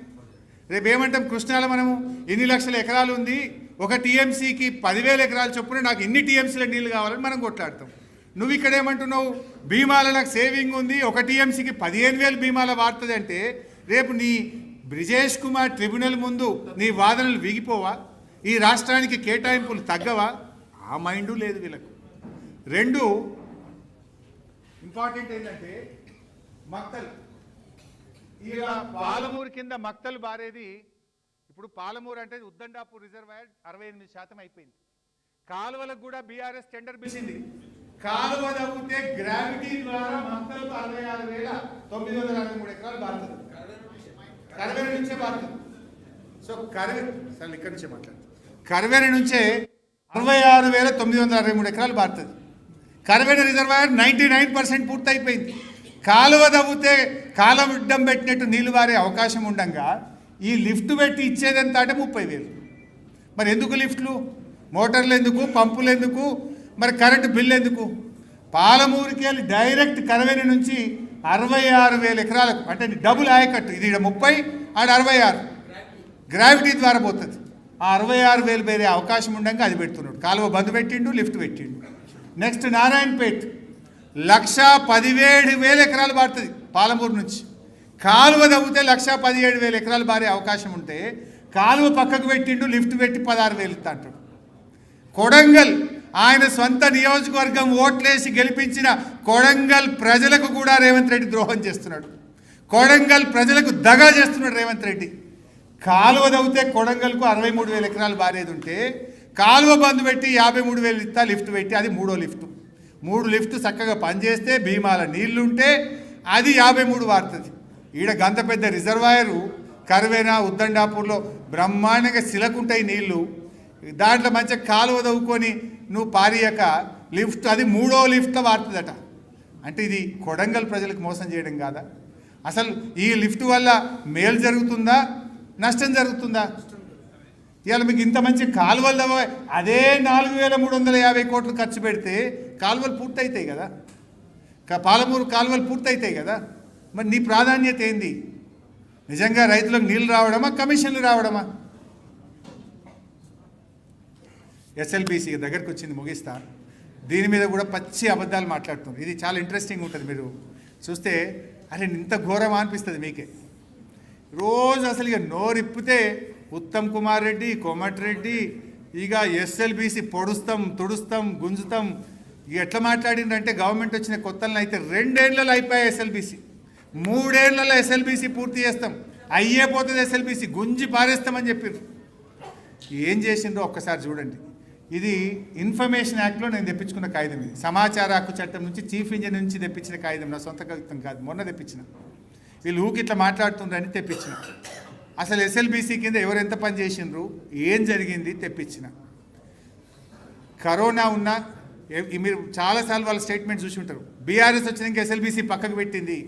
రేపు ఏమంటాం? కృష్ణాలో మనము ఇన్ని లక్షల ఎకరాలు ఉంది, 1 టీఎంసీకి 10,000 ఎకరాలు చొప్పున నాకు ఇన్ని టీఎంసీల నీళ్ళు కావాలని మనం కొట్లాడతాం. నువ్వు ఇక్కడ ఏమంటున్నావు? భీమాల నాకు సేవింగ్ ఉంది, 1 టీఎంసీకి 15,000 భీమాల వాడుతుంది అంటే రేపు నీ బ్రిజేష్ కుమార్ ట్రిబ్యునల్ ముందు నీ వాదనలు వీగిపోవా? ఈ రాష్ట్రానికి కేటాయింపులు తగ్గవా? ఆ మైండు లేదు వీళ్ళకు. 2 ఇంపార్టెంట్ ఏంటంటే మక్తల్. ఇలా పాలమూరు కింద మక్తలు బారేది. ఇప్పుడు పాలమూరు అంటే ఉద్దండాపూర్ రిజర్వాయర్ 68% అయిపోయింది. కాలువలకు కూడా బీఆర్ఎస్ టెండర్ పిలిచింది. కాలువ తగ్గితే గ్రావిటీ ద్వారా మక్తలకు 66,963 ఎకరాలు బారుతుంది. కరవేరు నుంచే బారుతుంది. సో ఇక్కడి నుంచే మాట్లాడుతుంది. కరవేరు నుంచే 66,963 ఎకరాలు బారుతుంది. కరవేరు రిజర్వాయర్ 99% పూర్తయిపోయింది. కాలువ తవ్వితే కాలమిడ్డం పెట్టినట్టు నీళ్లు బారే అవకాశం ఉండగా ఈ లిఫ్ట్ పెట్టి ఇచ్చేదంతా అంటే 30,000. మరి ఎందుకు లిఫ్ట్లు? మోటార్లు ఎందుకు? పంపులు ఎందుకు? మరి కరెంటు బిల్లు ఎందుకు? పాలమూరుకి వెళ్ళి డైరెక్ట్ కరవేరు నుంచి 66,000 ఎకరాలకు, అంటే డబుల్ ఆయకట్టు. ఇది 30, ఆడ 66 గ్రావిటీ ద్వారా పోతుంది. ఆ 66,000 వేరే అవకాశం ఉండగా అది పెడుతున్నాడు. కాలువ బంద్ పెట్టిండు, లిఫ్ట్ పెట్టిండు. నెక్స్ట్ నారాయణపేట్ 1,17,000 ఎకరాలు బారుతుంది పాలమూరు నుంచి. కాలువ తవ్వితే 1,17,000 ఎకరాలు బారే అవకాశం ఉంటే కాలువ పక్కకు పెట్టిండు, లిఫ్ట్ పెట్టి 16,000 ఇస్తా అంటాడు. కొడంగల్ ఆయన సొంత నియోజకవర్గం ఓట్లేసి గెలిపించిన కొడంగల్ ప్రజలకు కూడా రేవంత్ రెడ్డి ద్రోహం చేస్తున్నాడు. కొడంగల్ ప్రజలకు దగా చేస్తున్నాడు రేవంత్ రెడ్డి. కాలువ దవ్వితే కొడంగల్కు 63,000 ఎకరాలు బారేది ఉంటే కాలువ బంద్ పెట్టి 53,000 ఇస్తా లిఫ్ట్ పెట్టి, అది 3వ లిఫ్ట్. 3 లిఫ్ట్ చక్కగా పనిచేస్తే భీమాల నీళ్లుంటే అది 53 వారుతుంది. ఈడ గంత పెద్ద రిజర్వాయరు కరువేనా ఉద్దండాపూర్లో బ్రహ్మాండంగా సిలకుంటాయి నీళ్లు. దాంట్లో మంచిగా కాలువ దవ్వుకొని నువ్వు పారియక లిఫ్ట్ అది 3వ లిఫ్ట్లో వారుతుందట. అంటే ఇది కొడంగల్ ప్రజలకు మోసం చేయడం కాదా? అసలు ఈ లిఫ్ట్ వల్ల మేలు జరుగుతుందా, నష్టం జరుగుతుందా? ఇవాళ మీకు ఇంత మంచి కాలువలు అదే 4,350 కోట్లు ఖర్చు పెడితే కాలువలు పూర్తవుతాయి కదా, పాలమూరు కాలువలు పూర్తవుతాయి కదా. మరి నీ ప్రాధాన్యత ఏంది? నిజంగా రైతులకు నీళ్ళు రావడమా, కమిషన్లు రావడమా? ఎస్ఎల్బీసీ దగ్గరకు వచ్చింది, ముగిస్తా. దీని మీద కూడా పచ్చి అబద్ధాలు మాట్లాడుతున్నారు. ఇది చాలా ఇంట్రెస్టింగ్ ఉంటుంది, మీరు చూస్తే అరే ఇంత ఘోరమా అనిపిస్తుంది మీకే. రోజు అసలు ఇక నోరిప్పితే ఉత్తమ్ కుమార్ రెడ్డి, కోమటిరెడ్డి ఇక ఎస్ఎల్బీసీ పొడుస్తాం, తుడుస్తాం, గుంజుతాం. ఇక ఎట్లా మాట్లాడిందంటే గవర్నమెంట్ వచ్చిన కొత్తలను అయితే 2 ఏళ్లలో అయిపోయాయి ఎస్ఎల్బీసీ, 3 ఏళ్లలో ఎస్ఎల్బీసీ పూర్తి చేస్తాం, అయ్యే పోతుంది ఎస్ఎల్బీసీ, గుంజి పారేస్తామని చెప్పారు. ఏం చేసిందో ఒక్కసారి చూడండి. ఇది ఇన్ఫర్మేషన్ యాక్ట్లో నేను తెప్పించుకున్న కాగితం. ఇది సమాచార హక్కు చట్టం నుంచి చీఫ్ ఇంజనీర్ నుంచి తెప్పించిన కాగితం, నా సొంత కాగితం కాదు, మొన్న తెప్పించిన. వీళ్ళు ఊకి ఇట్లా మాట్లాడుతుండ్రని తెప్పించిన. అసలు ఎస్ఎల్బీసీ కింద ఎవరు ఎంత పని చేసిండ్రు, ఏం జరిగింది తెప్పించిన. కరోనా ఉన్నా మీరు చాలాసార్లు వాళ్ళ స్టేట్మెంట్ చూసి ఉంటారు. బీఆర్ఎస్ వచ్చినాక ఎస్ఎల్బీసీ పక్కకు పెట్టింది,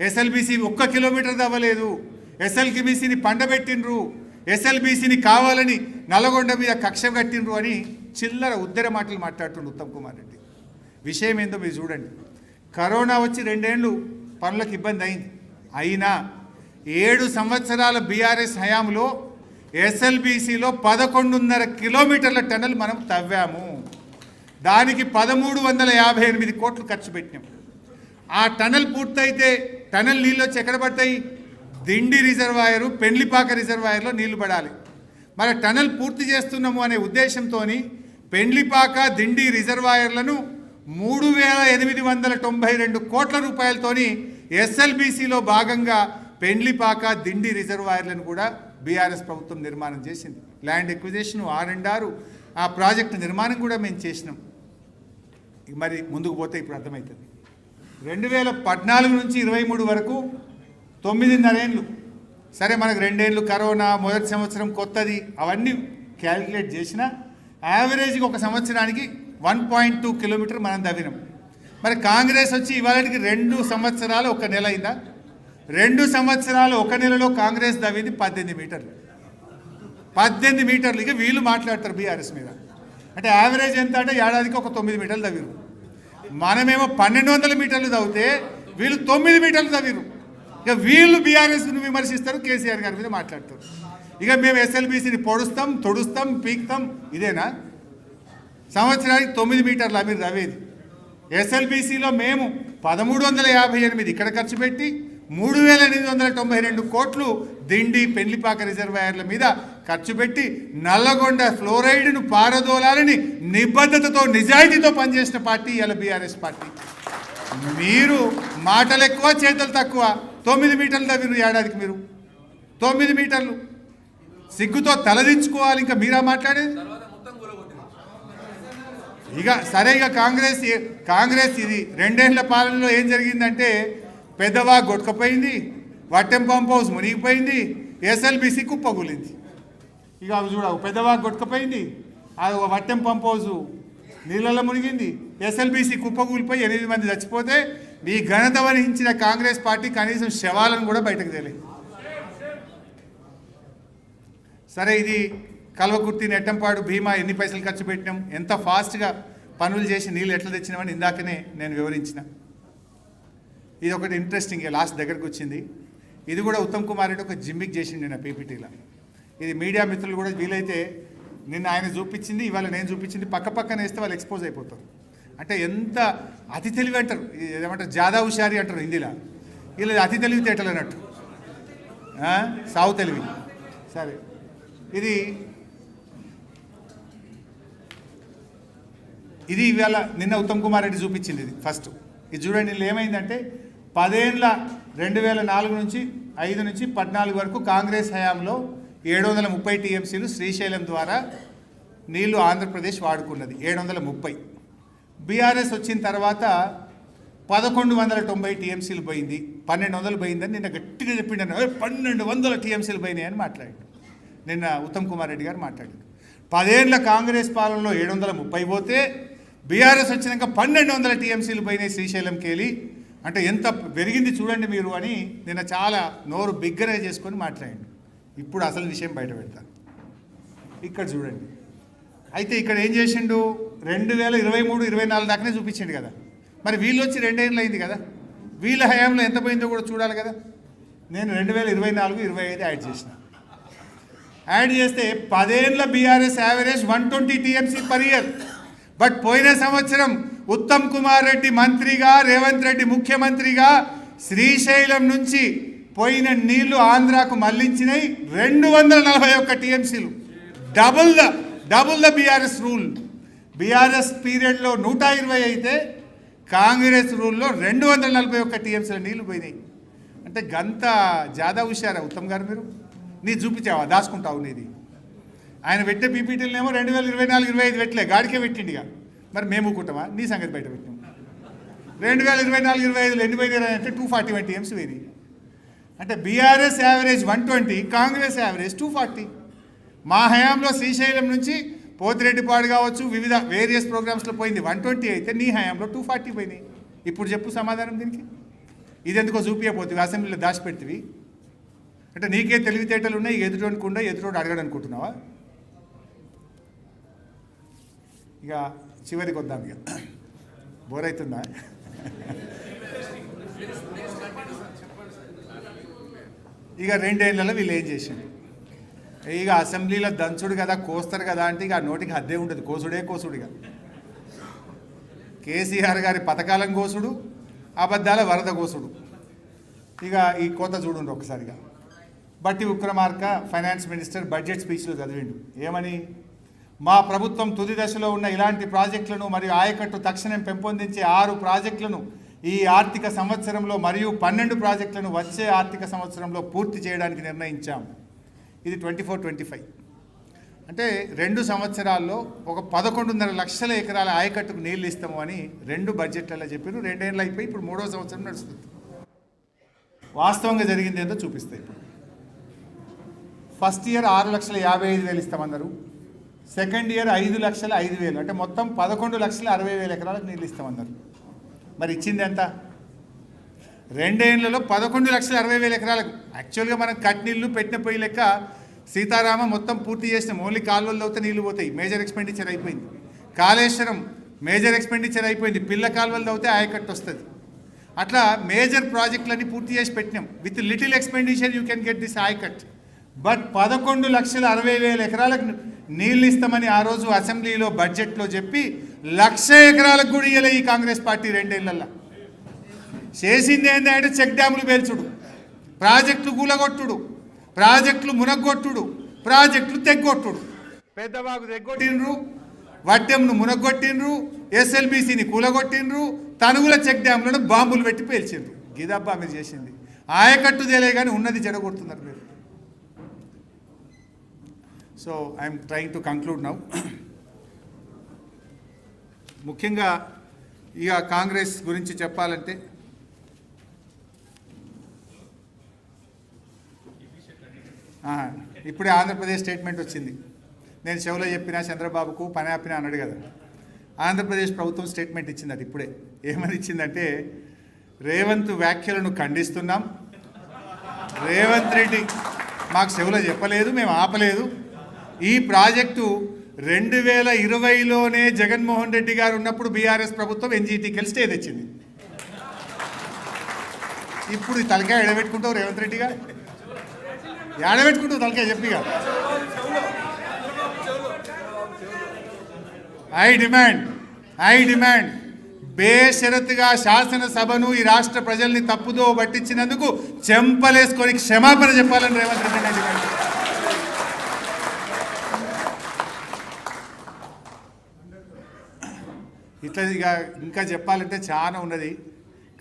ఎస్ఎల్బీసీ 1 కిలోమీటర్ తవ్వలేదు, ఎస్ఎల్బీసీని పండబెట్టిండ్రు, ఎస్ఎల్బీసీని కావాలని నల్లగొండ మీద కక్ష కట్టిండ్రు అని చిల్లర ఉద్దర మాటలు మాట్లాడుతుండు ఉత్తమ్ కుమార్ రెడ్డి. విషయం ఏందో మీరు చూడండి. కరోనా వచ్చి 2 ఏళ్ళు పనులకు ఇబ్బంది అయింది. అయినా 7 సంవత్సరాల బీఆర్ఎస్ హయాంలో ఎస్ఎల్బీసీలో 11.5 కిలోమీటర్ల టన్నల్ మనం తవ్వాము. దానికి 1,358 కోట్లు ఖర్చు పెట్టినాం. ఆ టన్నల్ పూర్తయితే టన్నల్ నీళ్ళు వచ్చి ఎక్కడ పడతాయి? దిండి రిజర్వాయరు, పెండ్లిపాక రిజర్వాయర్లో నీళ్లు పడాలి. మరి టన్నల్ పూర్తి చేస్తున్నాము అనే ఉద్దేశంతో పెండ్లిపాక, దిండి రిజర్వాయర్లను 3,892 కోట్ల రూపాయలతోని ఎస్ఎల్బీసీలో భాగంగా పెండ్లిపాక, దిండి రిజర్వాయర్లను కూడా బీఆర్ఎస్ ప్రభుత్వం నిర్మాణం చేసింది. ల్యాండ్ ఎక్విజిషన్, R&R, ఆ ప్రాజెక్టు నిర్మాణం కూడా మేము చేసినాం. మరి ముందుకు పోతే ఇప్పుడు అర్థమవుతుంది. 2014 నుంచి 23 వరకు 9.5 ఏళ్ళు. సరే, మనకు 2 ఏళ్ళు కరోనా, మొదటి సంవత్సరం కొత్తది, అవన్నీ క్యాలిక్యులేట్ చేసిన యావరేజ్గా ఒక సంవత్సరానికి 1.2 కిలోమీటర్ మనం తవ్వినాం. మరి కాంగ్రెస్ వచ్చి ఇవాళకి 2 సంవత్సరాలు 1 నెల అయిందా? 2 సంవత్సరాలు 1 నెలలో కాంగ్రెస్ తవ్వింది 18 మీటర్లు. 18 మీటర్లు. ఇక వీళ్ళు మాట్లాడతారు బీఆర్ఎస్ మీద. అంటే యావరేజ్ ఎంత అంటే ఏడాదికి ఒక 9 మీటర్లు తవ్విరు. మనమేమో 1,200 మీటర్లు తవ్వితే వీళ్ళు 9 మీటర్లు తవ్విరు. ఇక వీళ్ళు బీఆర్ఎస్ను విమర్శిస్తారు, కేసీఆర్ గారి మీద మాట్లాడతారు. ఇక మేము ఎస్ఎల్బీసీని పొడుస్తాం, తొడుస్తాం, పీక్తాం. ఇదేనా? సంవత్సరానికి 9 మీటర్లు మీరు తవ్వేది. ఎస్ఎల్బీసీలో మేము 1,358 ఇక్కడ ఖర్చు పెట్టి 3,892 కోట్లు దిండి, పెండ్లిపాక రిజర్వాయర్ల మీద ఖర్చు పెట్టి నల్లగొండ ఫ్లోరైడ్ను పారదోలాలని నిబద్ధతతో, నిజాయితీతో పనిచేసిన పార్టీ ఇలా బీఆర్ఎస్ పార్టీ. మీరు మాటలు ఎక్కువ, చేతలు తక్కువ. 9 మీటర్లు తవ్విరు ఏడాదికి మీరు. 9 మీటర్లు. సిగ్గుతో తలదించుకోవాలి. ఇంకా మీరా మాట్లాడేది? ఇక సరే, ఇక కాంగ్రెస్ ఇది 2 ఏళ్ల పాలనలో ఏం జరిగిందంటే పెద్దవా గొట్టుకపోయింది, వట్టెం పంప్ హౌస్ మునిగిపోయింది, ఎస్ఎల్బీసీ కుప్పగూలింది. ఇక అవి చూడవు, పెద్దవా గొట్టుకపోయింది, అది వట్టెం పంప్ హౌస్ నీళ్ళలో మునిగింది, ఎస్ఎల్బీసీ కుప్పగూలిపోయి 8 మంది చచ్చిపోతే మీ ఘనత వహించిన కాంగ్రెస్ పార్టీ కనీసం శవాలను కూడా బయటకు తెలియదు. సరే, ఇది కల్వకుర్తి, నెట్టంపాడు, భీమా ఎన్ని పైసలు ఖర్చు పెట్టినాం, ఎంత ఫాస్ట్గా పనులు చేసి నీళ్ళు ఎట్లా తెచ్చినామని ఇందాకనే నేను వివరించిన. ఇది ఒకటి ఇంట్రెస్టింగ్, లాస్ట్ దగ్గరకు వచ్చింది. ఇది కూడా ఉత్తమ్ కుమార్ రెడ్డి ఒక జిమ్మిక్ చేసిండు నిన్న పీపీటీలో. ఇది మీడియా మిత్రులు కూడా వీలైతే నిన్న ఆయన చూపించింది, ఇవాళ నేను చూపించింది పక్కన వేస్తే వాళ్ళు ఎక్స్పోజ్ అయిపోతారు. అంటే ఎంత అతి తెలివి అంటారు, ఏమంటారు, జాదా హుషారి అంటారు హిందీలో. వీళ్ళు అతి తెలివితేటలు అన్నట్టు, సావు తెలివి. సరే, ఇది ఇవాళ నిన్న ఉత్తమ్ కుమార్ రెడ్డి చూపించింది. ఇది ఫస్ట్ ఇది చూడండి. ఇందులో ఏమైందంటే 10 ఏళ్ళ 2004 నుంచి 5 నుంచి 14 వరకు కాంగ్రెస్ హయాంలో 730 టీఎంసీలు శ్రీశైలం ద్వారా నీళ్లు ఆంధ్రప్రదేశ్ వాడుకున్నది 730. బీఆర్ఎస్ వచ్చిన తర్వాత 1190 టీఎంసీలు పోయింది, 1200 పోయిందని నిన్న గట్టిగా చెప్పిండు. 1200 టీఎంసీలు పోయినాయి అని మాట్లాడాడు నిన్న ఉత్తమ్ కుమార్ రెడ్డి గారు మాట్లాడారు. 10 ఏళ్ళ కాంగ్రెస్ పాలనలో 730 పోతే బీఆర్ఎస్ వచ్చినాక 1200 టీఎంసీలు పోయినాయి శ్రీశైలంకి వెళ్ళి. అంటే ఎంత పెరిగింది చూడండి మీరు అని నిన్న చాలా నోరు బిగ్గరగా చేసుకొని మాట్లాడండి. ఇప్పుడు అసలు విషయం బయట పెడతాను. ఇక్కడ చూడండి. అయితే ఇక్కడ ఏం చేసిండు, 2023-24 దాకానే చూపించిండు కదా. మరి వీళ్ళు వచ్చి 2 ఏళ్ళు అయింది కదా, వీళ్ళ హయాంలో ఎంత పోయిందో కూడా చూడాలి కదా. నేను 2024-25 యాడ్ చేసిన. యాడ్ చేస్తే 10 ఏళ్ళ BRS average 120 TMC per year. But పోయిన సంవత్సరం ఉత్తమ్ కుమార్ రెడ్డి మంత్రిగా, రేవంత్ రెడ్డి ముఖ్యమంత్రిగా శ్రీశైలం నుంచి పోయిన నీళ్లు ఆంధ్రాకు మళ్లించినాయి 241 టీఎంసీలు. Double the BRS rule. BRS పీరియడ్లో 120 అయితే కాంగ్రెస్ రూల్లో 241 టీఎంసీల నీళ్లు పోయినాయి. అంటే గంత జాదా హుషారా ఉత్తమ్ గారు? మీరు నీ చూపించావా, దాచుకుంటావు నీది? ఆయన పెట్టే పీపీటీలనేమో 2024-25 పెట్టలే, గాడికే పెట్టిండిగా. మరి మేము ఊకుంటామా? నీ సంగతి బయట పెట్టినాం. 2024-25 ఎన్ని పోయినాయి అంటే 241 టీఎంసీ పోయినాయి. అంటే బీఆర్ఎస్ యావరేజ్ 120, కాంగ్రెస్ యావరేజ్ 240. మా హయాంలో శ్రీశైలం నుంచి పోతిరెడ్డిపాడు కావచ్చు, వివిధ వేరియస్ ప్రోగ్రామ్స్లో పోయింది 120 అయితే నీ హయాంలో 240 పోయినాయి. ఇప్పుడు చెప్పు సమాధానం దీనికి. ఇది ఎందుకో చూపించబోతుంది, అసెంబ్లీలో దాచిపెడుతుంది. అంటే నీకే తెలివితేటలు ఉన్నాయి, ఎదుటోనుకుండా ఎదుటోడు అడగడం అనుకుంటున్నావా? ఇక చివరికి వద్దాం. ఇక బోర్ అవుతుందా? ఇక 2 ఏళ్లలో వీళ్ళు ఏం చేసిండు? ఇక అసెంబ్లీలో దంచుడు కదా, కోస్తారు కదా అంటే ఇక నోటికి హద్దే ఉంటుంది. కోసుడు ఇక కేసీఆర్ గారి పథకాలను కోసుడు, అబద్ధాల వరద కోసుడు. ఇక ఈ కోత చూడండి ఒకసారిగా. బట్టి విక్రమార్క ఫైనాన్స్ మినిస్టర్ బడ్జెట్ స్పీచ్లో చదివిండు. ఏమని? మా ప్రభుత్వం తుది దశలో ఉన్న ఇలాంటి ప్రాజెక్టులను మరియు ఆయకట్టు తక్షణం పెంపొందించే 6 ప్రాజెక్టులను ఈ ఆర్థిక సంవత్సరంలో మరియు 12 ప్రాజెక్టులను వచ్చే ఆర్థిక సంవత్సరంలో పూర్తి చేయడానికి నిర్ణయించాం. ఇది 24-25. అంటే 2 సంవత్సరాల్లో ఒక 11.5 లక్షల ఎకరాల ఆయకట్టుకు నీళ్ళు ఇస్తాము అని 2 బడ్జెట్లలో చెప్పారు. 2 ఏళ్ళు అయిపోయి ఇప్పుడు 3వ సంవత్సరం నడుస్తుంది. వాస్తవంగా జరిగింది ఏంటో చూపిస్తాయి. ఫస్ట్ ఇయర్ 6,55,000 ఇస్తామన్నారు. సెకండ్ ఇయర్ 5,05,000, అంటే మొత్తం 11,60,000 ఎకరాలకు నీళ్ళు ఇస్తామన్నారు. మరి ఇచ్చింది ఎంత? 2 ఏళ్లలో 11,60,000 ఎకరాలకు. యాక్చువల్గా మనం కట్ నీళ్ళు పెట్టిన పొయ్యి లెక్క సీతారామ మొత్తం పూర్తి చేసినాం. ఓన్లీ కాలువల్లో అయితే నీళ్ళు పోతాయి, మేజర్ ఎక్స్పెండిచర్ అయిపోయింది. కాళేశ్వరం మేజర్ ఎక్స్పెండిచర్ అయిపోయింది, పిల్ల కాలువల్లో అయితే ఆయకట్టు వస్తుంది. అట్లా మేజర్ ప్రాజెక్టులన్నీ పూర్తి చేసి పెట్టినాం. With little expenditure you can get this ayacut. But 11,60,000 ఎకరాలకు నీళ్ళు ఇస్తామని ఆ రోజు అసెంబ్లీలో బడ్జెట్లో చెప్పి 1,00,000 ఎకరాలకు కూడా ఇవ్వలే ఈ కాంగ్రెస్ పార్టీ 2 ఏళ్లలో. చేసింది ఏంటంటే చెక్ డ్యాములు పేల్చుడు, ప్రాజెక్టులు కూలగొట్టుడు, ప్రాజెక్టులు మునగొట్టుడు, ప్రాజెక్టులు తెగ్గొట్టుడు. పెద్దబాగు తెగ్గొట్టిండ్రు, వడ్డెంను మునగొట్టిండ్రు, ఎస్ఎల్బీసీని కూలగొట్టిండ్రు, తనుగుల చెక్ డ్యాములను బాంబులు పెట్టి పేల్చిండ్రు. గిదబ్బా మీరు చేసింది. ఆయకట్టు తెలియ కానీ ఉన్నది జడగొడుతున్నారు మీరు. So I'm trying to conclude now. ముఖ్యంగా ఇక కాంగ్రెస్ గురించి చెప్పాలంటే ఇప్పుడే ఆంధ్రప్రదేశ్ స్టేట్మెంట్ వచ్చింది. నేను చెవులో చెప్పినా చంద్రబాబుకు పని ఆపినా అన్నాడు కదా. ఆంధ్రప్రదేశ్ ప్రభుత్వం స్టేట్మెంట్ ఇచ్చింది. అది ఇప్పుడే ఏమని ఇచ్చిందంటే, రేవంత్ వ్యాఖ్యలను ఖండిస్తున్నాం. రేవంత్ రెడ్డి మాకు చెవులో చెప్పలేదు, మేము ఆపలేదు. ఈ ప్రాజెక్టు 2020లోనే జగన్మోహన్ రెడ్డి గారు ఉన్నప్పుడు బీఆర్ఎస్ ప్రభుత్వం ఎన్జీటీకి స్టే తెచ్చింది. ఇప్పుడు ఈ తలకాయ ఎడబెట్టుకుంటావు రేవంత్ రెడ్డి గారు? ఎడబెట్టుకుంటావు తలకాయ చెప్పిగా. ఐ డిమాండ్ బేషరతుగా శాసనసభను, ఈ రాష్ట్ర ప్రజల్ని తప్పుదో పట్టించినందుకు చెంపలేసుకొని క్షమాపణ చెప్పాలని రేవంత్ రెడ్డి డిమాండ్. ఇట్లా ఇక ఇంకా చెప్పాలంటే చాలా ఉన్నది.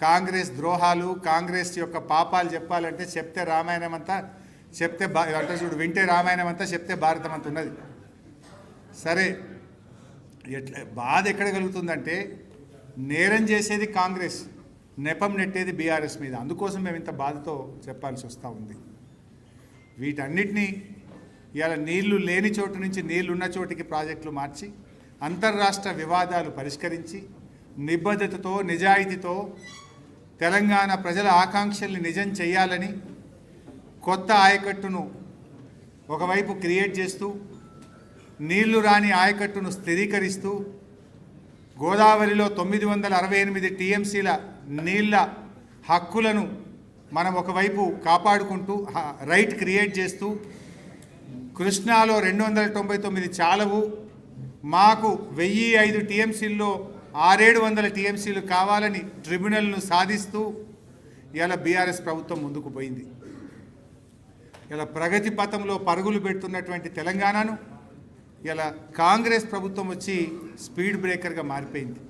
కాంగ్రెస్ ద్రోహాలు, కాంగ్రెస్ యొక్క పాపాలు చెప్పాలంటే చెప్తే రామాయణం అంతా, చెప్తే అంటే చూడు వింటే రామాయణం అంతా, చెప్తే భారతం అంత ఉన్నది. సరే, ఎట్లా బాధ ఎక్కడ కలుగుతుందంటే నేరం చేసేది కాంగ్రెస్, నెపం నెట్టేది బీఆర్ఎస్ మీద. అందుకోసం మేము ఇంత బాధతో చెప్పాల్సి వస్తూ ఉంది. వీటన్నిటినీ ఇవాళ నీళ్లు లేని చోటు నుంచి నీళ్లు ఉన్న చోటికి ప్రాజెక్టులు మార్చి అంతర్రాష్ట్ర వివాదాలు పరిష్కరించి నిబద్ధతతో నిజాయితీతో తెలంగాణ ప్రజల ఆకాంక్షల్ని నిజం చేయాలని కొత్త ఆయకట్టును ఒకవైపు క్రియేట్ చేస్తూ నీళ్లు రాని ఆయకట్టును స్థిరీకరిస్తూ గోదావరిలో 968 టీఎంసీల నీళ్ల హక్కులను మనం ఒకవైపు కాపాడుకుంటూ రైట్ క్రియేట్ చేస్తూ కృష్ణాలో 299 చాలవు, మాకు 1005 టీఎంసీల్లో 600-700 టీఎంసీలు కావాలని ట్రిబ్యునల్ను సాధిస్తూ ఇలా బీఆర్ఎస్ ప్రభుత్వం ముందుకు పోయింది. ఇలా ప్రగతి పథంలో పరుగులు పెడుతున్నటువంటి తెలంగాణను ఇలా కాంగ్రెస్ ప్రభుత్వం వచ్చి స్పీడ్ బ్రేకర్గా మారిపోయింది.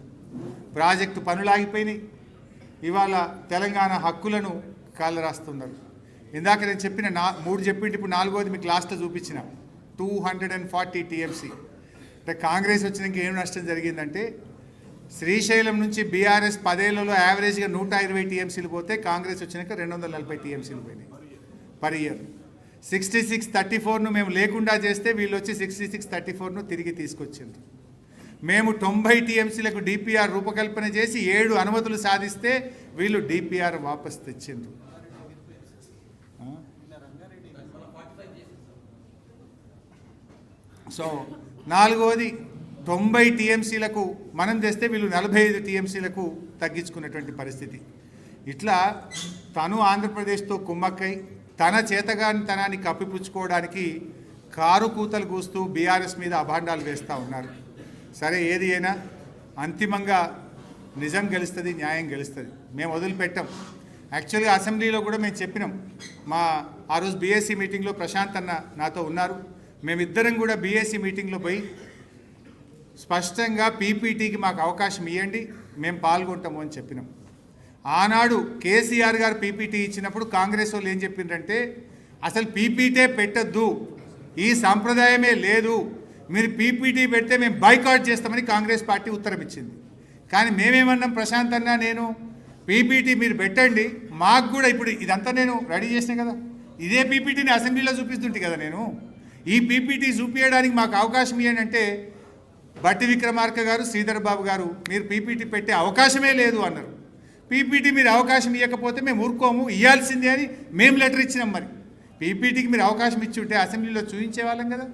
ప్రాజెక్టు పనులు ఆగిపోయినాయి. ఇవాళ తెలంగాణ హక్కులను కాలరాస్తున్నారు. ఇందాక నేను చెప్పిన 3 చెప్పింది, ఇప్పుడు 4వది మీకు లాస్ట్లో చూపించిన 240 టీఎంసీ. అంటే కాంగ్రెస్ వచ్చినాక ఏం నష్టం జరిగిందంటే శ్రీశైలం నుంచి బీఆర్ఎస్ 10 ఏళ్లలో యావరేజ్గా 120 టీఎంసీలు పోతే కాంగ్రెస్ వచ్చినాక 240 టీఎంసీలు పోయినాయి పర్ ఇయర్. 6634ను మేము లేకుండా చేస్తే వీళ్ళు వచ్చి 6634ను తిరిగి తీసుకొచ్చిండ్రు. మేము 90 టీఎంసీలకు డిపిఆర్ రూపకల్పన చేసి 7 అనుమతులు సాధిస్తే వీళ్ళు డిపిఆర్ వాపస్ తెచ్చిండ్రు. సో 4వది 90 టీఎంసీలకు మనం తెస్తే వీళ్ళు 45 టీఎంసీలకు తగ్గించుకున్నటువంటి పరిస్థితి. ఇట్లా తను ఆంధ్రప్రదేశ్తో కుమ్మక్కై తన చేతగానితనాన్ని కప్పిపుచ్చుకోవడానికి కారు కూతలు కూస్తూ బీఆర్ఎస్ మీద అభాండాలు వేస్తూ ఉన్నారు. సరే, ఏది అయినా అంతిమంగా నిజం గెలుస్తుంది, న్యాయం గెలుస్తుంది. మేము వదిలిపెట్టాం. యాక్చువల్గా అసెంబ్లీలో కూడా మేము చెప్పినాం. ఆ రోజు బీఎస్సీ మీటింగ్లో ప్రశాంత్ అన్న నాతో ఉన్నారు. మేమిద్దరం కూడా బీఎస్సీ మీటింగ్లో పోయి స్పష్టంగా పీపీటీకి మాకు అవకాశం ఇవ్వండి, మేము పాల్గొంటాము అని చెప్పినాం. ఆనాడు కేసీఆర్ గారు పీపీటీ ఇచ్చినప్పుడు కాంగ్రెస్ వాళ్ళు ఏం చెప్పిందంటే అసలు పీపీటీ పెట్టద్దు, ఈ సంప్రదాయమే లేదు, మీరు పీపీటీ పెడితే మేము బాయ్కాట్ చేస్తామని కాంగ్రెస్ పార్టీ ఉత్తరం ఇచ్చింది. కానీ మేమేమన్నాం, ప్రశాంత్ అన్న నేను, పీపీటీ మీరు పెట్టండి, మాకు కూడా ఇప్పుడు ఇదంతా నేను రెడీ చేసినా కదా, ఇదే పీపీటీని అసెంబ్లీలో చూపిస్తుంటే కదా నేను, ఈ పీపీటీ చూపించడానికి మాకు అవకాశం ఇవ్వండి అంటే బట్టి విక్రమార్క గారు, శ్రీధర్ బాబు గారు మీరు పీపీటీ పెట్టే అవకాశమే లేదు అన్నారు. పీపీటీ మీరు అవకాశం ఇవ్వకపోతే మేము ఊరుకోము, ఇవ్వాల్సిందే అని మేము లెటర్ ఇచ్చినాం. మరి పీపీటీకి మీరు అవకాశం ఇచ్చి ఉంటే అసెంబ్లీలో చూపించే వాళ్ళం కదా.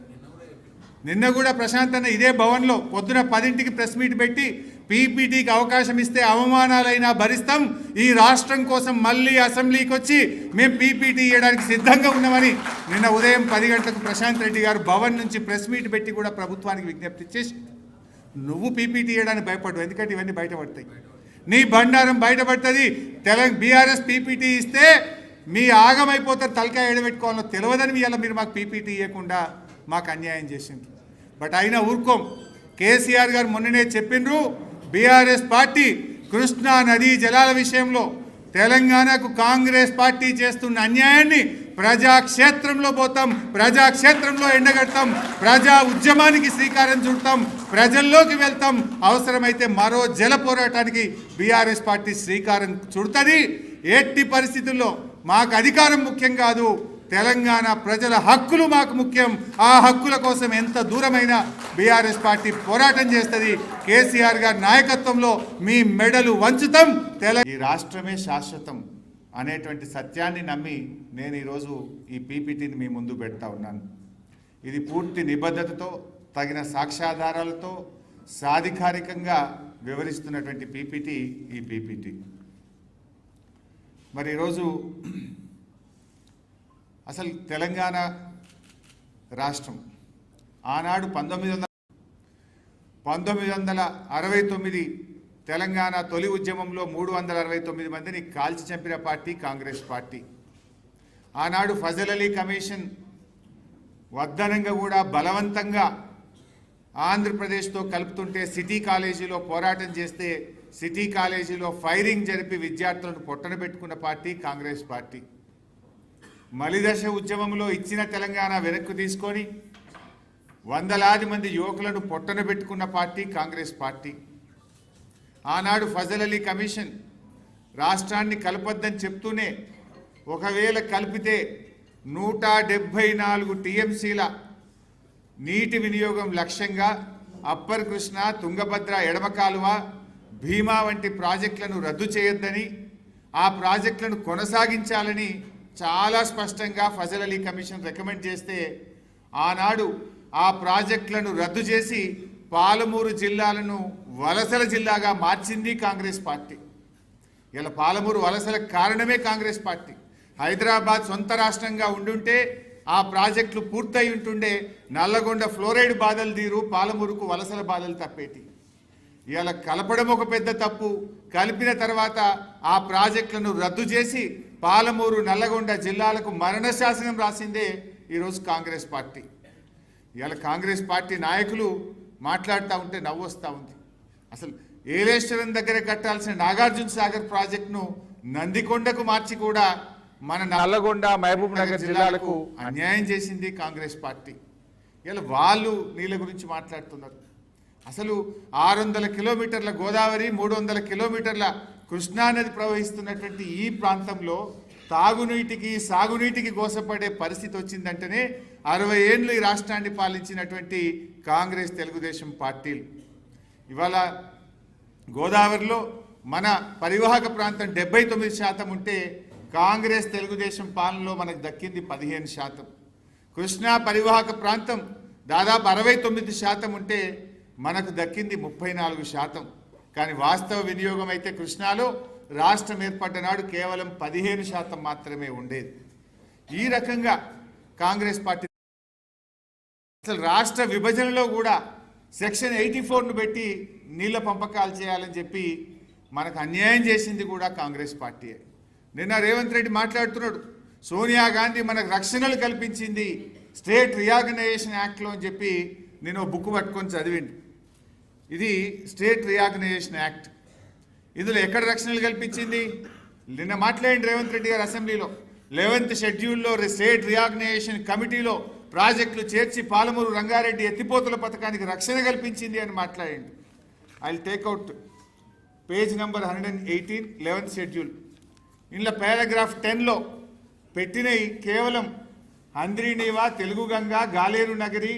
నిన్న కూడా ప్రశాంత్ అన్న ఇదే భవన్లో పొద్దున 10ంటికి ప్రెస్ మీట్ పెట్టి పీపీటీకి అవకాశం ఇస్తే అవమానాలైనా భరిస్తాం, ఈ రాష్ట్రం కోసం మళ్ళీ అసెంబ్లీకి వచ్చి మేము పీపీటీ ఇవ్వడానికి సిద్ధంగా ఉన్నామని నిన్న ఉదయం 10 గంటలకు ప్రశాంత్ రెడ్డి గారు భవన్ నుంచి ప్రెస్ మీట్ పెట్టి కూడా ప్రభుత్వానికి విజ్ఞప్తి చేసి, నువ్వు పీపీటీ ఇవ్వడానికి భయపడవు, ఎందుకంటే ఇవన్నీ బయటపడతాయి, నీ బండారం బయటపడుతుంది. బీఆర్ఎస్ పీపీటీ ఇస్తే మీ ఆగమైపోతారు, తలకాయ ఎడబెట్టుకోవాలో తెలియదని ఇవాళ మీరు మాకు పీపీటీ ఇవ్వకుండా మాకు అన్యాయం చేసిండ్రు. బట్ అయినా ఊరుకోం. కేసీఆర్ గారు మొన్ననే చెప్పిండ్రు, బీఆర్ఎస్ పార్టీ కృష్ణా నదీ జలాల విషయంలో తెలంగాణకు కాంగ్రెస్ పార్టీ చేస్తున్న అన్యాయాన్ని ప్రజాక్షేత్రంలో పోతాం, ప్రజాక్షేత్రంలో ఎండగడతాం, ప్రజా ఉద్యమానికి శ్రీకారం చుడతాం, ప్రజల్లోకి వెళ్తాం, అవసరమైతే మరో జల పోరాటానికి బీఆర్ఎస్ పార్టీ శ్రీకారం చుడుతుంది. ఎట్టి పరిస్థితుల్లో మాకు అధికారం ముఖ్యం కాదు, తెలంగాణ ప్రజల హక్కులు మాకు ముఖ్యం. ఆ హక్కుల కోసం ఎంత దూరమైనా బీఆర్ఎస్ పార్టీ పోరాటం చేస్తుంది. కేసీఆర్ గారి నాయకత్వంలో మీ మెడలు వంచుతాం. ఈ రాష్ట్రమే శాశ్వతం అనేటువంటి సత్యాన్ని నమ్మి నేను ఈరోజు ఈ పీపీటీని మీ ముందు పెడతా ఉన్నాను. ఇది పూర్తి నిబద్ధతతో, తగిన సాక్ష్యాధారాలతో సాధికారికంగా వివరిస్తున్నటువంటి పీపీటీ ఈ పీపీటీ. మరి ఈరోజు అసలు తెలంగాణ రాష్ట్రం ఆనాడు 1969 తెలంగాణ తొలి ఉద్యమంలో 369 మందిని కాల్చి చంపిన పార్టీ కాంగ్రెస్ పార్టీ. ఆనాడు ఫజల్ అలీ కమిషన్ వద్దనంగా కూడా బలవంతంగా ఆంధ్రప్రదేశ్తో కలుపుతుంటే సిటీ కాలేజీలో పోరాటం చేస్తే సిటీ కాలేజీలో ఫైరింగ్ జరిపి విద్యార్థులను పొట్టన పెట్టుకున్న పార్టీ కాంగ్రెస్ పార్టీ. మలిదశ ఉద్యమంలో ఇచ్చిన తెలంగాణ వెనక్కు తీసుకొని వందలాది మంది యువకులను పొట్టన పెట్టుకున్న పార్టీ కాంగ్రెస్ పార్టీ. ఆనాడు ఫజల్ అలీ కమిషన్ రాష్ట్రాన్ని కలపొద్దని చెప్తూనే ఒకవేళ కలిపితే 174 టీఎంసీల నీటి వినియోగం లక్ష్యంగా అప్పర్ కృష్ణ, తుంగభద్ర ఎడమ కాలువ, భీమా వంటి ప్రాజెక్టులను రద్దు చేయొద్దని, ఆ ప్రాజెక్టులను కొనసాగించాలని చాలా స్పష్టంగా ఫజల్ అలీ కమిషన్ రికమెండ్ చేస్తే ఆనాడు ఆ ప్రాజెక్టులను రద్దు చేసి పాలమూరు జిల్లాలను వలసల జిల్లాగా మార్చింది కాంగ్రెస్ పార్టీ. ఇలా పాలమూరు వలసలకు కారణమే కాంగ్రెస్ పార్టీ. హైదరాబాద్ సొంత రాష్ట్రంగా ఉండుంటే ఆ ప్రాజెక్టులు పూర్తయి ఉంటుండే నల్లగొండ ఫ్లోరైడ్ బాధలు తీరు, పాలమూరుకు వలసల బాధలు తప్పేటి. ఇలా కలపడం ఒక పెద్ద తప్పు, కలిపిన తర్వాత ఆ ప్రాజెక్టులను రద్దు చేసి పాలమూరు, నల్లగొండ జిల్లాలకు మరణ శాసనం రాసిందే ఈరోజు కాంగ్రెస్ పార్టీ. ఇలా కాంగ్రెస్ పార్టీ నాయకులు మాట్లాడుతూ ఉంటే నవ్వు వస్తూ ఉంది. అసలు ఏలేశ్వరం దగ్గర కట్టాల్సిన నాగార్జున సాగర్ ప్రాజెక్టును నందికొండకు మార్చి కూడా మన నల్లగొండ, మహబూబ్ నగర్ జిల్లాలకు అన్యాయం చేసింది కాంగ్రెస్ పార్టీ. ఇలా వాళ్ళు నీళ్ళ గురించి మాట్లాడుతున్నారు. అసలు 600 కిలోమీటర్ల గోదావరి, 300 కిలోమీటర్ల కృష్ణానది ప్రవహిస్తున్నటువంటి ఈ ప్రాంతంలో తాగునీటికి, సాగునీటికి గోసపడే పరిస్థితి వచ్చిందంటేనే 60 ఏళ్ళు ఈ రాష్ట్రాన్ని పాలించినటువంటి కాంగ్రెస్, తెలుగుదేశం పార్టీలు. ఇవాళ గోదావరిలో మన పరివాహక ప్రాంతం 79% ఉంటే కాంగ్రెస్, తెలుగుదేశం పాలనలో మనకు దక్కింది 15%. కృష్ణా పరివాహక ప్రాంతం దాదాపు 69% ఉంటే మనకు దక్కింది 34%. కానీ వాస్తవ వినియోగం అయితే కృష్ణాలో రాష్ట్రం ఏర్పడ్డ నాడు కేవలం 15% మాత్రమే ఉండేది. ఈ రకంగా కాంగ్రెస్ పార్టీ అసలు రాష్ట్ర విభజనలో కూడా సెక్షన్ 84ను పెట్టి నీళ్ల పంపకాలు చేయాలని చెప్పి మనకు అన్యాయం చేసింది కూడా కాంగ్రెస్ పార్టీయే. నిన్న రేవంత్ రెడ్డి మాట్లాడుతున్నాడు, సోనియా గాంధీ మనకు రక్షణలు కల్పించింది స్టేట్ రీఆర్గనైజేషన్ యాక్ట్లో అని చెప్పి నేను బుక్ పట్టుకొని చదివింది. ఇది స్టేట్ రీఆర్గనైజేషన్ యాక్ట్. ఇందులో ఎక్కడ రక్షణలు కల్పించింది? నిన్న మాట్లాడింది రేవంత్ రెడ్డి గారు అసెంబ్లీలో. 11th షెడ్యూల్లో స్టేట్ రీఆర్గనైజేషన్ కమిటీలో ప్రాజెక్టులు చేర్చి పాలమూరు రంగారెడ్డి ఎత్తిపోతుల పథకానికి రక్షణ కల్పించింది అని మాట్లాడింది. I will take out page number 118, 11th schedule. ఇందులో పారాగ్రాఫ్ 10లో పెట్టినవి కేవలం హంద్రీనీవా, తెలుగుగంగ, గాలేరు నగరి,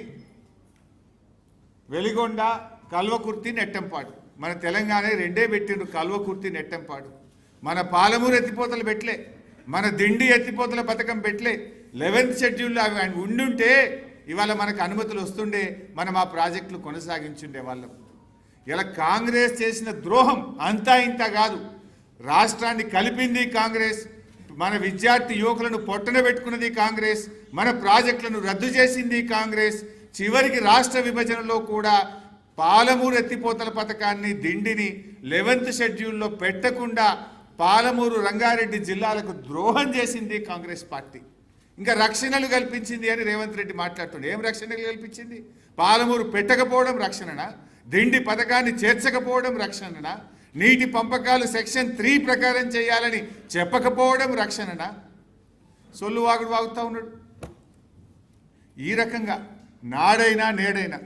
వెలిగొండ, కల్వకుర్తి, నెట్టంపాడు. మన తెలంగాణ రెండే పెట్టిండ్రు, కల్వకుర్తి, నెట్టంపాడు. మన పాలమూరు ఎత్తిపోతలు పెట్టలే, మన దిండి ఎత్తిపోతల పథకం పెట్టలే. 11th షెడ్యూల్లో అవి ఉండుంటే ఇవాళ మనకు అనుమతులు వస్తుండే, మనం ఆ ప్రాజెక్టులు కొనసాగించుండే వాళ్ళం. ఇలా కాంగ్రెస్ చేసిన ద్రోహం అంతా ఇంత కాదు. రాష్ట్రాన్ని కలిపింది కాంగ్రెస్, మన విద్యార్థి యువకులను పొట్టన పెట్టుకున్నది కాంగ్రెస్, మన ప్రాజెక్టులను రద్దు చేసింది కాంగ్రెస్. చివరికి రాష్ట్ర విభజనలో కూడా పాలమూరు ఎత్తిపోతల పథకాన్ని, దిండిని 11th షెడ్యూల్లో పెట్టకుండా పాలమూరు, రంగారెడ్డి జిల్లాలకు ద్రోహం చేసింది కాంగ్రెస్ పార్టీ. ఇంకా రక్షణలు కల్పించింది అని రేవంత్ రెడ్డి మాట్లాడుతుండే. ఏం రక్షణలు కల్పించింది? పాలమూరు పెట్టకపోవడం రక్షణనా? దిండి పథకాన్ని చేర్చకపోవడం రక్షణనా? నీటి పంపకాలు సెక్షన్ 3 ప్రకారం చేయాలని చెప్పకపోవడం రక్షణనా? సొల్లు వాగుడు వాగుతూ ఉన్నాడు. ఈ రకంగా నాడైనా నేడైనా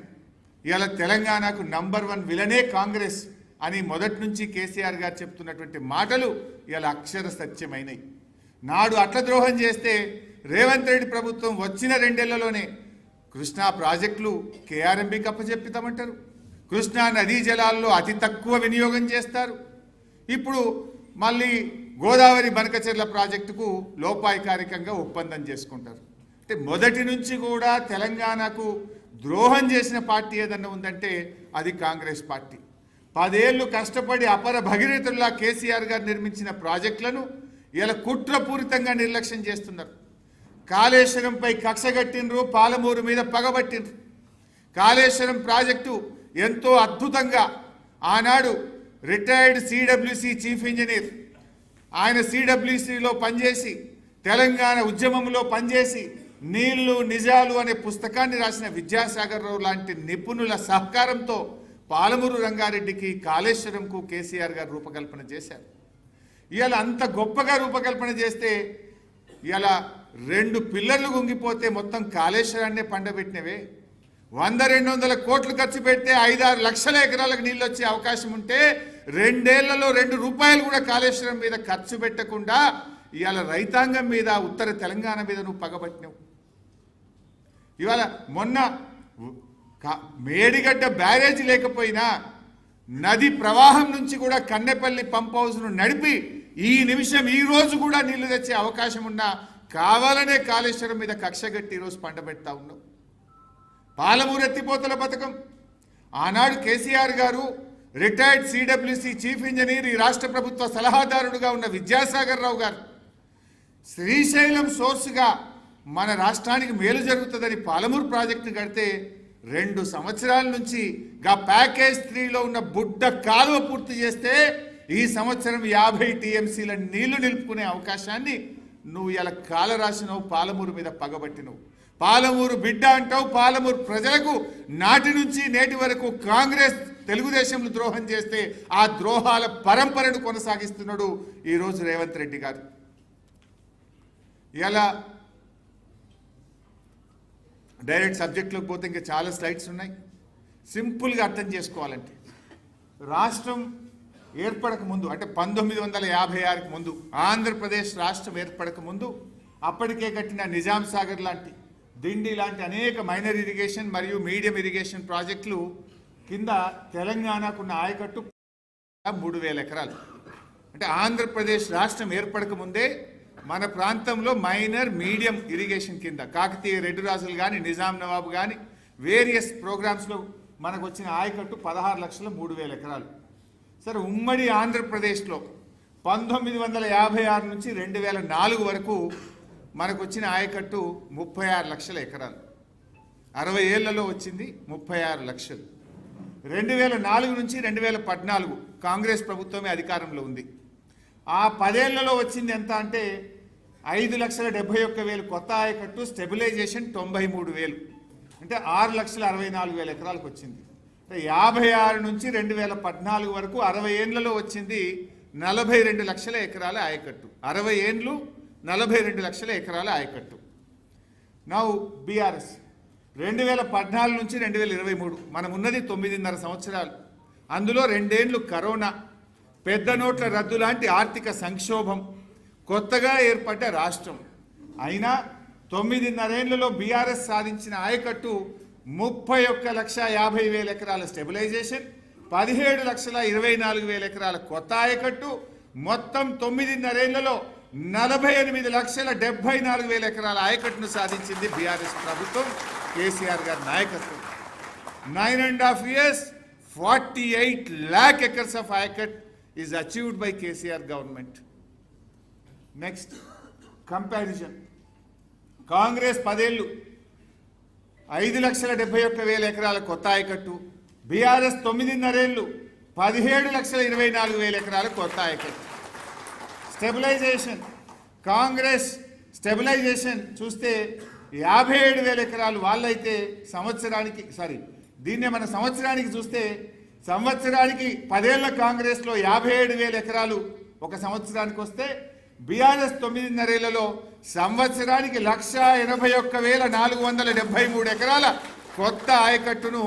ఇవాళ తెలంగాణకు నంబర్ 1 విలనే కాంగ్రెస్ అని మొదటి నుంచి కేసీఆర్ గారు చెప్తున్నటువంటి మాటలు ఇవాళ అక్షర సత్యమైనవి. నాడు అట్ల ద్రోహం చేస్తే రేవంత్ రెడ్డి ప్రభుత్వం వచ్చిన 2 ఏళ్లలోనే కృష్ణా ప్రాజెక్టులు కేఆర్ఎంబీకి అప్పచెప్పితామంటారు. కృష్ణా నదీ జలాల్లో అతి తక్కువ వినియోగం చేస్తారు. ఇప్పుడు మళ్ళీ గోదావరి బనకచెర్ల ప్రాజెక్టుకు లోపాయికారికంగా ఒప్పందం చేసుకుంటారు. అంటే మొదటి నుంచి కూడా తెలంగాణకు ద్రోహం చేసిన పార్టీ ఏదన్నా ఉందంటే అది కాంగ్రెస్ పార్టీ. 10 ఏళ్ళు కష్టపడి అపర భగీరథుల్లా కేసీఆర్ గారు నిర్మించిన ప్రాజెక్టులను ఇలా కుట్రపూరితంగా నిర్లక్ష్యం చేస్తున్నారు. కాళేశ్వరంపై కక్షగట్టినరు, పాలమూరు మీద పగబట్టినరు. కాళేశ్వరం ప్రాజెక్టు ఎంతో అద్భుతంగా ఆనాడు రిటైర్డ్ సిడబ్ల్యూసి చీఫ్ ఇంజనీర్, ఆయన సిడబ్ల్యూసిలో పనిచేసి తెలంగాణ ఉద్యమంలో పనిచేసి నీళ్లు నిజాలు అనే పుస్తకాన్ని రాసిన విద్యాసాగర్ రావు లాంటి నిపుణుల సహకారంతో పాలమూరు రంగారెడ్డికి కాళేశ్వరంకు కేసీఆర్ గారు రూపకల్పన చేశారు. ఇవాళ అంత గొప్పగా రూపకల్పన చేస్తే ఇవాళ 2 పిల్లర్లు గుంగిపోతే మొత్తం కాళేశ్వరాన్నే పండబెట్టినవే. 100-200 కోట్లు ఖర్చు పెడితే 5-6 లక్షల ఎకరాలకు నీళ్ళు వచ్చే అవకాశం ఉంటే 2 ఏళ్లలో 2 రూపాయలు కూడా కాళేశ్వరం మీద ఖర్చు పెట్టకుండా ఇవాళ రైతాంగం మీద, ఉత్తర తెలంగాణ మీద నువ్వు పగబట్టినావు. ఇవాళ మొన్న మేడిగడ్డ బ్యారేజ్ లేకపోయినా నది ప్రవాహం నుంచి కూడా కన్నెపల్లి పంప్ హౌస్ను నడిపి ఈ నిమిషం ఈ రోజు కూడా నీళ్లు తెచ్చే అవకాశం ఉన్నా కావాలనే కాళేశ్వరం మీద కక్షగట్టి ఈరోజు పంటబెడతా ఉన్నావు. పాలమూరు ఎత్తిపోతల పథకం ఆనాడు కేసీఆర్ గారు రిటైర్డ్ సిడబ్ల్యూసి చీఫ్ ఇంజనీర్, ఈ రాష్ట్ర ప్రభుత్వ సలహాదారుడుగా ఉన్న విద్యాసాగర్ రావు గారు శ్రీశైలం సోర్స్గా మన రాష్ట్రానికి మేలు జరుగుతుందని పాలమూరు ప్రాజెక్టును కడితే 2 సంవత్సరాల నుంచి ప్యాకేజ్ 3లో ఉన్న బుడ్డ కాలువ పూర్తి చేస్తే ఈ సంవత్సరం 50 టీఎంసీల నీళ్లు నిలుపుకునే అవకాశాన్ని నువ్వు ఇలా కాల రాసినవు, పాలమూరు మీద పగబట్టినవు. పాలమూరు బిడ్డ అంటావు. పాలమూరు ప్రజలకు నాటి నుంచి నేటి వరకు కాంగ్రెస్ తెలుగుదేశంలో ద్రోహం చేస్తే ఆ ద్రోహాల పరంపరను కొనసాగిస్తున్నాడు ఈరోజు రేవంత్ రెడ్డి గారు. ఇలా డైరెక్ట్ సబ్జెక్ట్లోకి పోతే ఇంకా చాలా స్లైడ్స్ ఉన్నాయి. సింపుల్గా అర్థం చేసుకోవాలంటే రాష్ట్రం ఏర్పడక ముందు అంటే 1956కి ముందు ఆంధ్రప్రదేశ్ రాష్ట్రం ఏర్పడక ముందు అప్పటికే కట్టిన నిజాం సాగర్ లాంటి, దిండి లాంటి అనేక మైనర్ ఇరిగేషన్ మరియు మీడియం ఇరిగేషన్ ప్రాజెక్టులు కింద తెలంగాణకున్న ఆయకట్టు 3000 ఎకరాలు. అంటే ఆంధ్రప్రదేశ్ రాష్ట్రం ఏర్పడక ముందే మన ప్రాంతంలో మైనర్ మీడియం ఇరిగేషన్ కింద కాకతీయ రెడ్డి రాజులు కానీ, నిజాం నవాబు కానీ వేరియస్ ప్రోగ్రామ్స్లో మనకు వచ్చిన ఆయకట్టు 16,03,000 ఎకరాలు. సరే, ఉమ్మడి ఆంధ్రప్రదేశ్లో 1956 నుంచి 2004 వరకు మనకు వచ్చిన ఆయకట్టు 36 లక్షల ఎకరాలు. 60 ఏళ్లలో వచ్చింది 36 లక్షలు. 2004 నుంచి 2014 కాంగ్రెస్ ప్రభుత్వమే అధికారంలో ఉంది. ఆ 10 ఏళ్లలో వచ్చింది ఎంత అంటే 5,71,000 కొత్త ఆయకట్టు, స్టెబిలైజేషన్ 93,000 అంటే 6,64,000 ఎకరాలకు వచ్చింది. 56 నుంచి 2014 వరకు 60 ఏళ్లలో వచ్చింది 42 లక్షల ఎకరాల ఆయకట్టు. 60 ఏండ్లు 42 లక్షల ఎకరాల ఆయకట్టు. నౌ బీఆర్ఎస్ 2014 నుంచి 2023 మనం ఉన్నది 9.5 సంవత్సరాలు. అందులో 2 ఏండ్లు కరోనా, పెద్ద నోట్ల రద్దు లాంటి ఆర్థిక సంక్షోభం, కొత్తగా ఏర్పడ్డ రాష్ట్రం. అయినా 9.5 ఏళ్లలో బీఆర్ఎస్ సాధించిన ఆయకట్టు 31,50,000 ఎకరాల స్టెబిలైజేషన్, 17,24,000 ఎకరాల కొత్త ఆయకట్టు, మొత్తం 9.5 ఏళ్లలో 48,74,000 ఎకరాల ఆయకట్టును సాధించింది బీఆర్ఎస్ ప్రభుత్వం, కేసీఆర్ గారి నాయకత్వం. 9.5 years 48 lakh acres of ayacut is achieved by KCR government. Next, comparison. Congress 10 ఏళ్ళు 5,71,000 ఎకరాల కొత్త ఆయకట్టు, బీఆర్ఎస్ 9.5 ఏళ్ళు 17,24,000 ఎకరాల కొత్త ఆయకట్టు. స్టెబిలైజేషన్, కాంగ్రెస్ స్టెబిలైజేషన్ చూస్తే 57,000 ఎకరాలు వాళ్ళైతే సంవత్సరానికి, దీన్నే మన సంవత్సరానికి చూస్తే సంవత్సరానికి 10 ఏళ్ల కాంగ్రెస్లో 57,000 ఎకరాలు ఒక సంవత్సరానికి వస్తే బీఆర్ఎస్ 9.5 ఏళ్లలో సంవత్సరానికి 1,81,473 ఎకరాల కొత్త ఆయకట్టును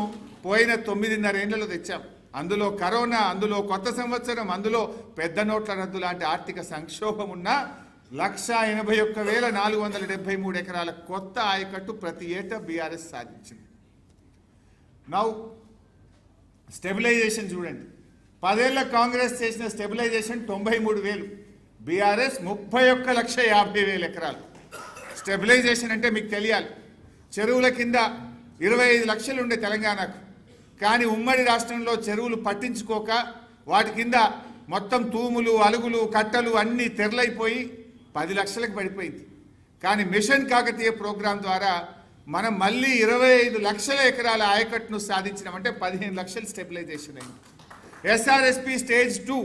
పోయిన 9.5 ఏళ్లలో తెచ్చాం. అందులో కరోనా, అందులో కొత్త సంవత్సరం, అందులో పెద్ద నోట్ల రద్దు లాంటి ఆర్థిక సంక్షోభం ఉన్న 1,81,473 ఎకరాల కొత్త ఆయకట్టు ప్రతి ఏటా బీఆర్ఎస్ సాధించింది. నౌ స్టెబిలైజేషన్ చూడండి. 10 ఏళ్ల కాంగ్రెస్ చేసిన స్టెబిలైజేషన్ 93,000, బీఆర్ఎస్ 31,50,000 ఎకరాలు. స్టెబిలైజేషన్ అంటే మీకు తెలియాలి, చెరువుల కింద 25 లక్షలు ఉండే తెలంగాణకు, కానీ ఉమ్మడి రాష్ట్రంలో చెరువులు పట్టించుకోక వాటి కింద మొత్తం తూములు, అలుగులు, కట్టలు అన్నీ తెరలైపోయి 10 లక్షలకు పడిపోయింది. కానీ మిషన్ కాకతీయ ప్రోగ్రాం ద్వారా మనం మళ్ళీ 25 లక్షల ఎకరాల ఆయకట్టును సాధించినామంటే 15 లక్షలు స్టెబిలైజేషన్ అయింది. ఎస్ఆర్ఎస్పి స్టేజ్ 2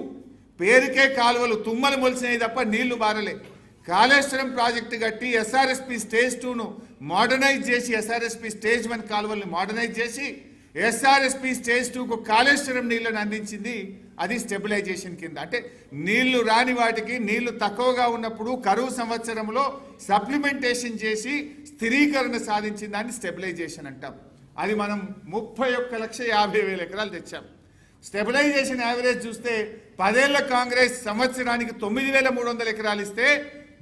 పేరుకే కాలువలు తుమ్మలు మొలిసినాయి తప్ప నీళ్లు బారలే, కాళేశ్వరం ప్రాజెక్టు కట్టి ఎస్ఆర్ఎస్పి స్టేజ్ 2ను మోడర్నైజ్ చేసి ఎస్ఆర్ఎస్పి స్టేజ్ 1 కాలువల్ని మోడర్నైజ్ చేసి ఎస్ఆర్ఎస్పి స్టేజ్ 2కు కాళేశ్వరం నీళ్లను అందించింది. అది స్టెబిలైజేషన్ కింద. అంటే నీళ్లు రాని వాటికి నీళ్లు తక్కువగా ఉన్నప్పుడు కరువు సంవత్సరంలో సప్లిమెంటేషన్ చేసి స్థిరీకరణ సాధించిన దాన్ని స్టెబిలైజేషన్ అంటాం. అది మనం 31,50,000 ఎకరాలు తెచ్చాం. స్టెబిలైజేషన్ యావరేజ్ చూస్తే 10 ఏళ్ల కాంగ్రెస్ సంవత్సరానికి 9,300 ఎకరాలు ఇస్తే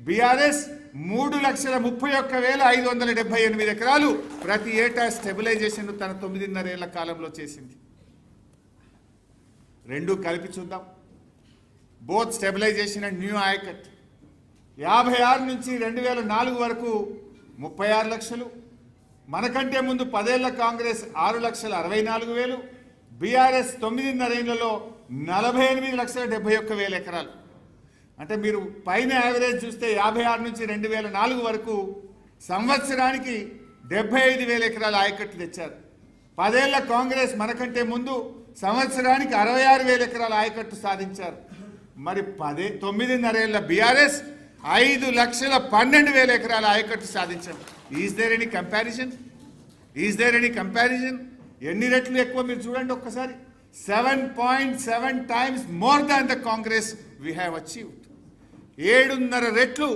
బీఆర్ఎస్ 3,31,578 ఎకరాలు ప్రతి ఏటా స్టెబిలైజేషన్ తన 9.5 ఏళ్ల కాలంలో చేసింది. రెండు కలిపి చూద్దాం. Both stabilisation and new ayacut 56 నుంచి 2004 వరకు 36 లక్షలు. మనకంటే ముందు 10 ఏళ్ల కాంగ్రెస్ 6,64,000, బీఆర్ఎస్ 9.5 ఏళ్లలో 48,71,000 ఎకరాలు. అంటే మీరు పైన యావరేజ్ చూస్తే 56 నుంచి 2004 వరకు సంవత్సరానికి 75,000 ఎకరాల ఆయకట్టు తెచ్చారు. 10 ఏళ్ల కాంగ్రెస్ మనకంటే ముందు సంవత్సరానికి 66,000 ఎకరాల ఆయకట్టు సాధించారు. మరి 9.5 ఏళ్ల బీఆర్ఎస్ 5,12,000 ఎకరాల ఆయకట్టు సాధించారు. Is there any comparison? Is there any comparison? ఎన్ని రెట్లు ఎక్కువ మీరు చూడండి ఒక్కసారి. 7.7 times more than the Congress we have achieved. 7.5 రెట్లు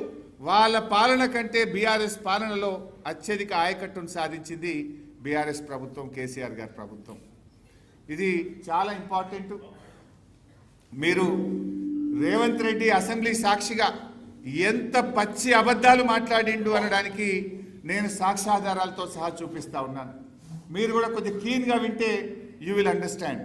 వాళ్ళ పాలన కంటే బీఆర్ఎస్ పాలనలో అత్యధిక ఆయకట్టును సాధించింది బీఆర్ఎస్ ప్రభుత్వం, కేసీఆర్ గారి ప్రభుత్వం. ఇది చాలా ఇంపార్టెంట్. మీరు రేవంత్ రెడ్డి అసెంబ్లీ సాక్షిగా ఎంత పచ్చి అబద్ధాలు మాట్లాడిండు అనడానికి నేను సాక్ష్యాధారాలతో సహా చూపిస్తా ఉన్నాను. మీరు కూడా కొద్దిగా క్లీన్గా వింటే యూ విల్ అండర్స్టాండ్.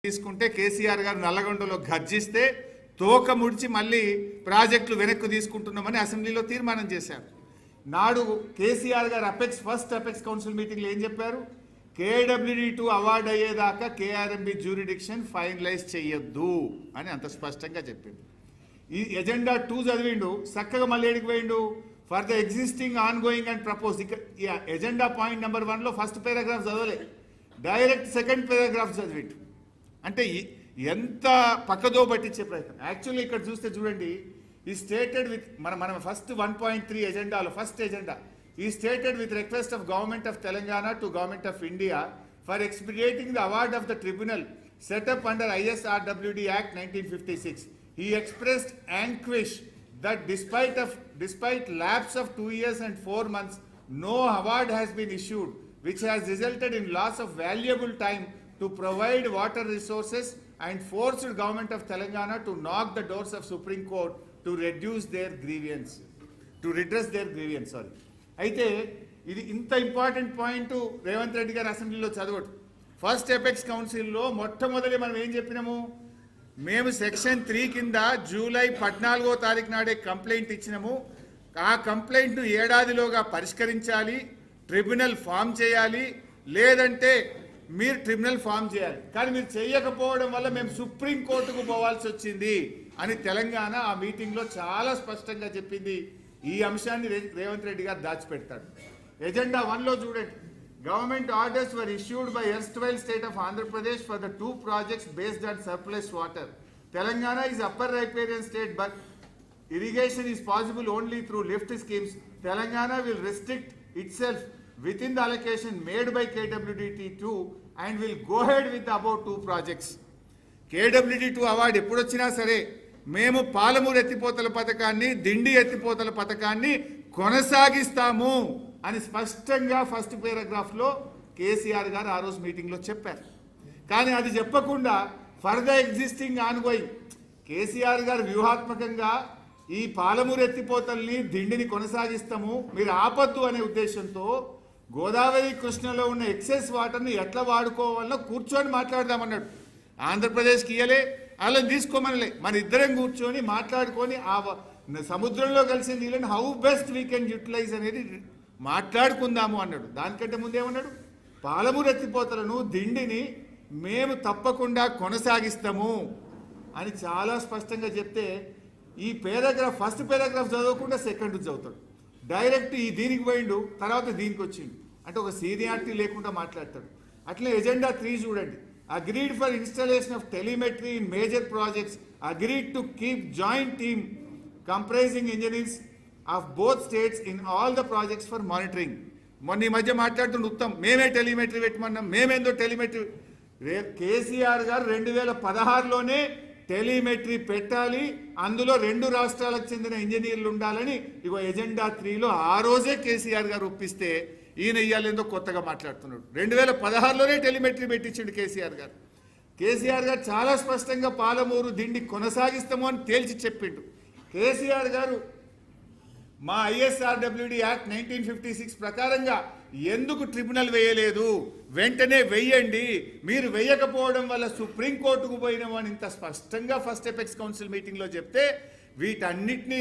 తీసుకుంటే కేసీఆర్ గారు నల్లగొండలో గర్జిస్తే తోక ముడిచి మళ్ళీ ప్రాజెక్టులు వెనక్కు తీసుకుంటున్నామని అసెంబ్లీలో తీర్మానం చేశారు. నాడు కేసీఆర్ గారు ఫస్ట్ అపెక్స్ కౌన్సిల్ మీటింగ్లో ఏం చెప్పారు? KWD2 అవార్డు అయ్యేదాకా KRMB జ్యూరిడిక్షన్ ఫైనలైజ్ చేయొద్దు అని అంత స్పష్టంగా చెప్పింది. ఈ ఎజెండా 2 చదివిండు, చక్కగా మళ్ళీ ఏడికి పోయిండు? For the existing ongoing and propose. Agenda point number 1లో ఫస్ట్ పారాగ్రాఫ్ చదవలే, డైరెక్ట్ సెకండ్ పారాగ్రాఫ్ చదివిండు. అంటే ఎంత పక్కదో పట్టించే ప్రయత్నం. యాక్చువల్లీ ఇక్కడ చూస్తే చూడండి, ఈ స్టేటెడ్ విత్ మన ఫస్ట్ 1.3 ఎజెండాలో ఫస్ట్ ఎజెండా ఈ stated with request of government of Telangana to government of India for expediting the award of the tribunal setup under ISRWD Act 1956. He expressed anguish that despite lapse of 2 years and 4 months, no award has been issued, which has resulted in loss of valuable time to provide water resources and forced government of Telangana to knock the doors of Supreme Court to redress their grievance. అయితే ఇది ఇంత important point Revanth Reddy గారు అసెంబ్లీలో చదవడు. First apex కౌన్సిల్లో మొట్టమొదటి మనం ఏం చెప్పినాము? మేము సెక్షన్ 3 కింద జూలై 14వ తారీఖు నాడే కంప్లైంట్ ఇచ్చినాము. ఆ కంప్లైంట్ను ఏడాదిలోగా పరిష్కరించాలి, ట్రిబ్యునల్ ఫామ్ చేయాలి, లేదంటే మీరు ట్రిబ్యునల్ ఫామ్ చేయాలి. కానీ మీరు చేయకపోవడం వల్ల మేము సుప్రీంకోర్టుకు పోవాల్సి వచ్చింది అని తెలంగాణ ఆ మీటింగ్లో చాలా స్పష్టంగా చెప్పింది. ఈ అంశాన్ని రేవంత్ రెడ్డి గారు దాచిపెడతాడు. ఎజెండా 1లో చూడండి, government orders were issued by erstwhile state of Andhra Pradesh for the 2 projects based on surplus water. Telangana is upper riparian state, but irrigation is possible only through lift schemes. Telangana will restrict itself within the allocation made by KWD2 and will go ahead with the above 2 projects. KWD2 award ఎప్పుడు వచ్చినా సరే మేము పాలమూరు ఎత్తిపోతల పథకాన్ని, దిండి ఎత్తిపోతల పథకాన్ని కొనసాగిస్తాము అని స్పష్టంగా ఫస్ట్ పారాగ్రాఫ్లో కేసీఆర్ గారు ఆ రోజు మీటింగ్లో చెప్పారు. కానీ అది చెప్పకుండా for the existing on going KCR గారు వ్యూహాత్మకంగా ఈ పాలమూరు ఎత్తిపోతల్ని, దిండిని కొనసాగిస్తాము, మీరు ఆపద్దు అనే ఉద్దేశంతో గోదావరి కృష్ణలో ఉన్న ఎక్సెస్ వాటర్ని ఎట్లా వాడుకోవాలనో కూర్చొని మాట్లాడదామన్నాడు. ఆంధ్రప్రదేశ్కి ఇయ్యలే, వాళ్ళని తీసుకోమనలే, మన ఇద్దరం కూర్చొని మాట్లాడుకొని ఆ సముద్రంలో కలిసి నీళ్ళని how best we can utilise అనేది మాట్లాడుకుందాము అన్నాడు. దానికంటే ముందేమన్నాడు, పాలమూరు ఎత్తిపోతలను దిండిని మేము తప్పకుండా కొనసాగిస్తాము అని చాలా స్పష్టంగా చెప్తే ఈ పారాగ్రాఫ్ ఫస్ట్ పారాగ్రాఫ్ చదవకుండా సెకండ్ చదువుతాడు. డైరెక్ట్ ఈ దీనికి పోయిండు, తర్వాత దీనికి వచ్చిండు. అంటే ఒక సీనియారిటీ లేకుండా మాట్లాడతాడు. అట్లే ఎజెండా 3 చూడండి. Agreed for installation of telemetry in major projects, agreed to keep joint team comprising engineers of both states in all the projects for monitoring. మొన్న ఈ మధ్య మాట్లాడుతున్న ఉత్తమ్, మేమే టెలిమెట్రీ పెట్టమన్నాం, మేమేందో టెలిమెట్రీ. కేసీఆర్ గారు 2016లోనే టెలిమెట్రీ పెట్టాలి, అందులో 2 రాష్ట్రాలకు చెందిన ఇంజనీర్లు ఉండాలని ఇగో ఎజెండా 3లో ఆ రోజే కేసీఆర్ గారు ఒప్పిస్తే ఈయన ఇయ్యాలేందో కొత్తగా మాట్లాడుతున్నాడు. 2016లోనే టెలిమెట్రీ పెట్టించిండు కేసీఆర్ గారు. కేసీఆర్ గారు చాలా స్పష్టంగా పాలమూరు దిండి కొనసాగిస్తాము అని తేల్చి చెప్పిండు. కేసీఆర్ గారు మా ISRWD యాక్ట్ 1956 ప్రకారంగా ఎందుకు ట్రిబ్యునల్ వేయలేదు, వెంటనే వెయ్యండి, మీరు వేయకపోవడం వల్ల సుప్రీంకోర్టుకు పోయినామని ఇంత స్పష్టంగా ఫస్ట్ ఎపెక్స్ కౌన్సిల్ మీటింగ్లో చెప్తే వీటన్నిటినీ